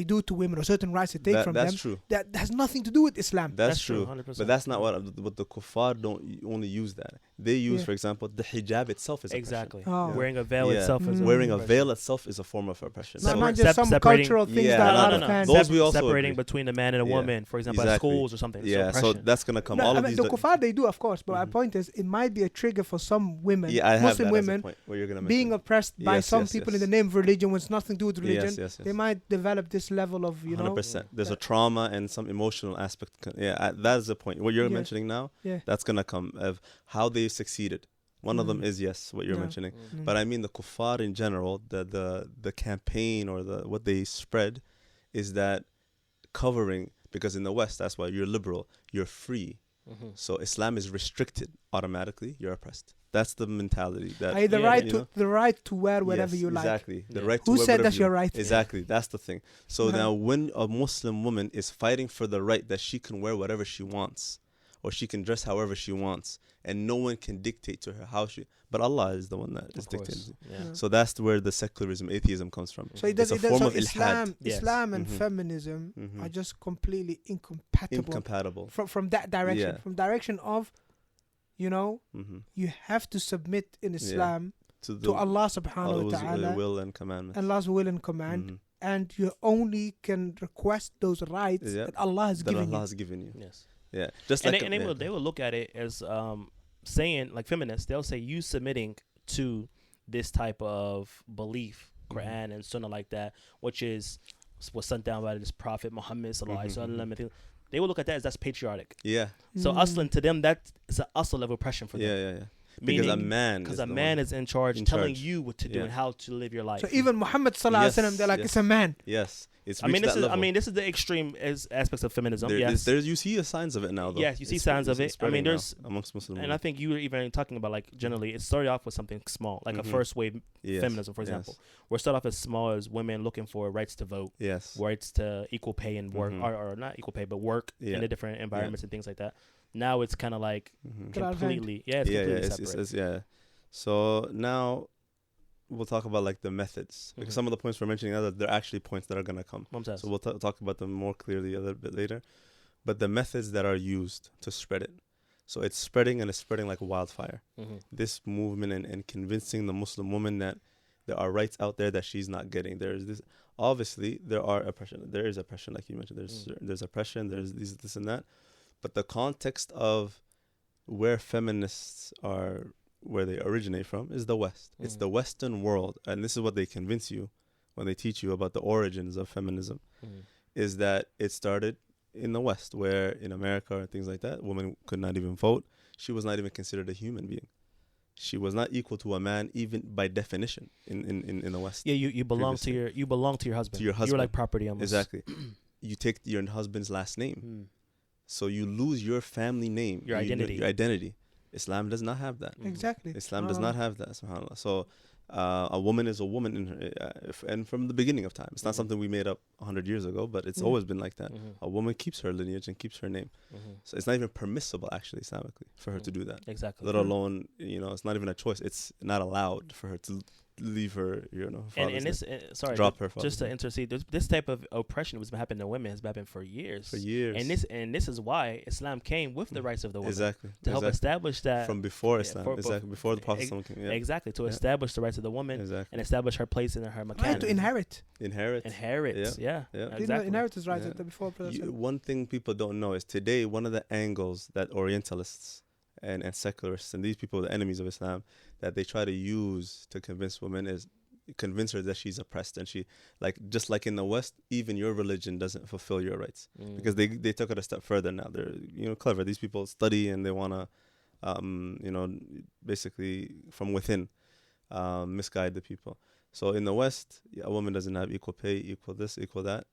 do to women, or certain rights they take from them. That's true. That has nothing to do with Islam. That's true. 100%. But that's not what the kuffar don't only use that. They use, for example, the hijab itself is exactly. oppression. Wearing a veil itself is wearing a veil itself is a form of oppression. Not just some cultural things that are out of hand. Those we also separating agree. between a man and a woman, for example, at schools or something. Yeah, so that's gonna come. All of these. The kuffar they do, of course, but my point is, it might be a trigger for some women, Muslim women, being oppressed by some people in the name of religion, when it's nothing to do with religion. They might develop this level of 100%. There's a trauma and some emotional aspect. That is the point. What you're mentioning now, that's gonna come of how they succeeded. One of them is what you're mentioning. But I mean the kuffar in general, the campaign or what they spread is that covering, because in the West, that's why you're liberal, you're free. So Islam is restricted automatically, you're oppressed. That's the mentality. That the right to wear whatever you like. Exactly. The right to Who wear said whatever that's your right? Exactly. That's the thing. So now when a Muslim woman is fighting for the right that she can wear whatever she wants, or she can dress however she wants, and no one can dictate to her how she, but Allah is the one that is dictating. So that's where the secularism, atheism comes from. So it's a form of Islam and feminism are just completely incompatible. From that direction. From direction of, you have to submit in Islam to Allah subhanahu wa ta'ala, will and commandment. Allah's will and command. And you only can request those rights that Allah has given you. Yes. Yeah, just and like they will look at it as saying, like feminists, they'll say you submitting to this type of belief, Quran and Sunnah like that, which was sent down by this Prophet Muhammad sallallahu alaihi wasallam. They will look at that as that's patriotic. Yeah. So aslan to them, that is an asl of oppression for them. Yeah. Because a man is in charge, telling you what to do and how to live your life. So even Muhammad sallallahu alaihi wasallam, they're like, it's a man. Yes. It's this is the extreme aspects of feminism. You see signs of it now, though. Yes, you see signs of it. I mean, there's amongst Muslims, and I think you were even talking about, like, generally it started off with something small, like a first wave feminism, for example. Where it started off as small as women looking for rights to vote, rights to equal pay and work, or not equal pay, but work in the different environments and things like that. Now it's kind of like completely, separate. So now we'll talk about like the methods, because some of the points we're mentioning now, they're actually points that are going to come. So we'll talk about them more clearly a little bit later. But the methods that are used to spread it. So it's spreading, and it's spreading like wildfire. This movement and convincing the Muslim woman that there are rights out there that she's not getting. There's this. Obviously, there is oppression, like you mentioned. There's oppression. There's this and that. But the context of where feminists are, where they originate from, is the West. It's the Western world, and this is what they convince you when they teach you about the origins of feminism, is that it started in the West, where in America and things like that, women could not even vote. She was not even considered a human being. She was not equal to a man, even by definition, in the West. Yeah, you belong to your husband. To your husband. You're like property almost. Exactly. You take your husband's last name. So you lose your family name. Your identity. Islam does not have that. Exactly. Islam does not have that, subhanAllah. So a woman is a woman in her, and from the beginning of time. It's not something we made up 100 years ago, but it's always been like that. A woman keeps her lineage and keeps her name. So it's not even permissible, actually, Islamically, for her to do that. Exactly. Let alone, it's not even a choice. It's not allowed for her to leave her, and this, drop her father. Just to intercede, this type of oppression was happening to women has been happening for years. And this is why Islam came with the rights of the woman. Exactly. To help establish that. From before Islam. Before the Prophet came. Exactly. To establish the rights of the woman and establish her place in her mechanic. Right, to inherit. Yeah. Exactly. Inheritance rights before. One thing people don't know is today, one of the angles that Orientalists and secularists and these people, the enemies of Islam, that they try to use to convince women is convince her that she's oppressed, and she just like in the West, even your religion doesn't fulfill your rights, because they took it a step further. Now they're clever. These people study and they want to basically from within misguide the people. So in the West, a woman doesn't have equal pay, equal this, equal that.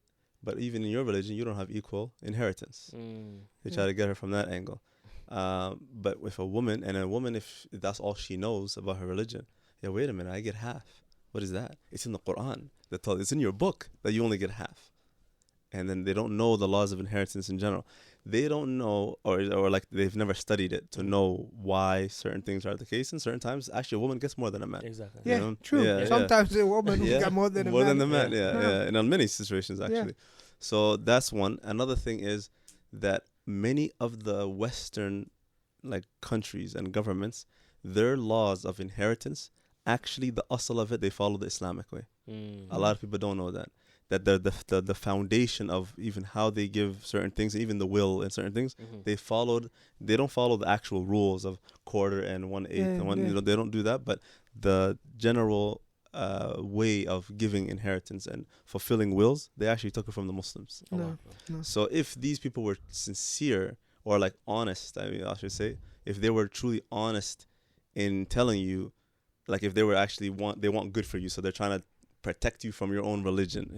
But even in your religion, you don't have equal inheritance. They try to get her from that angle. But with a woman, if that's all she knows about her religion, wait a minute, I get half. What is that? It's in the Quran. It's in your book that you only get half. And then they don't know the laws of inheritance in general. They don't know, or like they've never studied it to know why certain things are the case. And certain times, actually, a woman gets more than a man. Exactly. Yeah, true. Sometimes a woman will get more than a man. More than the man, And in many situations, actually. So that's one. Another thing is that many of the Western countries and governments, their laws of inheritance, actually the asl of it, they follow the Islamic way. A lot of people don't know that the foundation of even how they give certain things, even the will and certain things, they don't follow the actual rules of quarter and 1/8 and one. They don't do that, but the general way of giving inheritance and fulfilling wills, they actually took it from the Muslims. No. So if these people were sincere or honest, I should say, if they were truly honest in telling you, if they were actually want good for you, so they're trying to protect you from your own religion,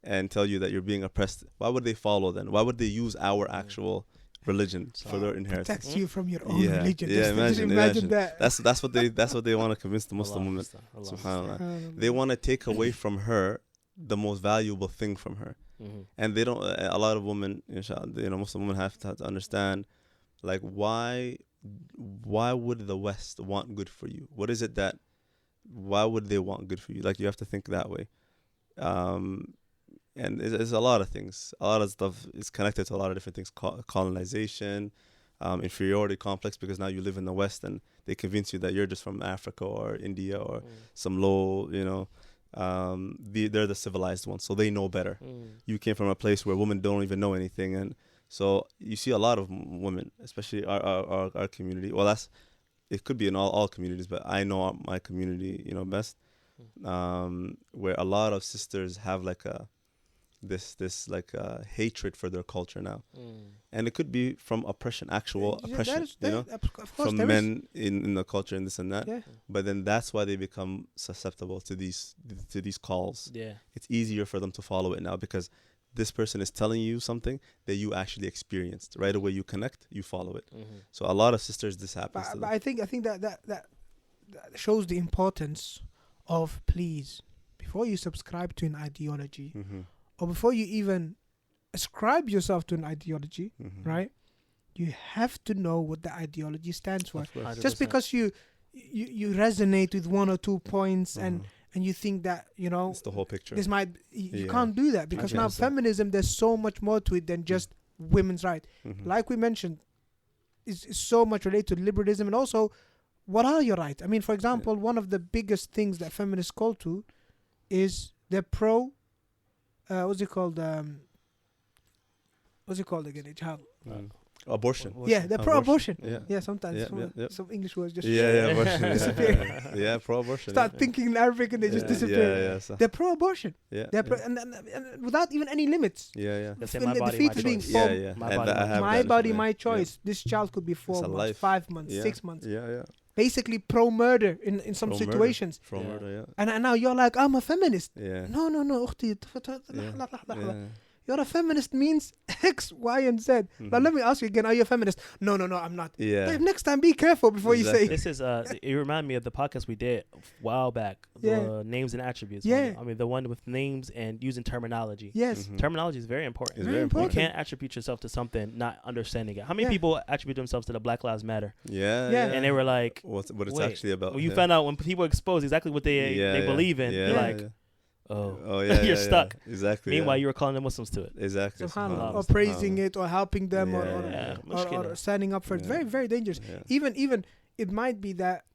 and tell you that you're being oppressed, why would they follow then? Why would they use our actual religion for their inheritance? Protects you from your own religion. Yeah, imagine that. That's what they want to convince the Muslim woman. Subhanallah. They want to take away from her the most valuable thing from her. And they don't. A lot of women, inshallah, Muslim women have to understand, why would the West want good for you? What is it that? Why would they want good for you? You have to think that way. And it's a lot of things. A lot of stuff is connected to a lot of different things. Colonization, inferiority complex, because now you live in the West and they convince you that you're just from Africa or India or some low, they're the civilized ones, so they know better. You came from a place where women don't even know anything, and so you see a lot of women, especially our community. Well, it could be in all communities, but I know my community, best, where a lot of sisters have this hatred for their culture now, and it could be from actual oppression, from men in the culture and this and that. But then that's why they become susceptible to these calls. It's easier for them to follow it now because this person is telling you something that you actually experienced. Right away you connect, you follow it. So a lot of sisters, this happens to them. But I think that shows the importance of, please, before you subscribe to an ideology, or before you even ascribe yourself to an ideology, right? You have to know what the ideology stands for. Just because you resonate with one or 2 points and you think that, it's the whole picture. This might, you can't do that, because now feminism, there's so much more to it than just women's right. Like we mentioned, is so much related to liberalism, and also what are your rights? I mean, for example, one of the biggest things that feminists call to is they're pro, what's it called again? Abortion. Yeah, they're pro-abortion. Yeah, sometimes some English words just disappear. Yeah, pro-abortion. Start thinking in Arabic and they just disappear. So. They're pro-abortion. They're and without even any limits. They say my body, my choice. My body, my choice. This child could be 4 months, 5 months, 6 months. Basically pro-murder in some situations. Pro-murder, And now you're like, I'm a feminist. No, ukhti. You're a feminist means X, Y, and Z. But let me ask you again, are you a feminist? No, I'm not. But next time, be careful before you say. This is, it remind me of the podcast we did a while back, the names and attributes. I mean, the one with names and using terminology. Yes. Terminology is very important. It's very important. You can't attribute yourself to something not understanding it. How many people attribute themselves to the Black Lives Matter? And they were like, what it's actually about. When you found out, when people expose exactly what they believe in, you're like, you're stuck. Exactly. Meanwhile, you were calling the Muslims to it. Exactly. Or praising it, or helping them, or standing up for it. Very, very dangerous. Even it might be that,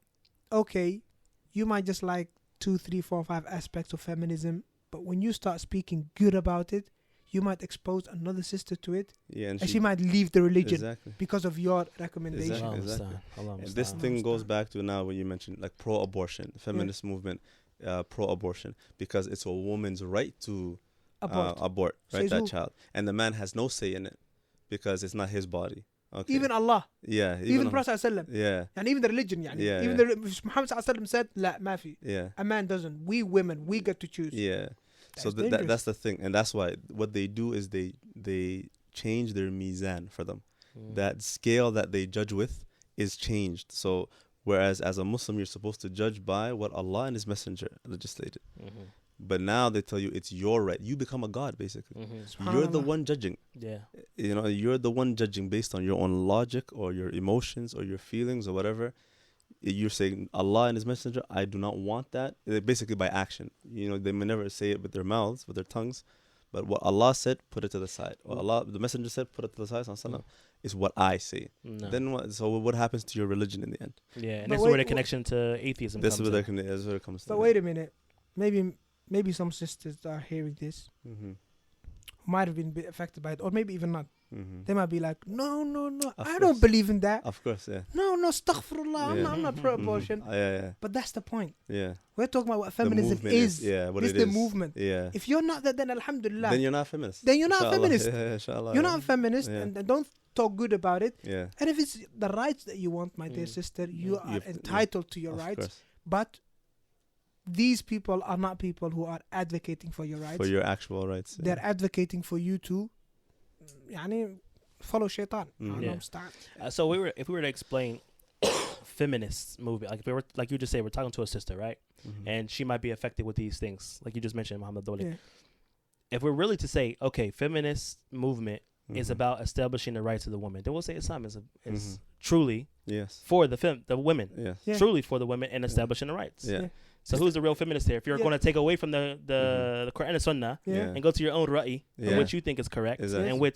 okay, you might just like 2, 3, 4, 5 aspects of feminism, but when you start speaking good about it, you might expose another sister to it, Yeah, and she might leave the religion exactly. because of your recommendation. Exactly. Allah And this Musta'an. thing goes back to now when you mentioned like pro-abortion, feminist movement, pro-abortion, because it's a woman's right to abort, right, Says that who? child, and the man has no say in it because it's not his body. Okay. Even Allah, Yeah. even the Prophet ﷺ, Yeah. and even the religion, Yeah, even yeah. the Muhammad ﷺ said, "La mafi." Yeah. A man doesn't. We women, we get to choose. Yeah. So That's dangerous. that's the thing, and that's why what they do is they change their mizan for them. That scale that they judge with is changed. So whereas as a Muslim you're supposed to judge by what Allah and His Messenger legislated, but now they tell you it's your right. You become a god basically. You're the Subhanallah. one judging. Yeah. You know, you're the one judging based on your own logic or your emotions or your feelings or whatever. You're saying Allah and His Messenger, I do not want that. Basically by action. You know, they may never say it with their mouths, with their tongues, but what Allah said, put it to the side. What Allah, the Messenger said, put it to the side. Is what I say. No. Then what? So what happens to your religion in the end? Yeah, and But this is where wait, the connection to atheism This comes is where in. that's where it comes. But wait a minute, maybe some sisters that are hearing this might have been a bit affected by it, or maybe even not. They might be like, no, Of I don't course. believe in that. Of course, yeah. No, astaghfirullah, Yeah. I'm not pro-abortion. Yeah. But that's the point. Yeah. We're talking about what The feminism movement is. Yeah, what This it is the is. movement. Yeah. If you're not that, then alhamdulillah. Then you're not a feminist. Then you're not a Inshallah. feminist. Yeah, inshallah. You're not a feminist, Yeah. and don't talk good about it. Yeah. And if it's the rights that you want, my dear sister, you are entitled to your Of rights. course. But these people are not people who are advocating for your rights. For your actual rights. Yeah. They're advocating for you to follow shaitan. Yeah. So if we were to explain feminist movement, like if we were, like you just say, we're talking to a sister, right? And she might be affected with these things, like you just mentioned, Muhammad Abdul Walis. Yeah. If we're really to say, okay, feminist movement is about establishing the rights of the woman, then we'll say Islam is truly Yes. for the women, Yes. Yeah. truly for the women and establishing the rights. Yeah. Yeah. So who's the real feminist here? If you're Yeah. going to take away from the Quran and Sunnah Yeah. and go to your own ra'i, Yeah. which you think is correct, Exactly. and with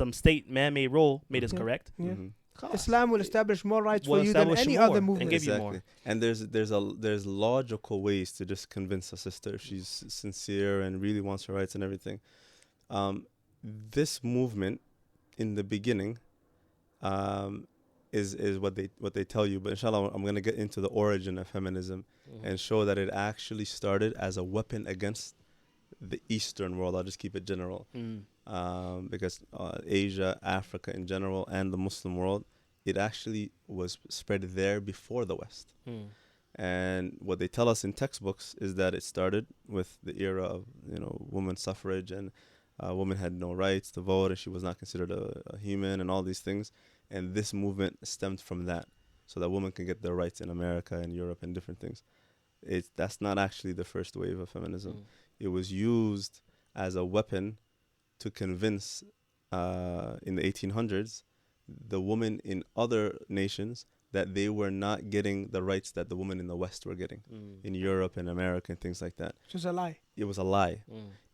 some state man-made rule made as Yeah. correct, Yeah. khalas. Islam will establish more rights Will for you than establish any more other and movement. give you Exactly. more. And there's logical ways to just convince a sister if she's sincere and really wants her rights and everything. This movement in the beginning is what they tell you, but inshallah I'm going to get into the origin of feminism and show that it actually started as a weapon against the Eastern world. I'll just keep it general. Because Asia, Africa in general, and the Muslim world, it actually was spread there before the West. And what they tell us in textbooks is that it started with the era of women's suffrage, and women had no rights to vote, and she was not considered a human, and all these things. And this movement stemmed from that, so that women can get their rights in America and Europe and different things. That's not actually the first wave of feminism. It was used as a weapon to convince, in the 1800s, the women in other nations that they were not getting the rights that the women in the West were getting, in Europe and America and things like that. Which is a lie. It was a lie.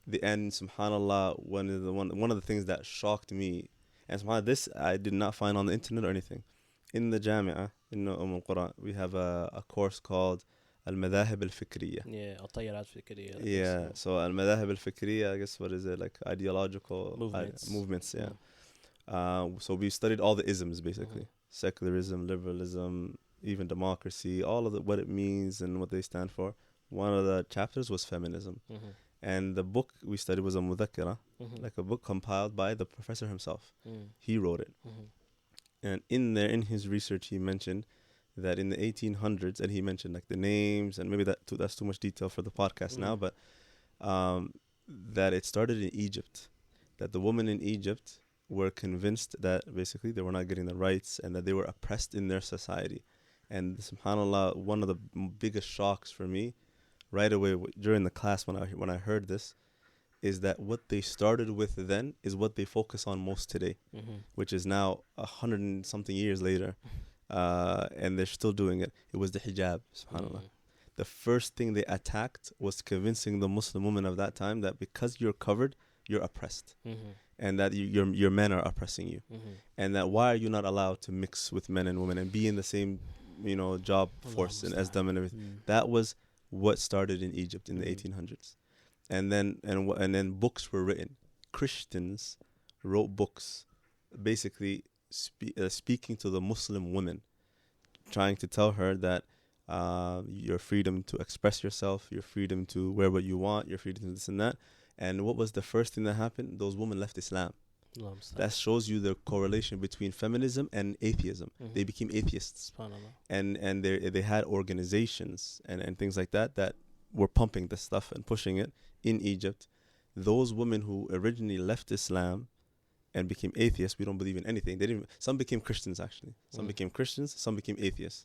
The end, subhanallah, one of the things that shocked me, and subhanallah, this I did not find on the internet or anything. In the Jami'ah, in Umm al Qura, we have a course called Al-Madahib al-Fikriyya. Yeah, Al-Tayyarat Fikriyya. Yeah, so Al-Madahib al-Fikriyya, I guess, what is it, like ideological Movements. Yeah. So we studied all the isms, basically. Secularism, liberalism, even democracy, all of what it means and what they stand for. One of the chapters was feminism. And the book we studied was a mudhakkara, like a book compiled by the professor himself. He wrote it. And in his research, he mentioned that in the 1800s, and he mentioned like the names, and maybe that's too much detail for the podcast now, but that it started in Egypt, that the women in Egypt were convinced that basically they were not getting the rights and that they were oppressed in their society. And subhanallah, one of the biggest shocks for me right away during the class when I heard this is that what they started with then is what they focus on most today, which is now 100 and something years later, and they're still doing it. It was the hijab, subhanallah. The first thing they attacked was convincing the Muslim woman of that time that because you're covered, you're oppressed, and that your men are oppressing you, and that why are you not allowed to mix with men and women and be in the same job force and as them and everything. That was what started in Egypt in the 1800s. And then books were written Christians wrote books basically speaking to the Muslim women, trying to tell her that your freedom to express yourself, your freedom to wear what you want, your freedom to this and that. And what was the first thing that happened? Those women left Islam. That shows you the correlation between feminism and atheism. They became atheists. And they had organizations and things like that were pumping this stuff and pushing it in Egypt. Those women who originally left Islam and became atheists, we don't believe in anything. Some became Christians, actually. Some became Christians, some became atheists.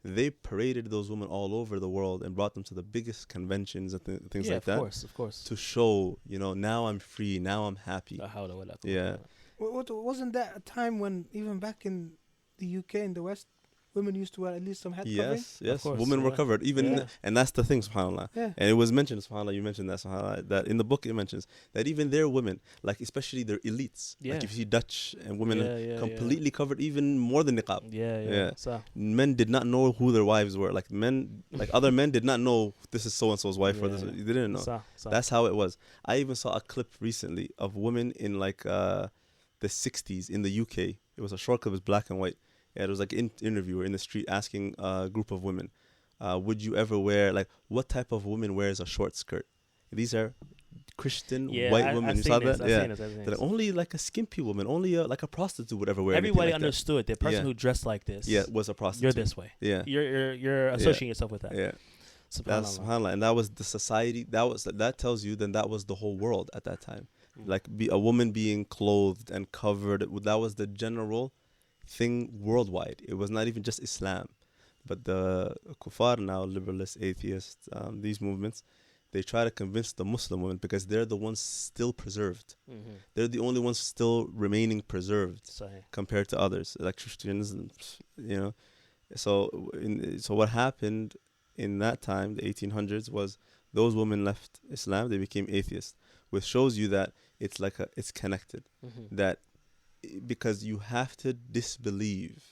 They paraded those women all over the world and brought them to the biggest conventions and things like that. Of course. To show, now I'm free, now I'm happy. Yeah. Wasn't that a time when, even back in the UK and the West, women used to wear at least some head covering? Yes. Women were covered. And that's the thing, subhanAllah. Yeah. And it was mentioned, subhanAllah, you mentioned that, subhanAllah, that in the book it mentions that even their women, like especially their elites, like if you see Dutch and women completely covered, even more than niqab. So men did not know who their wives were. Like other men did not know this is so-and-so's wife or this. They didn't know. That's how it was. I even saw a clip recently of women in the 60s in the UK. It was a short clip, it was black and white. Yeah, it was like an interviewer in the street asking a group of women, would you ever wear, what type of woman wears a short skirt? These are Christian white women. You saw that? They're only like a skimpy woman, only like a prostitute would ever wear. Everybody understood the person who dressed like this was a prostitute. You're this way. Yeah. You're associating yourself with that. Yeah. That's subhanAllah. And that was the society. That tells you then that was the whole world at that time. Like a woman being clothed and covered. That was the general thing worldwide. It was not even just Islam, but the kuffar now, liberalists, atheists, these movements, they try to convince the Muslim women because they're the ones still preserved. They're the only ones still remaining preserved compared to others, like Christians, So what happened in that time, the 1800s, was those women left Islam, they became atheists, which shows you that it's connected. That because you have to disbelieve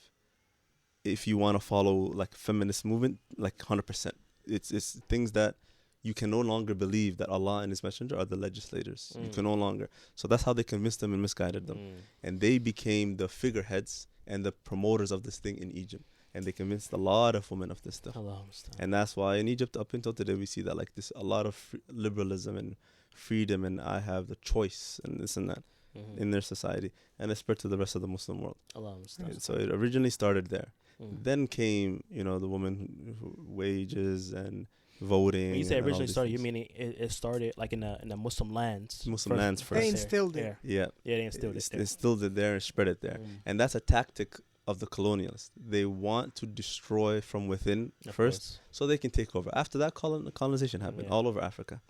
if you want to follow feminist movement 100%. It's things that you can no longer believe that Allah and His Messenger are the legislators. You can no longer. So that's how they convinced them and misguided them. And they became the figureheads and the promoters of this thing in Egypt. And they convinced a lot of women of this stuff. And that's why in Egypt up until today we see that a lot of liberalism and freedom and I have the choice and this and that. In their society, and it spread to the rest of the Muslim world. So it originally started there. Then came, the woman wages and voting. When you say originally started, you mean it started in the Muslim lands? Lands first. They instilled it. They instilled it. They instilled it there and spread it there. And that's a tactic of the colonialists. They want to destroy from within first, so they can take over. After that, colonization happened all over Africa.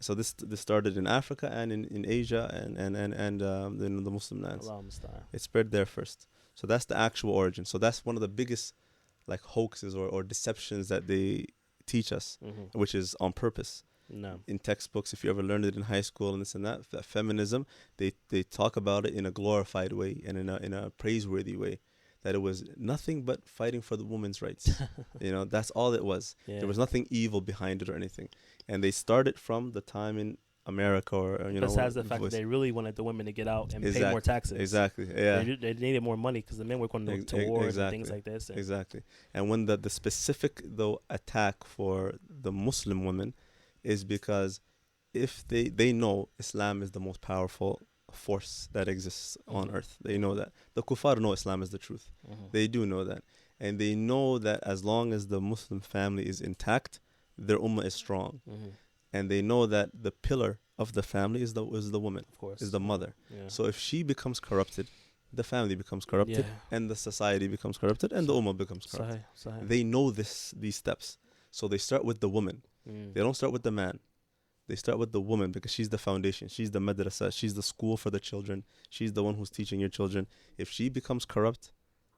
So this started in Africa and in Asia and the Muslim lands. It spread there first. So that's the actual origin. So that's one of the biggest hoaxes or deceptions that they teach us, which is on purpose. In textbooks, if you ever learned it in high school and this and that feminism, they talk about it in a glorified way and in a praiseworthy way. That it was nothing but fighting for the woman's rights. That's all it was. There was nothing evil behind it or anything. And they started from the time in America or besides the fact that they really wanted the women to get out and pay more taxes. Exactly. Yeah. They needed more money because the men were going to war and things like this. Exactly. And when the specific attack for the Muslim women is because if they know Islam is the most powerful force that exists on earth. They know that. The kuffar know Islam is the truth. They do know that. And they know that as long as the Muslim family is intact, their ummah is strong. And they know that the pillar of the family is the woman, of course, is the mother. So if she becomes corrupted, the family becomes corrupted and the society becomes corrupted and the ummah becomes corrupted. They know these steps. So they start with the woman. They don't start with the man. They start with the woman because she's the foundation. She's the madrasa. She's the school for the children. She's the one who's teaching your children. If she becomes corrupt,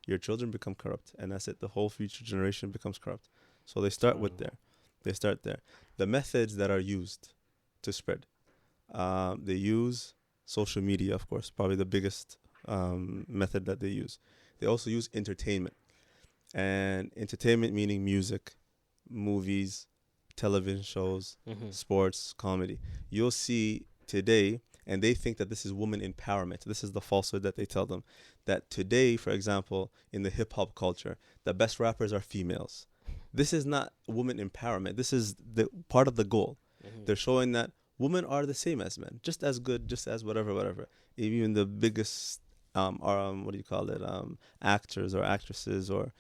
your children become corrupt. And that's it. The whole future generation becomes corrupt. So they start with there. They start there. The methods that are used to spread. They use social media, of course, probably the biggest method that they use. They also use entertainment. And entertainment meaning music, movies, television shows, sports, comedy. You'll see today And they think that this is woman empowerment. This is the falsehood that they tell them. That today, for example, in the hip-hop culture, the best rappers are females. This is not woman empowerment. This is the part of the goal. They're showing that women are the same as men, just as good, just as whatever. Even the biggest, actors or actresses or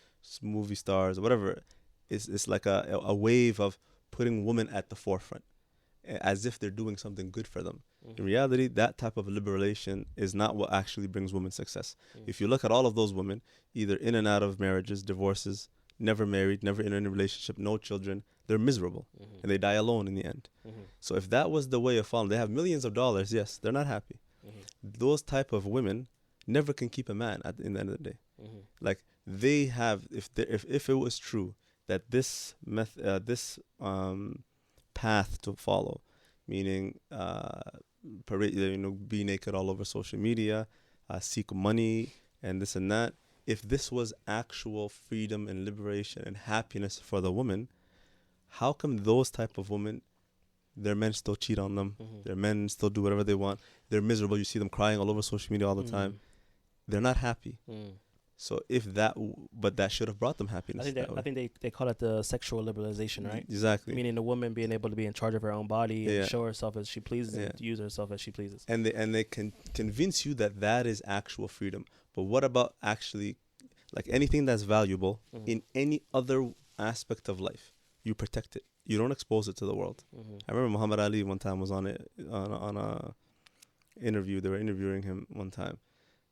movie stars or whatever, it's like a wave of putting women at the forefront, as if they're doing something good for them. In reality, that type of liberation is not what actually brings women success. If you look at all of those women, either in and out of marriages, divorces, never married, never in any relationship, no children, they're miserable and they die alone in the end. So if that was the way of following, they have millions of dollars, yes, they're not happy. Those type of women never can keep a man in the end of the day. Like they have, if it was true that this path to follow, meaning be naked all over social media, seek money and this and that, if this was actual freedom and liberation and happiness for the woman, how come those type of women, their men still cheat on them, their men still do whatever they want, they're miserable, you see them crying all over social media all the time, they're not happy. So but that should have brought them happiness. I think they call it the sexual liberalization, right? Exactly. Meaning the woman being able to be in charge of her own body and show herself as she pleases and use herself as she pleases. And they can convince you that is actual freedom. But what about actually, like anything that's valuable in any other aspect of life, you protect it. You don't expose it to the world. I remember Muhammad Ali one time was on a interview. They were interviewing him one time,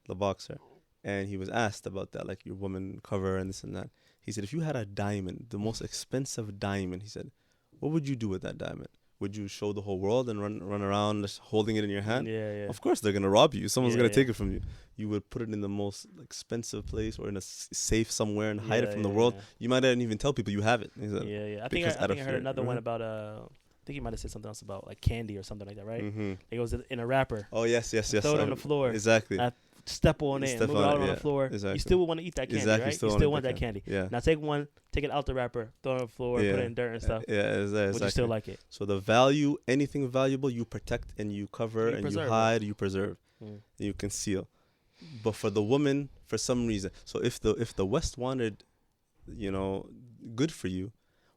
the boxer. And he was asked about that, like your woman cover and this and that. He said, if you had a diamond, the most expensive diamond, he said, what would you do with that diamond? Would you show the whole world and run around just holding it in your hand? Yeah. Of course, they're going to rob you. Someone's going to take it from you. You would put it in the most expensive place or in a safe somewhere and hide it from the world. You might not even tell people you have it. He said, I think I heard another one about I think he might have said something else about like candy or something like that, right? It was in a wrapper. Oh, yes. Throw it on the floor. Exactly. Step on it, move it out on the floor. Exactly. You still would want to eat that candy, right? You still want that candy. Yeah. Now take it out the wrapper, throw it on the floor, put it in dirt and stuff. Exactly. Would you still like it? So the value, anything valuable, you protect and you cover and you hide, you preserve, and you conceal. But for the woman, for some reason, so if the West wanted, good for you,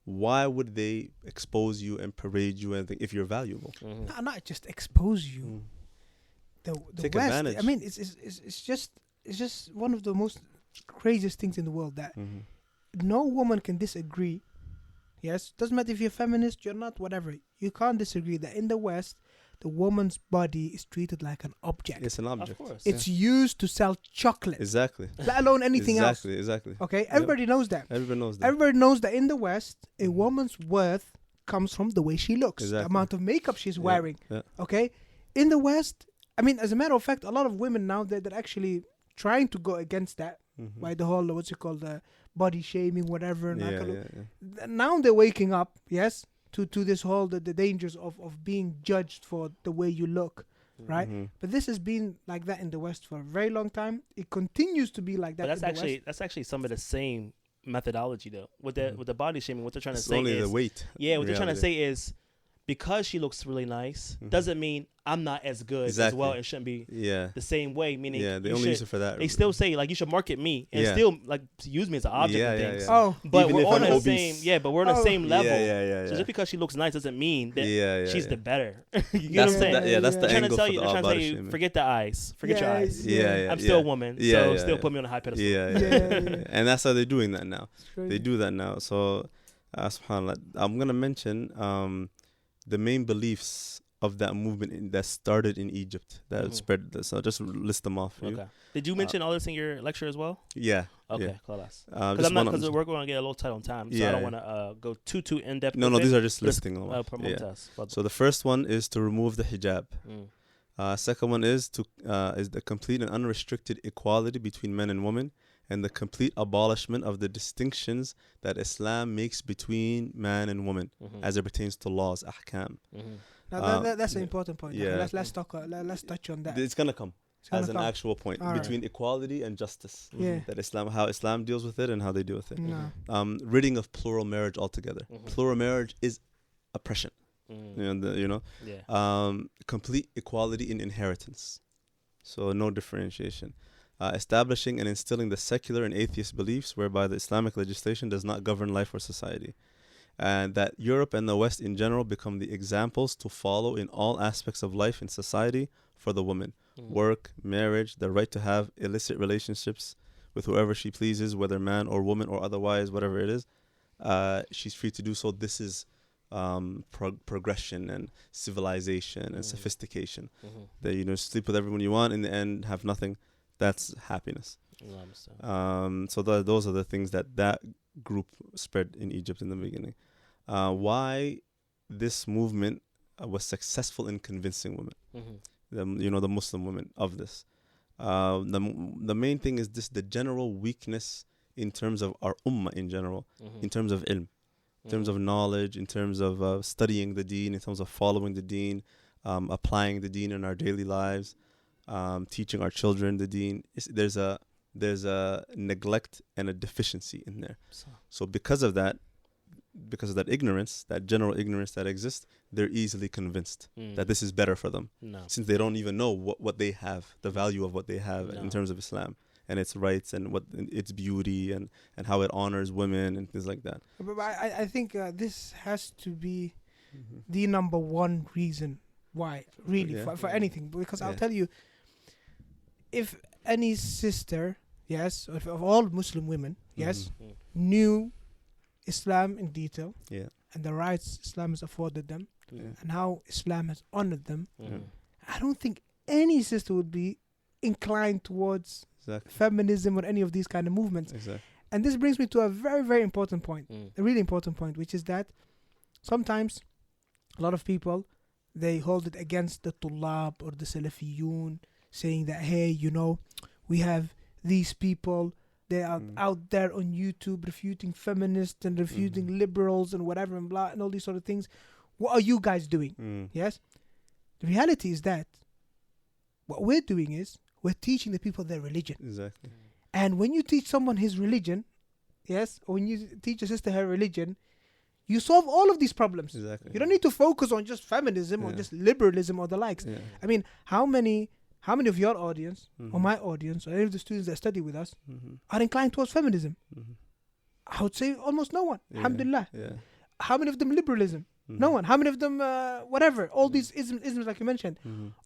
why would they expose you and parade you and if you're valuable? Not just expose you. The Take West, advantage. I mean, it's just one of the most craziest things in the world that no woman can disagree. Yes, doesn't matter if you're feminist, you're not, whatever. You can't disagree that in the West, the woman's body is treated like an object. It's an object. Of course. It's used to sell chocolate. Exactly. Let alone anything else. Exactly. Okay, everybody knows that. Everybody knows that. Everybody knows that in the West, a woman's worth comes from the way she looks, the amount of makeup she's wearing. Okay, in the West, I mean, as a matter of fact, a lot of women now they're actually trying to go against that by the whole body shaming, whatever. Now they're waking up, yes, to this whole the dangers of being judged for the way you look, right? But this has been like that in the West for a very long time. It continues to be like that. But that's actually some of the same methodology though. With the body shaming, what they're trying to say only is the weight. Yeah, what they're trying to say is because she looks really nice doesn't mean I'm not as good as well. It shouldn't be the same way. Meaning, they only use it for that. They still say like you should market me and still like use me as an object and things. Oh, but even we're on the obese. same. Yeah, but we're on the same level. So just because she looks nice doesn't mean that she's the better. You know what I'm saying? That's the angle for the trying to tell you, forget the eyes, forget your eyes. I'm still a woman, so still put me on a high pedestal. And that's how they're doing that now. They do that now. So, subhanallah, I'm gonna mention the main beliefs of that movement that started in Egypt that spread. So I'll just list them off for you. Did you mention all this in your lecture as well? Yeah. Okay, class. Because we're going to get a little tight on time, so I don't want to go too in depth. No, these are just listing them. Us. So the first one is to remove the hijab. Second one is the complete and unrestricted equality between men and women, and the complete abolishment of the distinctions that Islam makes between man and woman as it pertains to laws, ahkam. Now that's an important point. Let's touch on that. It's gonna come as an actual point between equality and justice. That how Islam deals with it and how they deal with it. Ridding of plural marriage altogether. Plural marriage is oppression. Complete equality in inheritance. So no differentiation. Establishing and instilling the secular and atheist beliefs whereby the Islamic legislation does not govern life or society. And that Europe and the West in general become the examples to follow in all aspects of life and society for the woman. Work, marriage, the right to have illicit relationships with whoever she pleases, whether man or woman or otherwise, whatever it is. She's free to do so. This is progression and civilization and sophistication. That, sleep with everyone you want, in the end, have nothing. That's happiness. So those are the things that group spread in Egypt in the beginning. Why this movement was successful in convincing women, the Muslim women of this. The main thing is the general weakness in terms of our ummah in general, in terms of ilm, in terms of knowledge, in terms of studying the deen, in terms of following the deen, applying the deen in our daily lives, teaching our children the deen. There's a neglect and a deficiency in there. So because of that ignorance, that general ignorance that exists, they're easily convinced that this is better for them. Since they don't even know what they have, the value of what they have in terms of Islam and its rights and what its beauty and how it honors women and things like that. But I think this has to be the number one reason why, really, for anything. Because I'll tell you, if any sister, yes, of all Muslim women, yes, knew Islam in detail, and the rights Islam has afforded them, and how Islam has honored them, I don't think any sister would be inclined towards feminism or any of these kind of movements. And this brings me to a very, very important point, a really important point, which is that sometimes a lot of people, they hold it against the Tullab or the Salafiyun, saying that, hey, we have these people, they are out there on YouTube refuting feminists and refuting liberals and whatever and blah and all these sort of things. What are you guys doing? Yes? The reality is that what we're doing is we're teaching the people their religion. And when you teach someone his religion, yes, or when you teach a sister her religion, you solve all of these problems. You don't need to focus on just feminism or just liberalism or the likes. I mean, how many of your audience or my audience or any of the students that study with us are inclined towards feminism? I would say almost no one. Alhamdulillah. How many of them liberalism? No one. How many of them whatever? All these isms like you mentioned.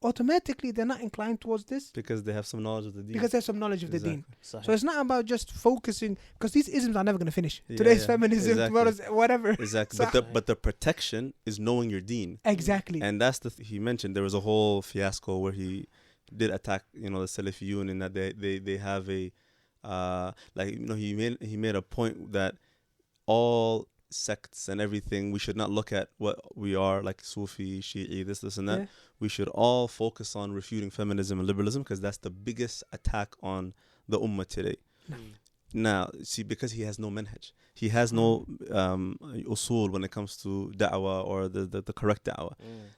Automatically they're not inclined towards this. Because they have some knowledge of the deen. Because they have some knowledge of the deen. So it's not about just focusing, because these isms are never going to finish. Today's feminism, tomorrow's whatever. But the protection is knowing your deen. And that's he mentioned there was a whole fiasco where he did attack, the Salafiyun, in that they have a he made a point that all sects and everything, we should not look at what we are, like Sufi, Shi'i, this and that. We should all focus on refuting feminism and liberalism, because that's the biggest attack on the ummah today. Now, see, because he has no manhaj, he has no usul when it comes to da'wah or the correct da'wah.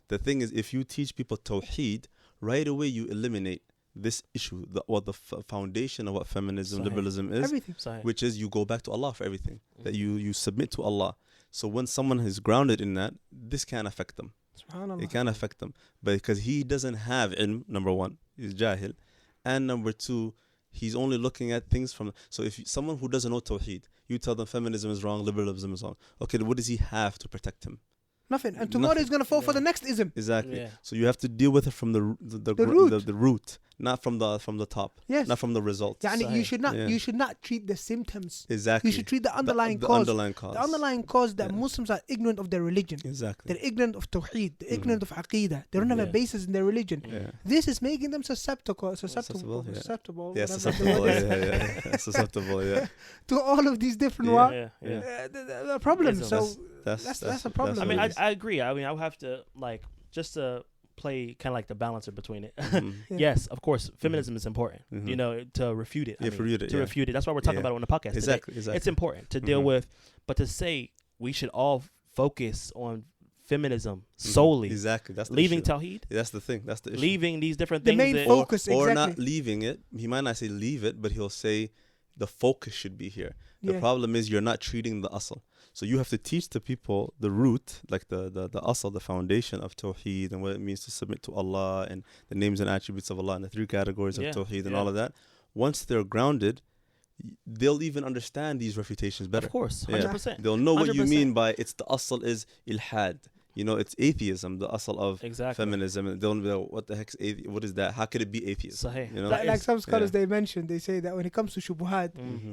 The thing is, if you teach people tawheed, right away you eliminate this issue, the foundation of what feminism, liberalism is, which is you go back to Allah for everything, that you submit to Allah. So when someone is grounded in that, this can't affect them. It can't affect them. But because he doesn't have ilm, number one, he's jahil, and number two, he's only looking at things from. So if someone who doesn't know tawheed, you tell them feminism is wrong, liberalism is wrong, okay, what does he have to protect him? Nothing. And tomorrow he's going to fall for the next ism. So you have to deal with it from the root, not from the top. Not from the results. You should not treat the symptoms. You should treat the underlying cause. The underlying cause that Muslims are ignorant of their religion. They're ignorant of tawheed. They're ignorant of aqeedah. They don't have a basis in their religion. This is making them susceptible susceptible to all of these different problems. So that's a problem. I mean, I agree. I mean, I would have to just to play kind of like the balancer between it. Yes, of course, feminism is important. To refute it. To refute it. That's why we're talking about it on the podcast. Exactly. It's important to deal with, but to say we should all focus on feminism solely. Exactly. That's the leaving issue. Tawheed. That's the thing. That's the issue. Leaving these different the things. Main focus, or not leaving it. He might not say leave it, but he'll say the focus should be here. The problem is you're not treating the asl. So you have to teach the people the root, like the asl, the foundation of tawheed and what it means to submit to Allah and the names and attributes of Allah and the 3 categories of tawheed and all of that. Once they're grounded, they'll even understand these refutations better. Of course, 100%. They'll know what you 100%. mean by it's the asl is ilhad. You know, it's atheism, the asl of feminism. And they'll know what the heck's atheism, what is that? How could it be atheism? Sahih. You know? Like some scholars, they mention, they say that when it comes to shubuhat,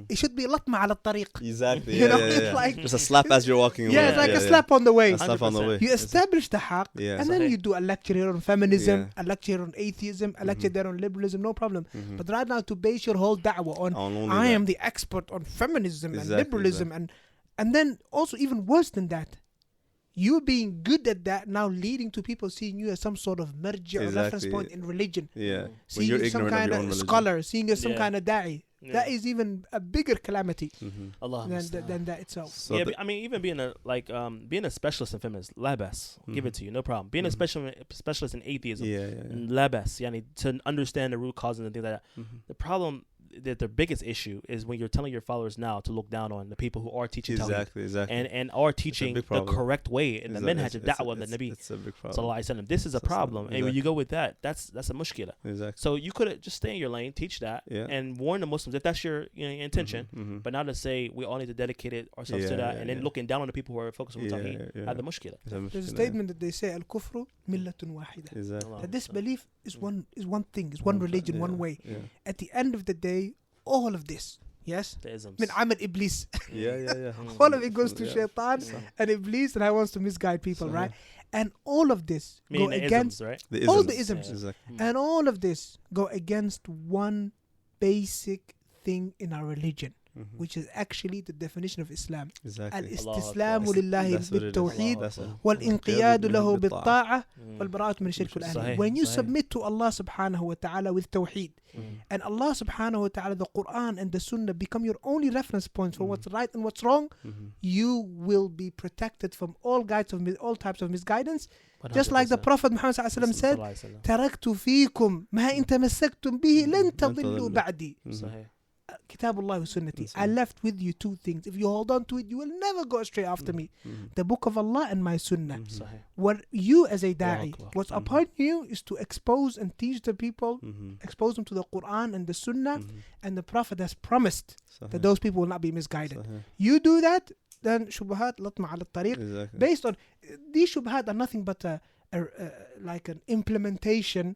it should be latma ala tariq. Exactly. You know, it's like just a slap as you're walking away. Yeah, it's like a slap on the way. A slap on the way. You establish the haqq, and then you do a lecture here on feminism, a lecture on atheism, a lecture there on liberalism, no problem. But right now, to base your whole da'wah on, I am the expert on feminism and liberalism, and then also even worse than that, you being good at that now leading to people seeing you as some sort of marja or reference point in religion. Seeing you as some kind of scholar, seeing you as some kind of da'i. That is even a bigger calamity than that itself. So I mean, even being a specialist in feminism, labas, give it to you, no problem. Being a specialist in atheism, labas, to understand the root causes and things like that. The problem, the biggest issue is when you're telling your followers now to look down on the people who are teaching Tawheed and are teaching the correct way in the manhaj of da'wah of the Nabi. It's a big problem. This is a problem, and when you go with that, that's a mushkila. So you could just stay in your lane, teach that, and warn the Muslims if that's your intention. But not to say we all need to dedicate ourselves to that, and then looking down on the people who are focused on Tawheed. Have the mushkila. There's a statement that they say, "Al-kufru millatun wahida." That this belief is one thing, is one religion, one way. At the end of the day, all of this, min amal iblis, all of it goes to shaitan and iblis, and I wants to misguide people, right? And all of this go against all the isms, and all of this go against one basic thing in our religion, which is actually the definition of Islam. Al-istislamu lillahi bil-tawheed wal-inqiyadu lahu bil-ta'ah wal-bara'atu min shirk wal-ahli. When you submit to Allah subhanahu wa ta'ala with tawheed, and Allah subhanahu wa ta'ala, the Quran and the Sunnah become your only reference points for what's right and what's wrong, you will be protected from all types of misguidance. 100%. Just like the Prophet Muhammad said, "Taraktu fiikum ma in tamassaktum bihi lan tadillu ba'di." Kitabullah wa sunnati. I left with you 2 things. If you hold on to it, you will never go astray after me. The book of Allah and my sunnah. What you as a da'i, what's upon you is to expose and teach the people, expose them to the Quran and the sunnah, and the Prophet has promised that those people will not be misguided. You do that, then shubahat latma ala tariq. Based on these shubahat are nothing but like an implementation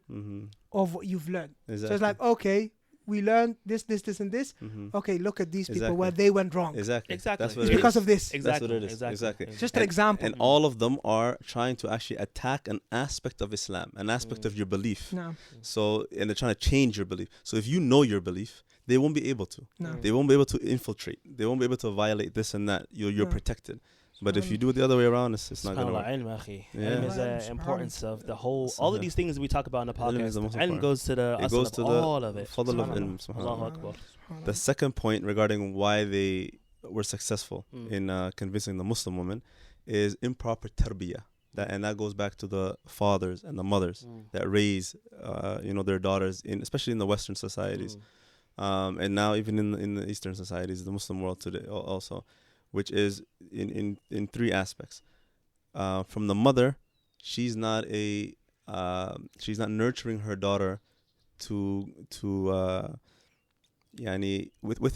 of what you've learned. So it's like, okay, we learned this, and this. Okay, look at these people where they went wrong. Exactly. That's what it's because of this. That's what it is. Exactly. Just an example. And all of them are trying to actually attack an aspect of Islam, an aspect of your belief. So, and they're trying to change your belief. So if you know your belief, they won't be able to. They won't be able to infiltrate. They won't be able to violate this and that. You're protected. But if you do it the other way around, it's not going to work. Ilm is the importance of the whole, all of these things we talk about in the podcast. Ilm goes to the asl of all of it. Fadl of ilm, subhanAllah. The second point regarding why they were successful in convincing the Muslim woman is improper tarbiyah. And that goes back to the fathers and the mothers that raise their daughters, especially in the Western societies. And now even in the Eastern societies, the Muslim world today also. Which is in 3 aspects. From the mother, she's not nurturing her daughter with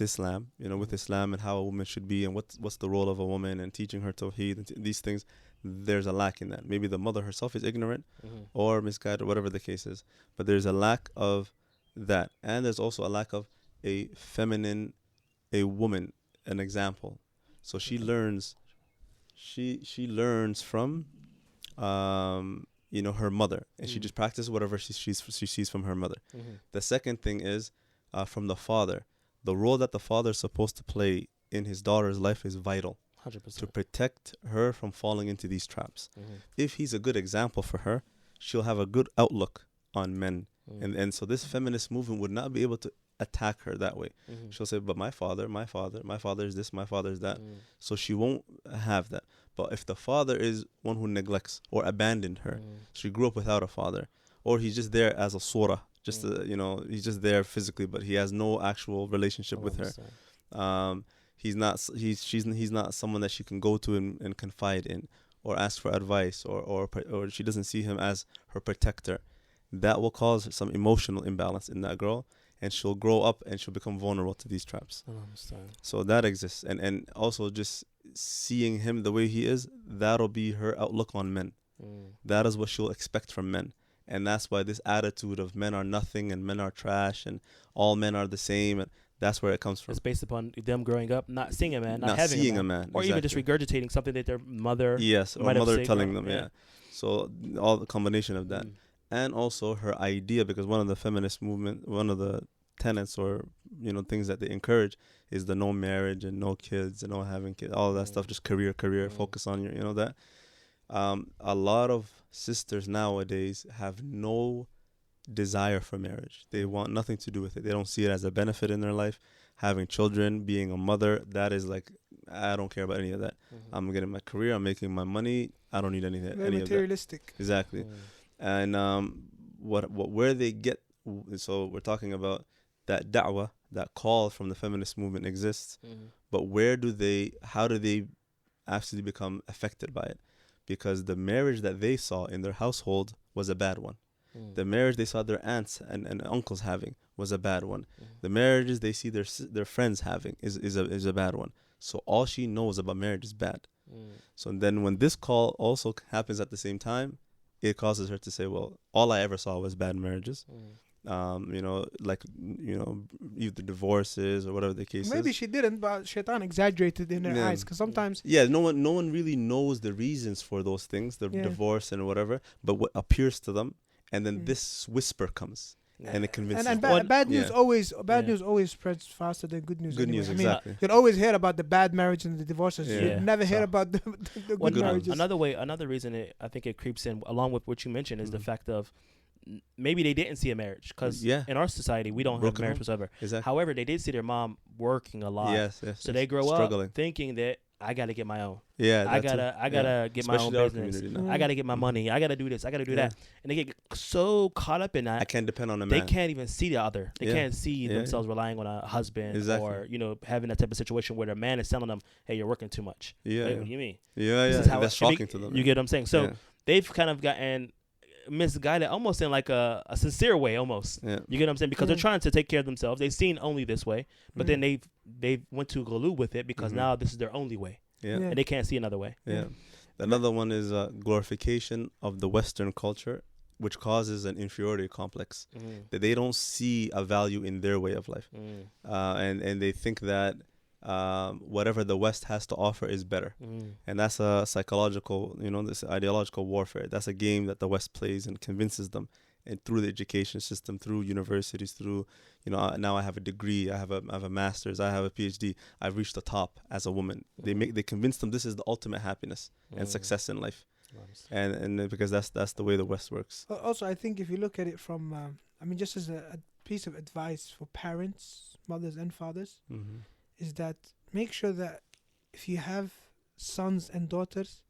Islam, with Islam and how a woman should be and what's the role of a woman and teaching her tawheed and these things. There's a lack in that. Maybe the mother herself is ignorant or misguided or whatever the case is, but there's a lack of that, and there's also a lack of a woman, an example. So she learns from, her mother, and she just practices whatever she sees from her mother. The second thing is from the father. The role that the father is supposed to play in his daughter's life is vital 100%. to protect her from falling into these traps. If he's a good example for her, she'll have a good outlook on men. And so this feminist movement would not be able to attack her that way. She'll say, but my father is this, my father is that. So she won't have that. But if the father is one who neglects or abandoned her, she grew up without a father, or he's just there as a surah, he's just there physically, but he has no actual relationship with her. He's not someone that she can go to and confide in, or ask for advice, or she doesn't see him as her protector. That will cause some emotional imbalance in that girl, and she'll grow up and she'll become vulnerable to these traps. So that exists. And also just seeing him the way he is, that'll be her outlook on men. That is what she'll expect from men. And that's why this attitude of men are nothing and men are trash and all men are the same, and that's where it comes from. It's based upon them growing up, not seeing a man, not having seeing a man. Or exactly. even just regurgitating something that their mother or mother telling them, yeah. So all the combination of that. And also her idea, because one of the feminist movement, one of the tenets or things that they encourage is the no marriage and no kids and no having kids, all of that stuff, just career, focus on your that. A lot of sisters nowadays have no desire for marriage. They want nothing to do with it. They don't see it as a benefit in their life. Having children, being a mother, that is like, I don't care about any of that. I'm getting my career, I'm making my money, I don't need anything. Very materialistic. Exactly. And where they get, so we're talking about that da'wah, that call from the feminist movement exists, but how do they actually become affected by it? Because the marriage that they saw in their household was a bad one. The marriage they saw their aunts and uncles having was a bad one. The marriages they see their friends having is a bad one. So all she knows about marriage is bad. So then when this call also happens at the same time, it causes her to say, well, all I ever saw was bad marriages. Either divorces or whatever the case is. Maybe she didn't, but shaitan exaggerated in her eyes, because sometimes no one really knows the reasons for those things, the divorce and whatever, but what appears to them, and then this whisper comes and it convinces and them. bad news always spreads faster than good news. Good news, exactly. I mean, you'll always hear about the bad marriage and the divorces. You never hear about the good marriages. Another reason I think it creeps in along with what you mentioned is the fact of maybe they didn't see a marriage, because in our society we don't have marriage whatsoever. Exactly. However, they did see their mom working a lot. So they grow up thinking that I gotta get my own. I gotta get my own business. I gotta get my money. I gotta do this. I gotta do that. And they get so caught up in that. I can't depend on a man. They can't even see the other. They can't see themselves relying on a husband or having that type of situation where their man is telling them, "Hey, you're working too much." What do you mean? This is how that's shocking to them. You get what I'm saying? So they've kind of gotten misguided almost in like a sincere way almost. You get what I'm saying? Because they're trying to take care of themselves. They've seen only this way, but then they went to ghulu with it because now this is their only way. And they can't see another way. Another one is glorification of the Western culture, which causes an inferiority complex, that they don't see a value in their way of life. And they think that whatever the West has to offer is better. And that's a psychological, this ideological warfare. That's a game that the West plays and convinces them, and through the education system, through universities, through, now I have a degree, I have a master's, I have a PhD, I've reached the top as a woman. They convince them this is the ultimate happiness and success in life. And because that's the way the West works. Also, I think if you look at it from, just as a piece of advice for parents, mothers and fathers, is that make sure that if you have sons and daughters,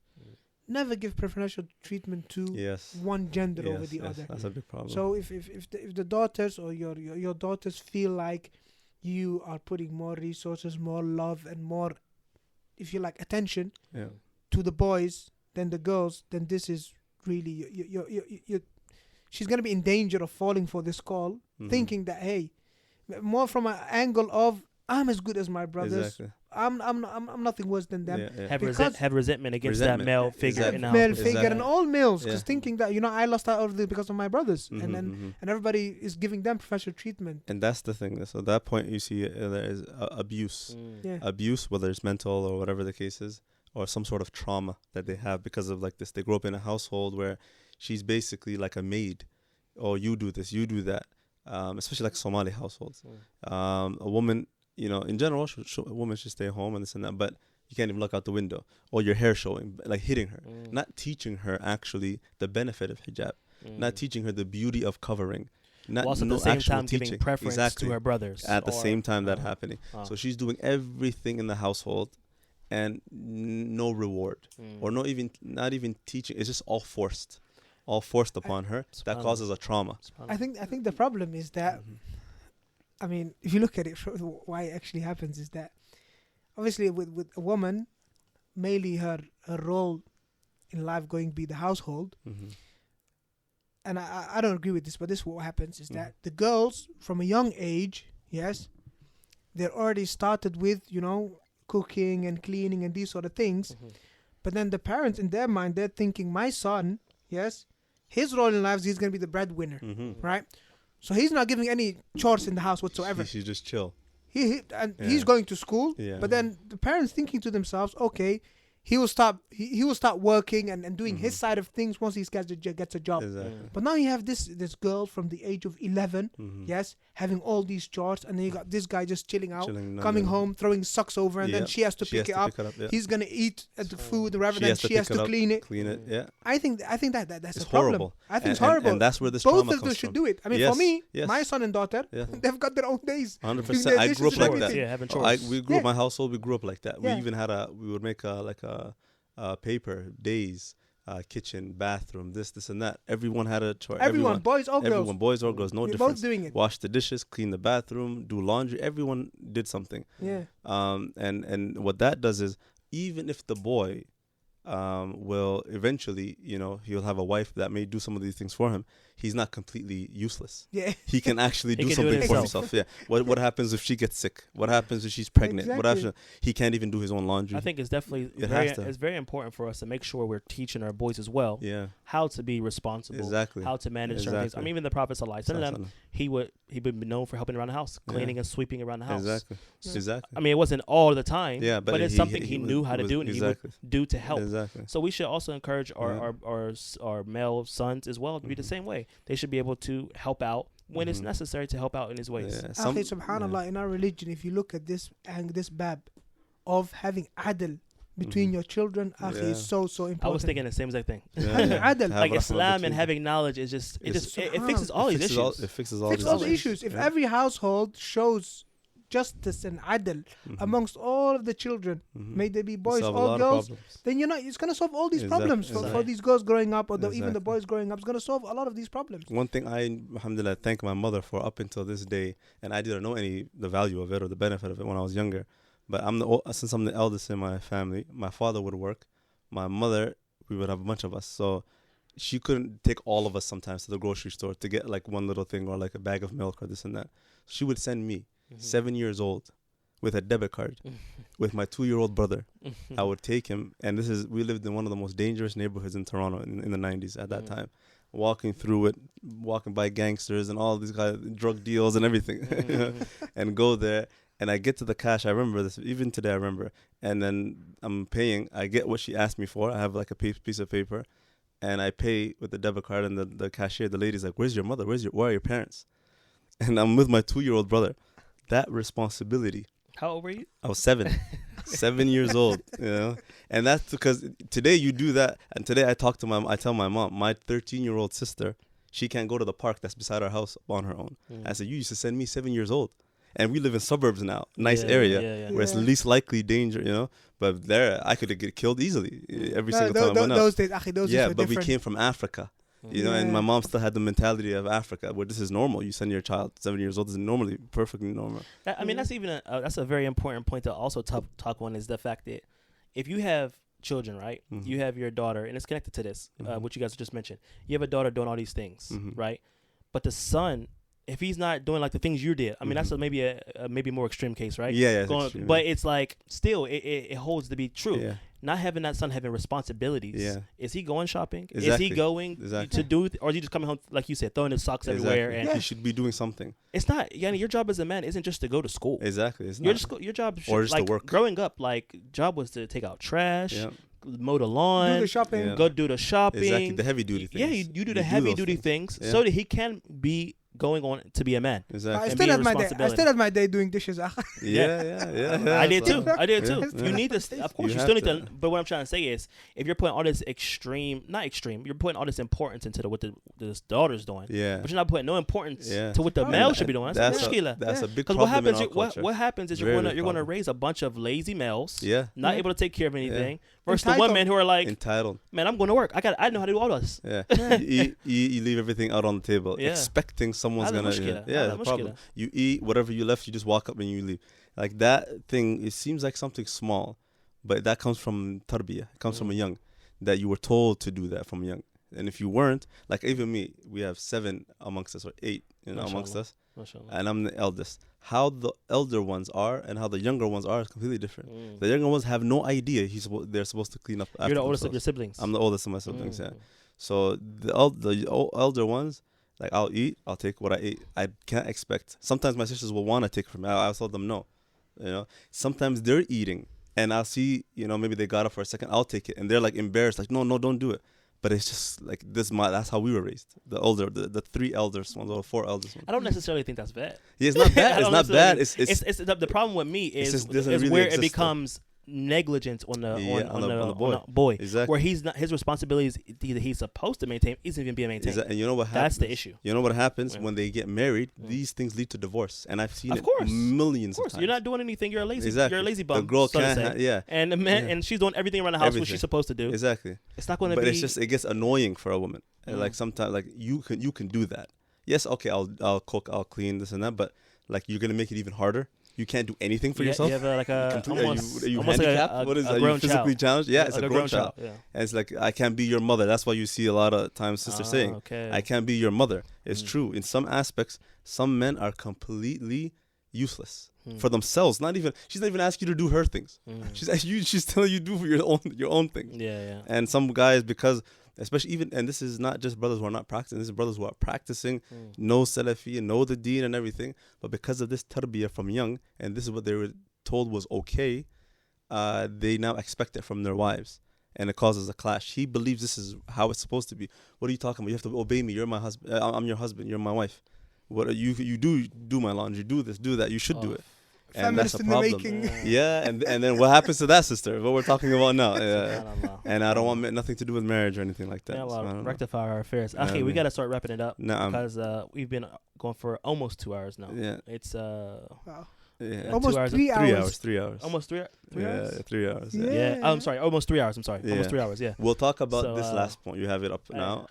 never give preferential treatment to one gender over the other. That's a big problem. So if the daughters or your daughters feel like you are putting more resources, more love, and more, if you like, attention to the boys than the girls, then this is really she's gonna be in danger of falling for this call, thinking that, hey, more from an angle of, I'm as good as my brothers. Exactly. I'm nothing worse than them. Have resentment against that male figure in the house. Male figure and all males, because thinking that I lost out of because of my brothers, and everybody is giving them professional treatment. And that's the thing. So at that point, you see there is abuse, abuse, whether it's mental or whatever the case is, or some sort of trauma that they have because of like this. They grew up in a household where she's basically like a maid. Oh, you do this, you do that. Especially like Somali households. A woman, in general, a woman should stay home and this and that, but you can't even look out the window, or your hair showing, like hitting her, not teaching her actually the benefit of hijab, not teaching her the beauty of covering, not at the same time giving preference to her brothers at the same time that happening. So she's doing everything in the household and no reward, or not even teaching. It's just all forced upon her. That causes a trauma. I think the problem is that I mean, if you look at it, why it actually happens is that obviously with a woman, mainly her role in life going to be the household. Mm-hmm. And I don't agree with this, but this is what happens is that the girls from a young age, yes, they're already started with, you know, cooking and cleaning and these sort of things. Mm-hmm. But then the parents, in their mind, they're thinking, my son, yes, his role in life is he's going to be the breadwinner, right? So he's not giving any chores in the house whatsoever. He should just chill. He's going to school, but then the parents thinking to themselves, okay, he will start working and doing his side of things once he gets a job. Exactly. But now you have this girl from the age of 11, yes, having all these chores, and then you got this guy just chilling out, coming home, throwing socks over, and then she has to pick it up. He's gonna eat the food rather than she has to clean it. Yeah. I think that's it's a problem. horrible. I think it's horrible. And that's where this both trauma of them comes should from. do it. I mean, for me, my son and daughter, they've got their own days. 100%. I grew up like that. Yeah, having chores. We grew up, my household, we grew up like that. Yeah. We even had we would make paper days, kitchen, bathroom, this and that. Everyone had a chore. Everyone, boys or girls. Everyone, boys or girls, no We're difference. both doing it. Wash the dishes, clean the bathroom, do laundry. Everyone did something. Yeah. And what that does is, even if the boy will eventually, you know, he'll have a wife that may do some of these things for him, he's not completely useless. Yeah. He can actually do can do something it for himself. himself. Yeah. What happens if she gets sick? What happens if she's pregnant? What Exactly. happens? He can't even do his own laundry. I think it's definitely it's very important for us to make sure we're teaching our boys as well how to be responsible, how to manage certain things. I mean, even the Prophet Salih, he would be known for helping around the house, cleaning and sweeping around the house. Exactly. I mean, it wasn't all the time, but it's something he knew how to do and he would do to help. So we should also encourage our male sons as well to be the same way. They should be able to help out when it's necessary to help out in his ways. Subhanallah, in our religion, if you look at this bab of having adl between your children, is so important. I was thinking the same exact thing. Adl. Like Islam and having knowledge is just it fixes all these issues. It fixes all the issues. If every household shows justice and adl amongst all of the children, may they be boys or girls, then it's going to solve all these problems for these girls growing up, or even the boys growing up. It's going to solve a lot of these problems. One thing I, alhamdulillah, thank my mother for up until this day, and I didn't know the value of it or the benefit of it when I was younger, but since I'm the eldest in my family, my father would work, my mother, we would have a bunch of us, so she couldn't take all of us sometimes to the grocery store to get like one little thing or like a bag of milk or this and that. She would send me 7 years old with a debit card with my 2-year-old brother. I would take him, and we lived in one of the most dangerous neighborhoods in Toronto in the 90s at that time, walking by gangsters and all these guys, drug deals and everything, and go there, and I get to the cash. I remember this, even today I remember, and then I'm paying, I get what she asked me for. I have like a piece of paper, and I pay with the debit card, and the cashier, the lady's like, where's your mother? Where are your parents? And I'm with my 2-year-old brother. That responsibility. How old were you? I was 7. 7 years old, you know. And that's because today you do that. And today I tell my mom, my 13-year-old sister, she can't go to the park that's beside our house on her own. I said, you used to send me 7 years old. And we live in suburbs now, nice area, where it's least likely danger, you know. But there, I could get killed easily every single time I went out. Those days were but different. we came from Africa. You know, and my mom still had the mentality of Africa, where this is normal. You send your child 7 years old, this is perfectly normal. I mean, that's even that's a very important point to also talk on, is the fact that if you have children, right, you have your daughter, and it's connected to this, what you guys just mentioned. You have a daughter doing all these things, right? But the son, if he's not doing like the things you did, I mean, that's maybe a more extreme case, right? Yeah, extreme, but it's like still it holds to be true. Yeah. Not having that son having responsibilities. Yeah. Is he going shopping? Exactly. Is he going to do, or is he just coming home, like you said, throwing his socks everywhere? And he should be doing something. It's not, Yani, your job as a man isn't just to go to school. Exactly. It's not. Your job should, or just like, to work. Growing up, like, job was to take out trash, mow the lawn, do the shopping, go do the shopping. Exactly, the heavy duty things. Yeah, you do the heavy duty things so that he can be going on to be a man. Exactly. I still had my day doing dishes. Yeah. I did too. You need to, of course, you still need to. But what I'm trying to say is, if you're putting all this you're putting all this importance into what the daughter's doing. Yeah. But you're not putting no importance to what the male should be doing. That's a big problem in our culture. What happens is you're going to raise a bunch of lazy males. Yeah. Not able to take care of anything. versus the women who are like, entitled. man, I'm going to work. I know how to do all this. Yeah, you leave everything out on the table, expecting someone's gonna. The problem. You eat whatever you left. You just walk up and you leave. Like that thing. It seems like something small, but that comes from tarbiyah. It comes from a young, that you were told to do that from young. And if you weren't, like even me, we have 7 amongst us, or 8, amongst us, and I'm the eldest. How the elder ones are and how the younger ones are is completely different. The younger ones have no idea they're supposed to clean up after You're the oldest themselves. of your siblings. I'm the oldest of my siblings, yeah. So the elder ones, like I'll eat, I'll take what I eat. I can't expect. Sometimes my sisters will want to take from me. I'll tell them no. Sometimes they're eating and I'll see, maybe they got up for a second. I'll take it and they're like embarrassed, like no, don't do it. But it's just like this. That's how we were raised. The 3 elders ones or 4 elders ones. I don't necessarily think that's bad. Yeah, it's not bad. It's not bad. It's the problem with me is really where it becomes negligent on the boy. Exactly. Where he's not, his responsibilities that he's supposed to maintain isn't even being maintained. And you know what happens? That's the issue. You know what happens when they get married? These things lead to divorce, and I've seen it millions of times. You're not doing anything. You're a lazy. Exactly. You're a lazy bum. The girl can't. And the man and she's doing everything around the house what she's supposed to do. Exactly. It's not going to be. But it's just it gets annoying for a woman. Like sometimes, like you can do that. Yes, okay, I'll cook, I'll clean this and that, but like you're gonna make it even harder. You can't do anything for yourself. You have almost handicapped? Like what is a that? grown You physically challenged? Yeah, it's a grown child. Yeah. And it's like, I can't be your mother. That's why you see a lot of times sisters saying, I can't be your mother. It's true. In some aspects, some men are completely useless for themselves. She's not even asking you to do her things. She's telling you to do your own thing. Yeah. And some guys, because especially and this is not just brothers who are not practicing, this is brothers who are practicing, know Salafi and know the deen and everything, but because of this tarbiyah from young, and this is what they were told was okay, they now expect it from their wives, and it causes a clash. He believes this is how it's supposed to be. What are you talking about? You have to obey me. You're my husband. I'm your husband. You're my wife. What you do my laundry, do this, do that. You should do it. And that's a problem. Yeah, and then what happens to that, sister? What we're talking about now. And I don't want nothing to do with marriage or anything like that. Yeah, well, rectify our affairs. Okay, we got to start wrapping it up because we've been going for almost 2 hours now. Yeah. It's wow. Yeah. Almost 3 hours. 3 hours. Almost 3 hours? Yeah, 3 hours. Yeah. I'm sorry, almost 3 hours. I'm sorry. Almost 3 hours, yeah. We'll talk about this last point. You have it up now.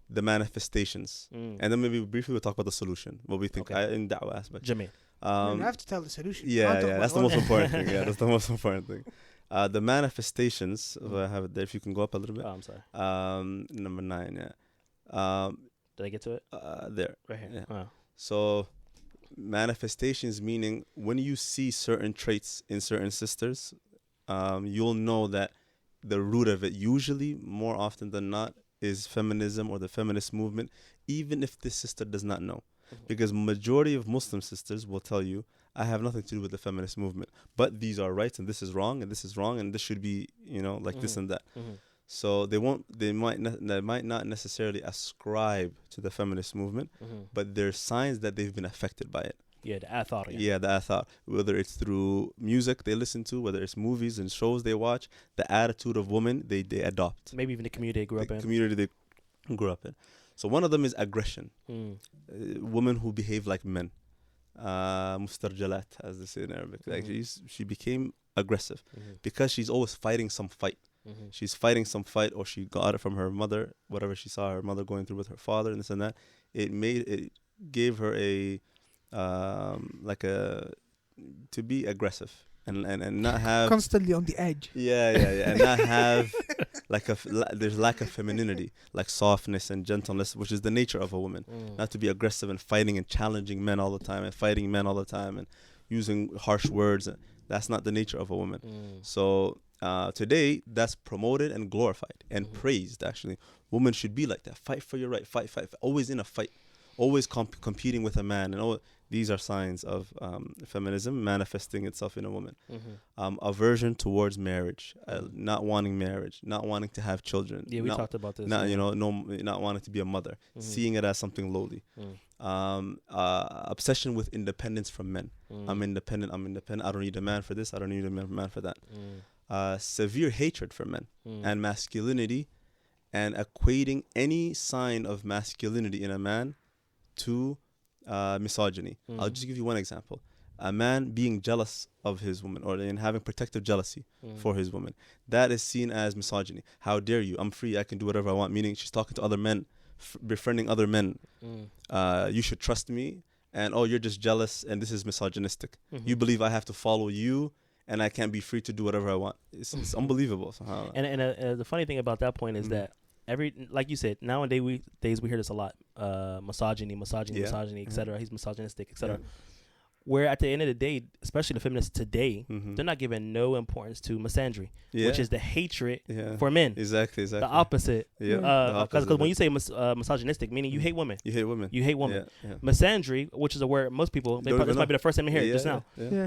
The manifestations. And then maybe briefly we'll talk about the solution. What we think in da'wah aspect. Jameel. You have to tell the solution. Yeah, that's the most important thing. Yeah, that's the most important thing. The manifestations, I have it there. If you can go up a little bit. Oh, I'm sorry. Number 9, yeah. Did I get to it? There. Right here. Yeah. Wow. So, manifestations meaning when you see certain traits in certain sisters, you'll know that the root of it, usually, more often than not, is feminism or the feminist movement, even if this sister does not know. Because majority of Muslim sisters will tell you, I have nothing to do with the feminist movement, but these are rights and this is wrong and this is wrong and this should be, like this and that. So they might not necessarily ascribe to the feminist movement, but there's signs that they've been affected by it. Yeah, the athar. Yeah, the athar. Whether it's through music they listen to, whether it's movies and shows they watch, the attitude of women they adopt. Maybe even the community they grew up in. Community they grew up in. So one of them is aggression. Women who behave like men. Mustarjalat, as they say in Arabic. Like she became aggressive because she's always fighting some fight. She's fighting some fight, or she got it from her mother, whatever she saw her mother going through with her father and this and that. It gave her to be aggressive and not have constantly on the edge. Yeah, and not have there's lack of femininity, like softness and gentleness, which is the nature of a woman. Not to be aggressive and fighting and challenging men all the time and fighting men all the time and using harsh words. That's not the nature of a woman. So today that's promoted and glorified and praised. Actually, women should be like that. Fight for your right. Fight. Always in a fight. Always competing with a man, and these are signs of feminism manifesting itself in a woman. Aversion towards marriage, not wanting marriage, not wanting to have children. Yeah, we talked about this. Not wanting to be a mother, seeing it as something lowly. Obsession with independence from men. I'm independent. I don't need a man for this. I don't need a man for that. Severe hatred for men and masculinity, and equating any sign of masculinity in a man to misogyny. I'll just give you one example. a man being jealous of his woman or in having protective jealousy for his woman, that is seen as misogyny. How dare you? I'm free. I can do whatever I want. Meaning she's talking to other men, befriending other men. You should trust me. And you're just jealous, and this is misogynistic. You believe I have to follow you, and I can't be free to do whatever I want. It's unbelievable. And the funny thing about that point is that like you said, nowadays we hear this a lot. Misogyny, etc. He's misogynistic, etc. Where at the end of the day, especially the feminists today, they're not giving no importance to misandry, which is the hatred for men. Exactly. The opposite. Because when you say misogynistic, meaning you hate women. You hate women. Yeah. Misandry, which is a word most people, this might be the first time you hear it just now,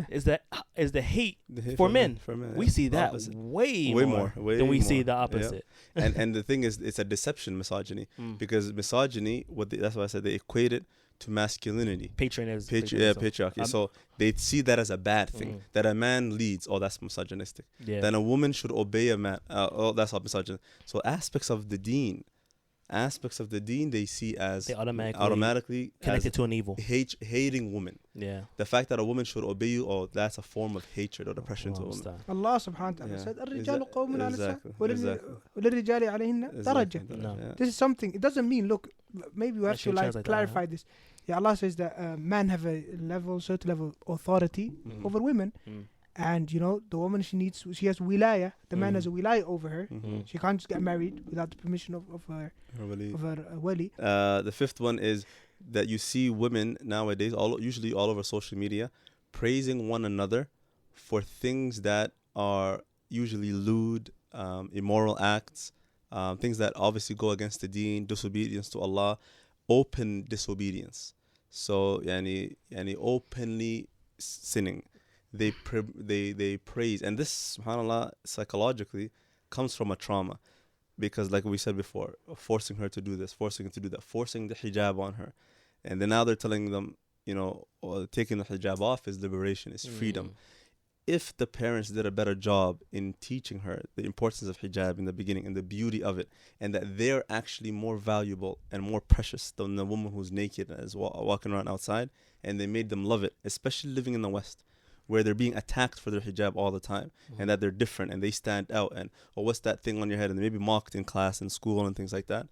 is the hate for men. We see that way more than we see the opposite. And the thing is, it's a deception, misogyny, because misogyny, that's why I said they equate it to masculinity. Patriarchy. So they see that as a bad thing. That a man leads, that's misogynistic. Then a woman should obey a man, that's not misogynistic. So aspects of the deen they see as they automatically connected to an evil. Hating women. The fact that a woman should obey you, that's a form of hatred or oppression to a woman. Allah subhanahu wa ta'ala said, الرجال قوامون على النساء وللرجال عليهن درجة. This is something, it doesn't mean, look, maybe we have to clarify this. Allah says that men have a certain level of authority over women. And the woman, she has wilaya. The man has a wilaya over her. She can't just get married without the permission of her wali. The fifth one is that you see women nowadays, usually all over social media, praising one another for things that are usually lewd, immoral acts, things that obviously go against the deen, disobedience to Allah, open disobedience. So, openly sinning. They praise, and this, subhanallah, psychologically comes from a trauma, because like we said before, forcing her to do this, forcing her to do that, forcing the hijab on her, and then now they're telling them, taking the hijab off is liberation, is freedom. If the parents did a better job in teaching her the importance of hijab in the beginning and the beauty of it, and that they're actually more valuable and more precious than the woman who's naked and is walking around outside, and they made them love it, especially living in the West, where they're being attacked for their hijab all the time, and that they're different and they stand out, and what's that thing on your head, and they may be mocked in class and school and things like that.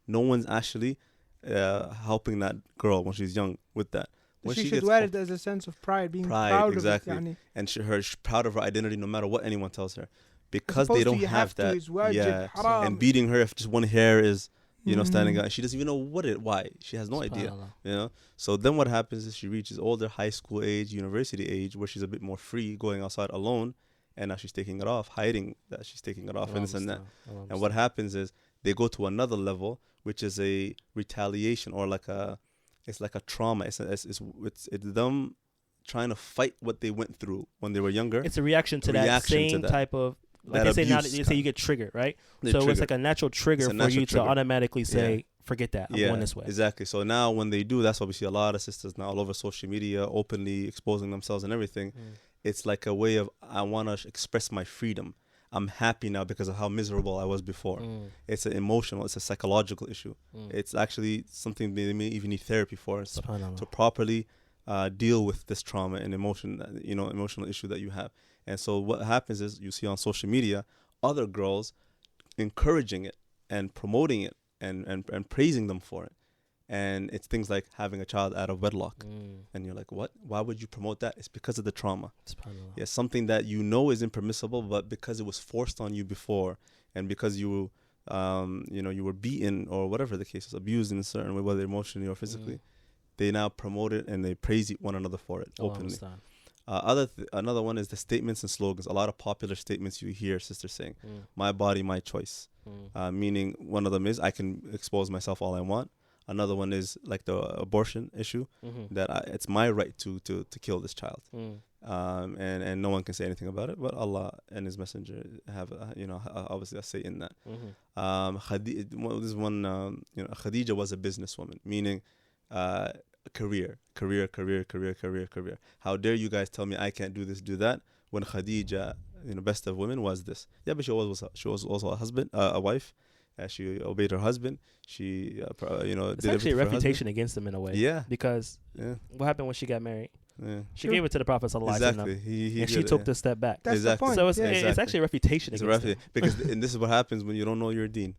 No one's actually helping that girl when she's young with that. When she should wear it as a sense of pride, being proud exactly. of it. And she's proud of her identity no matter what anyone tells her, because they don't have that. And beating her if just one hair is standing out, she doesn't even know why. She has no idea. So then what happens is she reaches older, high school age, university age, where she's a bit more free, going outside alone, and now she's taking it off, hiding that she's taking it off, and this and that. And what happens is they go to another level, which is a retaliation, or it's like a trauma. It's them trying to fight what they went through when they were younger. It's a reaction to that same type of, like they say now, they say you get triggered, right? It's like a natural trigger for you to automatically say, forget that, I'm going this way. Exactly. So now when they do, that's why we see a lot of sisters now all over social media openly exposing themselves and everything. It's like a way of, I want to express my freedom. I'm happy now because of how miserable I was before. It's an emotional, it's a psychological issue. It's actually something they may even need therapy for, to properly deal with this trauma and emotional issue that you have. And so what happens is you see on social media other girls encouraging it and promoting it and praising them for it. And it's things like having a child out of wedlock. And you're like, what? Why would you promote that? It's because of the trauma. Yeah, something that is impermissible, but because it was forced on you before, and because you were beaten or whatever the case is, abused in a certain way, whether emotionally or physically, they now promote it and they praise one another for it openly. Another one is the statements and slogans. A lot of popular statements you hear sisters saying, my body, my choice. Meaning one of them is, I can expose myself all I want. Another one is like the abortion issue, that it's my right to kill this child, and no one can say anything about it. But Allah and His Messenger have obviously a say in that. Khadija was a businesswoman, meaning career. How dare you guys tell me I can't do this, do that, when Khadija, best of women, was this. Yeah, but she was also a wife. She obeyed her husband. She, it's actually a refutation against them in a way. Yeah. Because what happened when she got married? Yeah. She gave it to the Prophet sallallahu alaihi wasallam. Exactly. And she took the step back. That's the point. So it's Exactly. actually a refutation It's against it. because and this is what happens when you don't know your deen.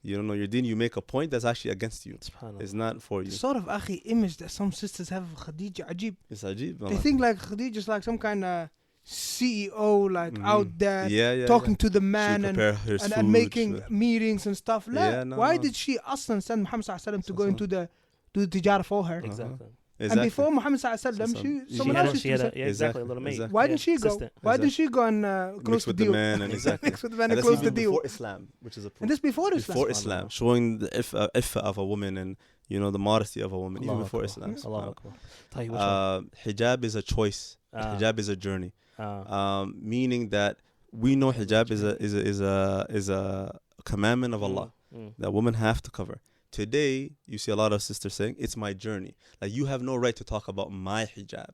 You don't know your deen. You make a point that's actually against you. SubhanAllah. It's not for you. The sort of image that some sisters have of Khadija, ajib. It's ajib. They think like Khadija's like some kind of CEO, like out there talking to the man and making meetings and stuff. Why did she Aslan send Muhammad sallallahu alaihi wasallam to go into the tijara for her? Exactly. And before Muhammad sallallahu alaihi wasallam, someone else she had exactly a little maid. Why didn't she go? Why didn't she go and close the deal? Mix with the man and close the deal. Before Islam, which is a proof. And this before Islam. Before Islam, showing the iffa of a woman and the modesty of a woman, even before Islam. Hijab is a choice. Hijab is a journey. Meaning that we know hijab is a commandment of Allah that women have to cover. Today, you see a lot of sisters saying, it's my journey. Like, you have no right to talk about my hijab.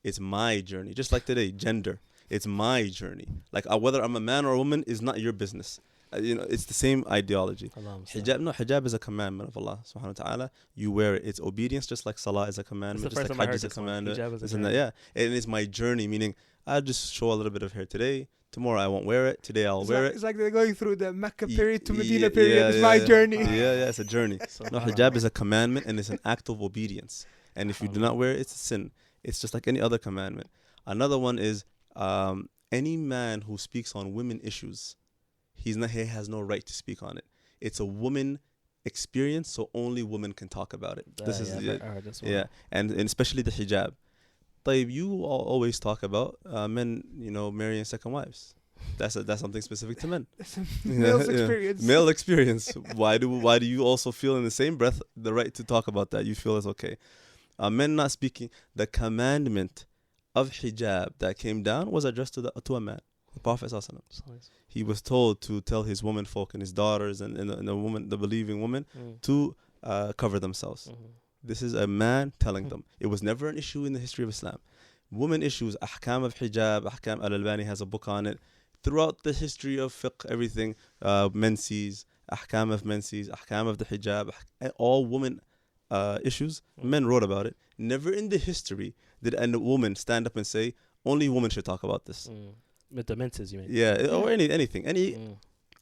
It's my journey. Just like today, gender. It's my journey. Like, whether I'm a man or a woman is not your business. It's the same ideology. Hijab is a commandment of Allah subhanahu wa ta'ala. You wear it. It's obedience, just like salah is a commandment, just like Hajj is a commandment. And it's my journey, meaning I'll just show a little bit of hair today. Tomorrow I won't wear it. Today I'll wear it. It's like they're going through the Mecca period to Medina period. It's my journey. Yeah, it's a journey. No, hijab is a commandment and it's an act of obedience. And if you do not wear it, it's a sin. It's just like any other commandment. Another one is any man who speaks on women issues, he has no right to speak on it. It's a woman experience, so only women can talk about it. And especially the hijab. You always talk about men, marrying second wives. That's something specific to men. Male experience. Male experience. Why do you also feel in the same breath the right to talk about that? You feel it's okay. Men not speaking. The commandment of hijab that came down was addressed to a man, the Prophet ﷺ. He was told to tell his women folk and his daughters and the believing woman to cover themselves. This is a man telling them. It was never an issue in the history of Islam. Women issues, ahkam of hijab, ahkam al-Albani has a book on it. Throughout the history of fiqh, everything, menses, ahkam of menses, ahkam of the hijab, all women issues, men wrote about it. Never in the history did a woman stand up and say, only women should talk about this. With the menses, you mean? Yeah, or anything.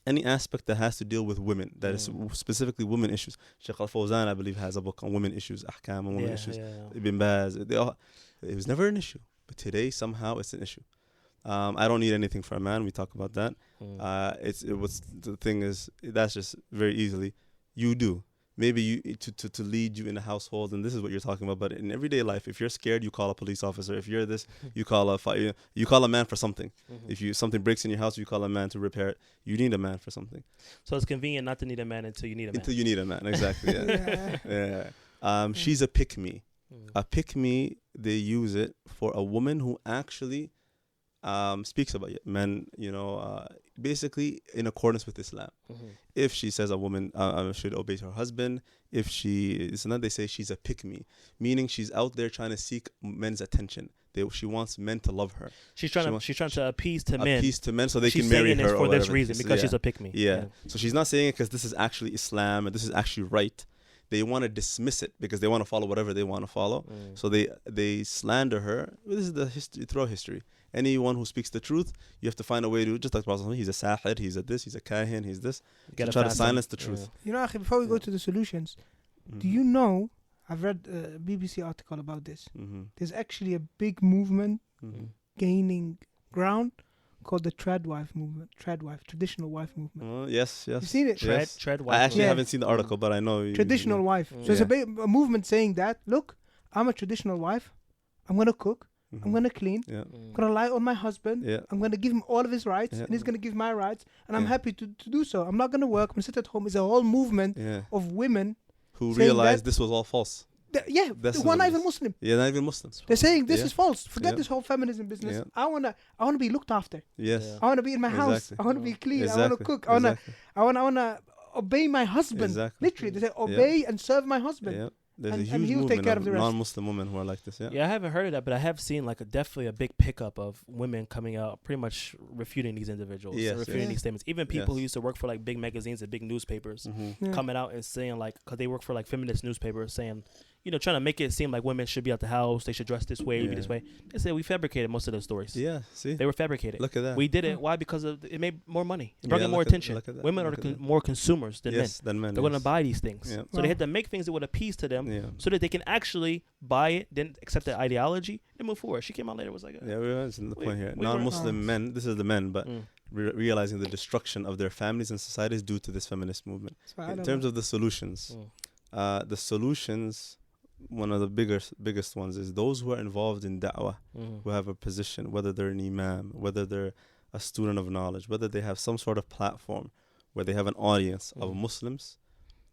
Any aspect that has to deal with women, that is specifically women issues. Shaykh al-Fawzan, I believe, has a book on women issues, ahkam on women issues. Ibn Baz, it was never an issue. But today, somehow, it's an issue. I don't need anything for a man. We talk about that. The thing is, that's just very easily, you do. Maybe you to lead you in a household, and this is what you're talking about. But in everyday life, if you're scared, you call a police officer. If you're this, you call a man for something. If something breaks in your house, you call a man to repair it. You need a man for something. So it's convenient not to need a man until you need a man. Until you need a man, exactly. Yeah. She's a pick-me. A pick-me, they use it for a woman who actually speaks about men, basically in accordance with Islam. If she says a woman should obey her husband, if they say she's a pick-me, meaning she's out there trying to seek men's attention. She wants men to love her. She's trying to appease to men. Appease to men so they can marry her. For this reason, because she's a pick-me. Yeah. So she's not saying it because this is actually Islam and this is actually right. They want to dismiss it because they want to follow whatever they want to follow. So they slander her. This is the history throughout history. Anyone who speaks the truth, you have to find a way to, just like Prophet, he's a sahir, he's a this, he's a kahin, he's this. To try to silence the truth. Akhi, before we go to the solutions, do you know, I've read a BBC article about this. There's actually a big movement gaining ground called the tradwife movement. Traditional wife movement. Yes. You've seen it? Trad wife. I actually haven't seen the article, but I know. Traditional wife. So it's a movement saying that, look, I'm a traditional wife. I'm going to cook. I'm going to clean. I'm going to lie on my husband. I'm going to give him all of his rights. And he's going to give my rights. And I'm happy to do so. I'm not going to work. I'm going to sit at home. It's a whole movement of women who realized this was all false. Who are not even Muslim. Not even Muslims. They're saying this is false. Forget this whole feminism business. I wanna be looked after. Yes. I wanna be in my house. I wanna be clean. I wanna cook. I wanna obey my husband. Literally, they say obey and serve my husband. There's a and huge he'll take care of the rest. non-Muslim women who are like this. I haven't heard of that, but I have seen definitely a big pickup of women coming out, pretty much refuting these individuals, refuting these statements. Even people who used to work for big magazines and big newspapers coming out and saying because they work for feminist newspapers, saying, trying to make it seem like women should be at the house, they should dress this way, be this way. They said we fabricated most of those stories. Yeah, see, they were fabricated. Look at that. We did it. Why? Because it made more money. It brought in more attention. Women are more consumers than men. They're going to buy these things. Yeah. So they had to make things that would appease to them, so that they can actually buy it, then accept the ideology, and move forward. She came out later, was like, we're mentioning the point here. Non-Muslim men. This is the men, but realizing the destruction of their families and societies due to this feminist movement. In terms of the solutions, one of the biggest ones is those who are involved in da'wah, who have a position, whether they're an imam, whether they're a student of knowledge, whether they have some sort of platform where they have an audience of Muslims,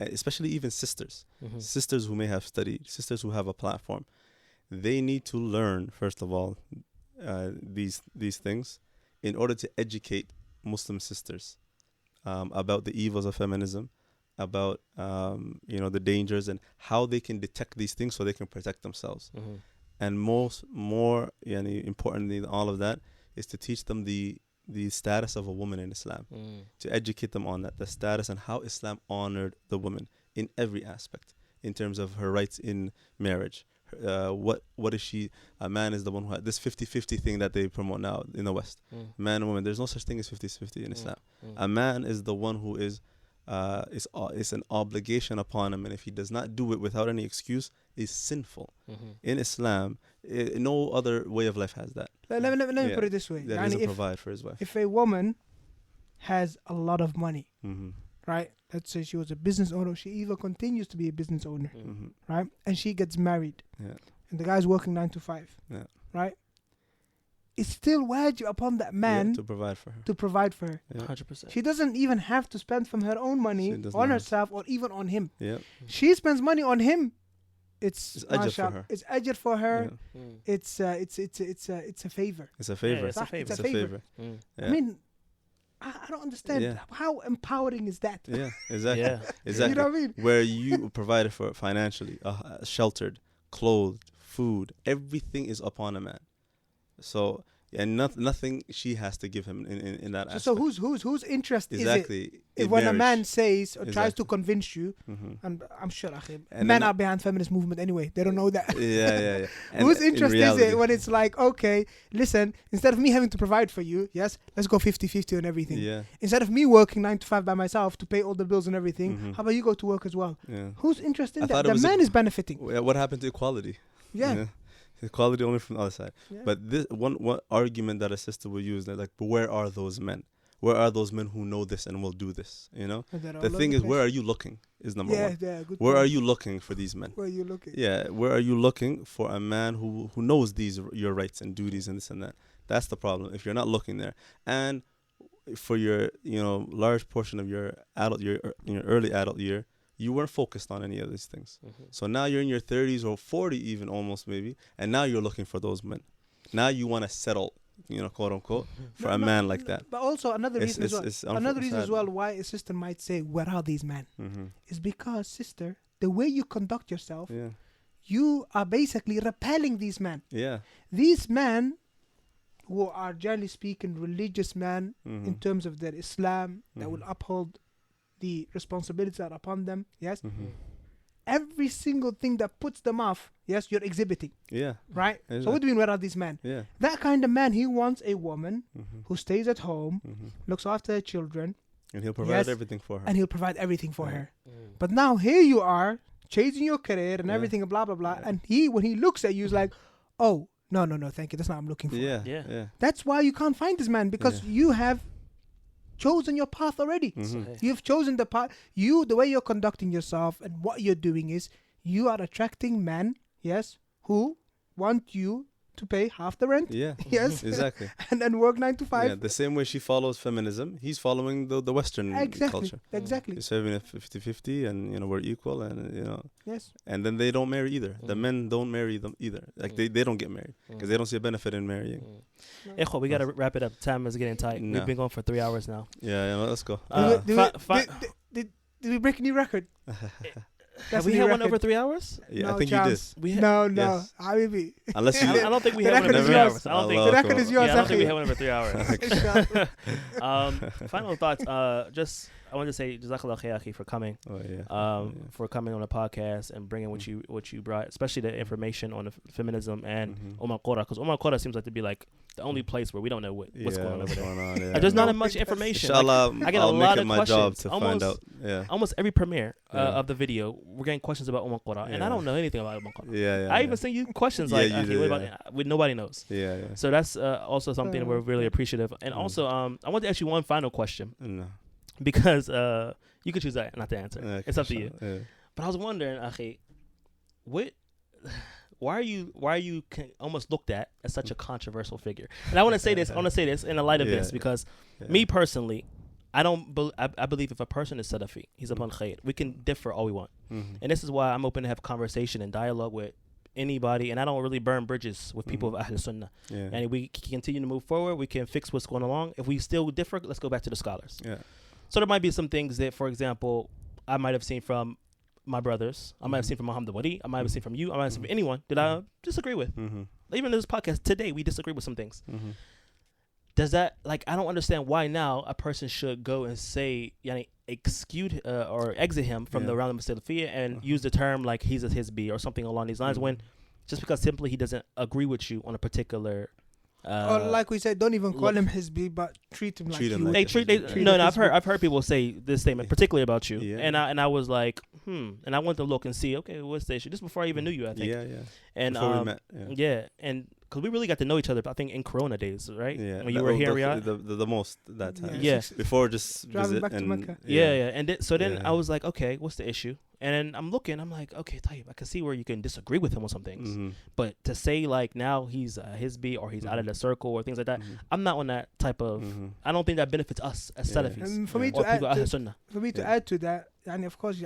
especially even sisters who may have studied, sisters who have a platform. They need to learn, first of all, these things in order to educate Muslim sisters about the evils of feminism, about the dangers and how they can detect these things so they can protect themselves. And more importantly than all of that is to teach them the status of a woman in Islam, to educate them on that, the status and how Islam honored the woman in every aspect, in terms of her rights in marriage. What is she? A man is the one who this 50-50 thing that they promote now in the West. Man and woman, there's no such thing as 50-50 in Islam. A man is the one who is an obligation upon him, and if he does not do it without any excuse, is sinful. In Islam, no other way of life has that. Let me put it this way: that he provide for his wife. If a woman has a lot of money, right? Let's say she was a business owner, she even continues to be a business owner, right? And she gets married, and the guy's working 9 to 5, right? It's still wajib upon that man to provide for her. 100%. She doesn't even have to spend from her own money on herself or even on him. She spends money on him. It's ajr for her. It's ajr for her. It's a favor. It's a favor. It's a favor. I mean, I don't understand how empowering is that. Yeah, exactly. Exactly. You know what I mean? Where you provided for it financially, sheltered, clothed, food, everything is upon a man. So nothing she has to give him in that aspect. So whose interest is it? If when a man says or tries to convince you, and I'm sure men are behind feminist movement anyway. They don't know that. Yeah. Whose interest is it when it's like, okay, listen, instead of me having to provide for you, yes, let's go 50-50 on everything. Instead of me working 9 to 5 by myself to pay all the bills and everything, how about you go to work as well? Whose interest in that? The man is benefiting. What happened to equality? Equality only from the other side. But this one argument that a sister will use, that like, but where are those men? Where are those men who know this and will do this? The thing is, where are you looking is number one. Where are you looking for these men? Where are you looking? Where are you looking for a man who knows your rights and duties and this and that? That's the problem. If you're not looking there, and for your large portion of your early adult year, you weren't focused on any of these things. So now you're in your 30s or 40 even almost maybe, and now you're looking for those men. Now you want to settle, quote unquote, for a man like that. But also another reason as well why a sister might say, where are these men? Is because, sister, the way you conduct yourself, you are basically repelling these men. These men who are generally speaking religious men in terms of their Islam, that will uphold the responsibilities that are upon them, every single thing that puts them off, you're exhibiting. Right? Exactly. So what do you mean, where are these men? That kind of man, he wants a woman who stays at home, looks after her children, and he'll provide everything for her. But now here you are chasing your career and everything and blah blah blah, and when he looks at you, he's like, oh no, thank you, that's not what I'm looking for. That's why you can't find this man, because you have chosen your path already. You've chosen the path. The way you're conducting yourself and what you're doing is you are attracting men, who want you to pay half the rent. Exactly. and then work 9 to 5. The same way she follows feminism, he's following the Western culture. Exactly. He's having a 50-50, and we're equal, and and then they don't marry either. The men don't marry them either. Like they don't get married because they don't see a benefit in marrying. Ikhwa, we gotta wrap it up. Time is getting tight. We've been going for 3 hours now. Let's go. Did we break a new record? Have we had one over 3 hours? Yeah, no I think chance. you did. No. Yes. Habibi. Unless you I don't think we had one over 3 hours. I don't think the record is yours. I don't think we had one over 3 hours. Final thoughts. Just want to say Jazakallah khair akhi for coming. Oh, yeah. For coming on the podcast and bringing what you brought, especially the information on the feminism and Umm al Qura, because Umm al Qura seems like to be like the only place where we don't know what's going on over there. Yeah. There's not much information. Inshallah, I get I'll a lot make it of my questions. job to find out. Yeah. Almost every premiere of the video, we're getting questions about Umm al Qura, and I don't know anything about Umm al Qura. Yeah. I even send you questions like, okay, what about it? Nobody knows. Yeah. So that's also something we're really appreciative. And also, I want to ask you one final question. No. Because you could choose that not to answer. Okay, it's up to you. Yeah. But I was wondering, akhi, why are you almost looked at as such a controversial figure? And I want to say this. I want to say this in the light of this because me personally, I believe if a person is Salafi, he's upon khair. We can differ all we want, and this is why I'm open to have conversation and dialogue with anybody, and I don't really burn bridges with people of Ahl Sunnah. Yeah. And we can continue to move forward. We can fix what's going along. If we still differ, let's go back to the scholars. Yeah. So there might be some things that, for example, I might have seen from my brothers. I might have seen from Muhammad Wali. I might have seen from you. I might have seen from anyone that I disagree with. Even in this podcast today, we disagree with some things. Does that, like, I don't understand why now a person should go and say, excuse or exit him from the realm of Salafiyya and use the term like he's a Hizbi or something along these lines when just because simply he doesn't agree with you on a particular or like we said, don't even call him Hizbi, but treat him like I've heard people say this statement, particularly about you, and I was like, and I went to look and see, okay, what's the issue? Just before I even knew you, I think. And before we met, and because we really got to know each other, I think in Corona days, right? Yeah, when you were here in Riyadh, the most that time. Yeah, before just driving visit back to Mecca. And so then I was like, okay, what's the issue? And then I'm looking, I'm like, okay, Tayyib, I can see where you can disagree with him on some things, but to say like now he's Hizbi or he's out of the circle or things like that, I'm not on that type of. I don't think that benefits us as Salafis. And for me to add to that, and of course,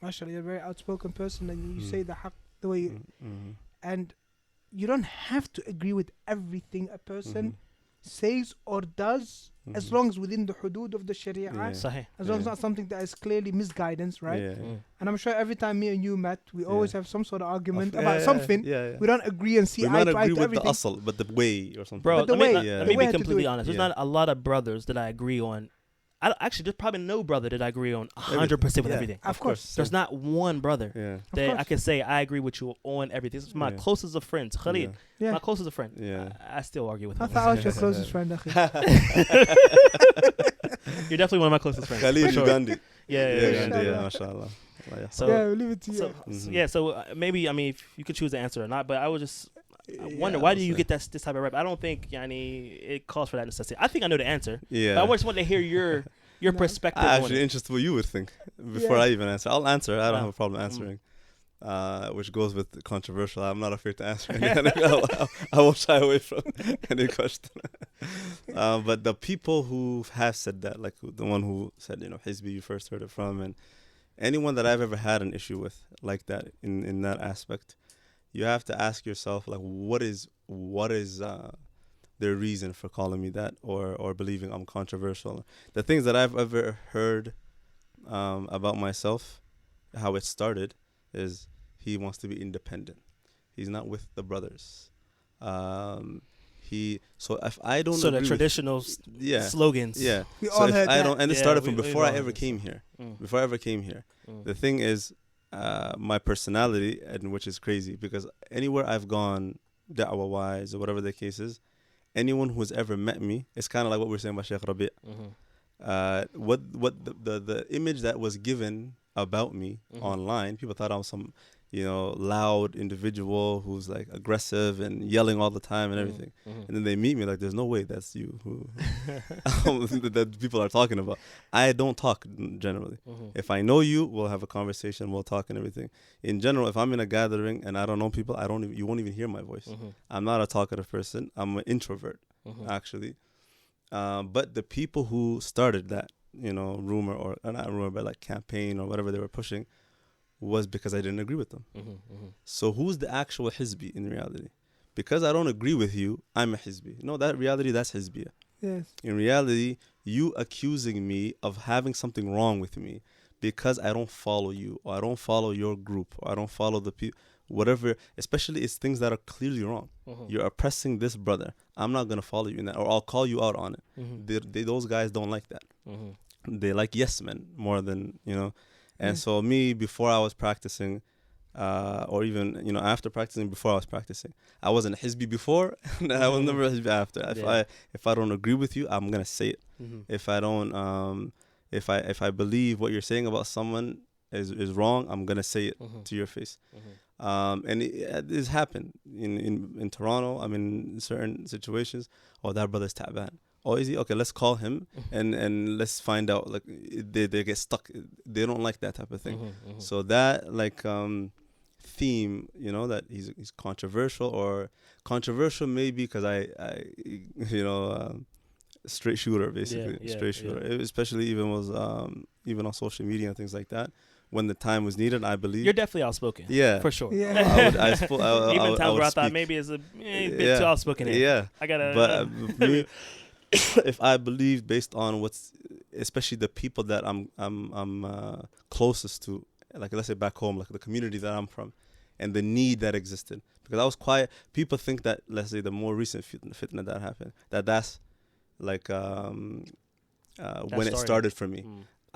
mashallah, you're a very outspoken person, and you say the haqq the way you, and you don't have to agree with everything a person says or does, as long as within the hudud of the Sharia, as long as it's not something that is clearly misguidance, right? And I'm sure every time me and you met, we always have some sort of argument about something. We don't agree and see eye to eye to everything. With the asl, but the way or something. Bro, let me be completely honest. There's not a lot of brothers that I agree on. Actually, there's probably no brother that I agree on 100% with everything. Of course. There's not one brother that I can say I agree with you on everything. This is my closest of friends. Khalid, my closest of friend. I still argue with him. I thought I was your closest friend. You're definitely one of my closest friends. Khalid Ugandi. Yeah, mashallah. So, we'll leave it to you. So maybe, I mean, if you could choose the answer or not, but I would just wonder, why do you get this type of rep? I don't think it calls for that necessity. I think I know the answer. But I just want to hear your perspective. I'm actually interested what you would think before I even answer. I'll answer. I don't have a problem answering. Which goes with controversial. I'm not afraid to answer. I won't shy away from any question. But the people who have said that, like the one who said, Hizbi, you first heard it from, and anyone that I've ever had an issue with like that in that aspect, you have to ask yourself, like, what is their reason for calling me that or believing I'm controversial? The things that I've ever heard about myself, how it started, is he wants to be independent. He's not with the brothers. So if I don't agree the traditional slogans. Yeah. We all if heard I that. don't, and it started from before I ever came here. Before I ever came here. The thing is, my personality, and which is crazy because anywhere I've gone, da'wah wise or whatever the case is, anyone who's ever met me, it's kind of like what we were saying about Shaykh Rabi'. What the image that was given about me online, people thought I was some loud individual who's like aggressive and yelling all the time and everything. And then they meet me like, there's no way that's you who that people are talking about. I don't talk generally. If I know you, we'll have a conversation, we'll talk and everything. In general, if I'm in a gathering and I don't know people, you won't even hear my voice. I'm not a talkative person. I'm an introvert, actually. But the people who started that, rumor or not rumor, but like campaign or whatever they were pushing, was because I didn't agree with them. So who's the actual Hizbi in reality? Because I don't agree with you, I'm a Hizbi. No, that's Hizbiyah. Yes. In reality, you accusing me of having something wrong with me because I don't follow you, or I don't follow your group, or I don't follow the people, whatever, especially it's things that are clearly wrong. You're oppressing this brother. I'm not going to follow you in that, or I'll call you out on it. Those guys don't like that. they like yes men more than, you know. And so me, before I was practicing, or even, you know, after practicing, before I was practicing, I wasn't Hizbi before, and I was never Hizbi after. If I don't agree with you, I'm gonna say it. If I don't, if I believe what you're saying about someone is wrong, I'm gonna say it to your face. And this happened in Toronto. I mean, in certain situations. Oh, that brother's ta'ban. Oh, is he? Okay, let's call him and let's find out. Like they get stuck. They don't like that type of thing. So that like theme, you know, that he's controversial, or controversial maybe because I you know, straight shooter basically, straight shooter. Especially even was even on social media and things like that. When the time was needed, I believe. You're definitely outspoken. Yeah. For sure. Yeah. Even times where I thought maybe it's a bit too outspoken here. Yeah. I gotta. But me, if I believe based on what's, especially the people that I'm closest to, like let's say back home, like the community that I'm from, and the need that existed. Because I was quiet. People think that, let's say the more recent fitna that happened, that's like when it started for me.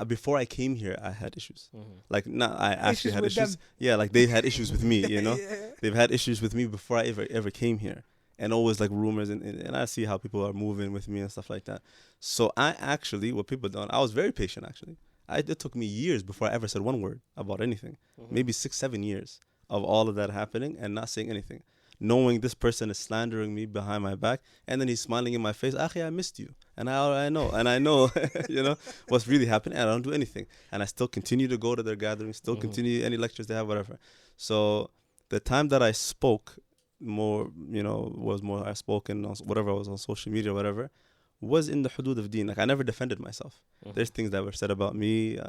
Before I came here, I had issues. Like, I actually had issues. Yeah, like they had issues with me, you know. They've had issues with me before I ever came here. And always like rumors, and I see how people are moving with me and stuff like that. So I actually, what people don't, I was very patient actually. It took me years before I ever said one word about anything. Maybe 6-7 years of all of that happening and not saying anything. Knowing this person is slandering me behind my back, and then he's smiling in my face. Akhi, I missed you. And I know, you know, what's really happening. And I don't do anything. And I still continue to go to their gatherings, still continue any lectures they have, whatever. So the time that I spoke more, you know, was more I spoke in whatever I was on social media or whatever, was in the hudud of deen. Like I never defended myself. There's things that were said about me,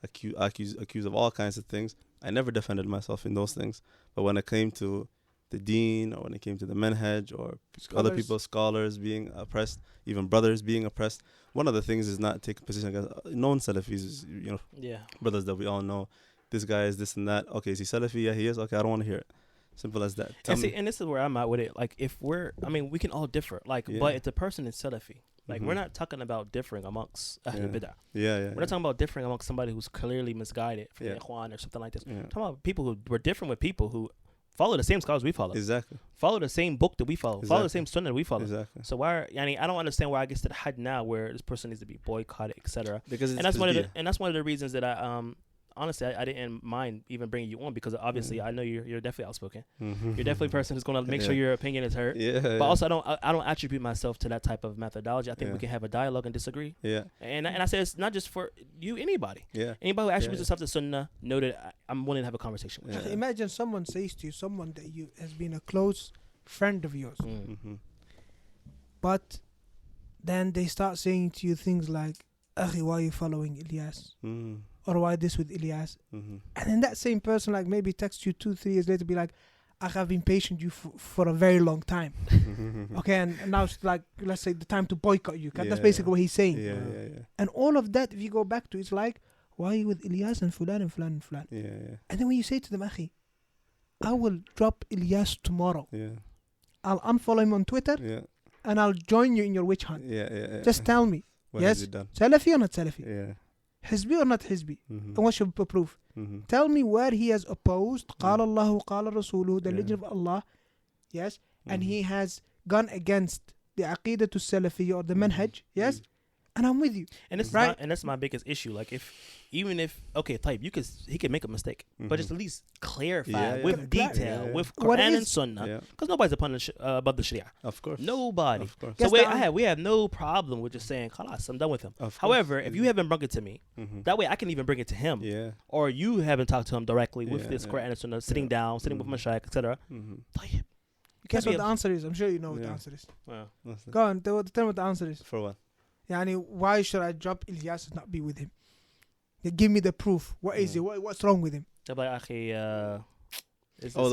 accused of all kinds of things. I never defended myself in those things. But when it came to the deen, or when it came to the manhaj, or other people, scholars being oppressed, even brothers being oppressed, one of the things is not taking position against known Salafis, you know, brothers that we all know. This guy is this and that. Okay, is he Salafi? Yeah, he is. Okay, I don't want to hear it. Simple as that. And this is where I'm at with it. Like, if we can all differ. Like, but if the person is Salafi, like, we're not talking about differing amongst Ahl Bid'ah. We're not talking about differing amongst somebody who's clearly misguided from the Ikhwan or something like this. We're talking about people who were different with people who follow the same scholars we follow. Exactly. Follow the same book that we follow. Exactly. Follow the same sunnah that we follow. Exactly. So I don't understand why I get to the Hajj now where this person needs to be boycotted, etc. Because it's that's one of the reasons that I honestly I didn't mind even bringing you on, because obviously I know you're definitely outspoken. You're definitely a person who's going to make sure your opinion is heard. But also I don't attribute myself to that type of methodology. I think we can have a dialogue and disagree. And I say it's not just for you, anybody. Anybody who attributes themselves to sunnah, know that I'm willing to have a conversation with you. Imagine someone says to you, someone that you has been a close friend of yours, but then they start saying to you things like, "Akhi, why are you following Ilyas?" Or why this with Ilyas? And then that same person like maybe texts you 2-3 years later, be like, I have been patient you for a very long time. Okay, and now it's like, let's say the time to boycott you. That's basically what he's saying. And all of that, if you go back to, it's like, why are you with Ilyas and Fulan and Fulan and Fulan? And then when you say to them, Akhi, I will drop Ilyas tomorrow. I'll unfollow him on Twitter and I'll join you in your witch hunt. Just tell me, yes, Salafi or not Salafi? Hizbi or not Hizbi? And what's your proof? Tell me where he has opposed قال الله قال رسوله, the religion of Allah, yes, and he has gone against the Aqidah to Salafi or the manhaj, yes, and I'm with you. And this right? And that's my biggest issue. Like, even if he could make a mistake, but just at least clarify with detail, with Quran and Sunnah, because nobody's above the Sharia. Of course, nobody. Of course. So we have no problem with just saying, "Khalas, I'm done with him." However, if you haven't brought it to me, that way I can even bring it to him. Or you haven't talked to him directly with this Quran and Sunnah, sitting down, sitting with Mashaykh, etc. Guess what the answer is? I'm sure you know what the answer is. Go on, tell me what the answer is. For what? Why should I drop Ilyas and not be with him? Give me the proof. What is it? What's wrong with him? The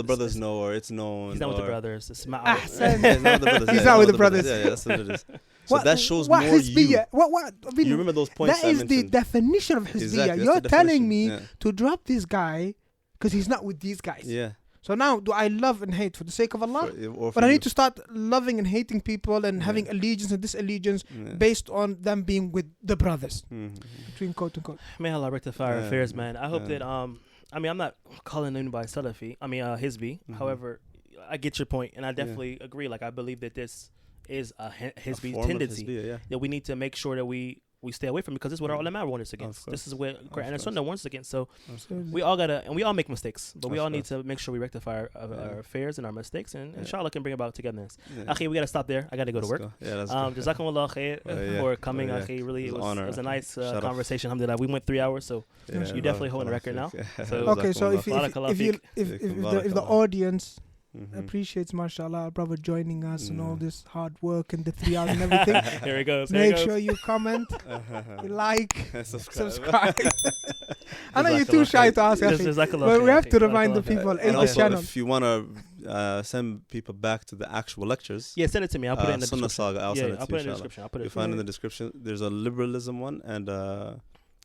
brothers know, or it's known. He's not with the brothers. He's not with the brothers. That's what it is. So that shows more you. What? You remember those points? That is the definition of Hizbiyah. You're telling me to drop this guy because he's not with these guys. So now, do I love and hate for the sake of Allah? Or But I need to start loving and hating people and having allegiance and disallegiance based on them being with the brothers, between quote unquote. May Allah rectify our affairs, man. I hope that I mean, I'm not calling anybody Salafi. I mean, Hizbi. However, I get your point, and I definitely agree. Like, I believe that this is a Hizbi tendency that we need to make sure that we stay away from, because this is what our ulama warned us against. This is what Quran and Sunnah warns us against. So we all gotta, and we all make mistakes, but we all need to make sure we rectify our affairs and our mistakes, and inshallah can bring about togetherness. Akhi, we gotta stop there. I gotta go to work. Jazakumullah khair for coming. Akhi, really, it was a nice conversation. Alhamdulillah, we went 3 hours, so you definitely holding the record now. So okay, so if the audience appreciates, mashallah, our brother joining us and all this hard work and the 3 hours and everything. Here it goes. Make sure you comment, you like, subscribe. I know you're too shy to ask, but we have to remind the people in the channel. If you want to send people back to the actual lectures, send it to me. I'll put it in the Sunnah description. Saga, I'll send it to you, in the description. I'll put it. You'll find in the description. There's a liberalism one and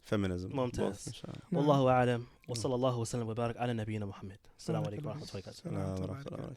feminism. ممتاز. والله أعلم وصلى الله وسلم وبارك على نبينا محمد. السلام عليكم ورحمة الله وبركاته.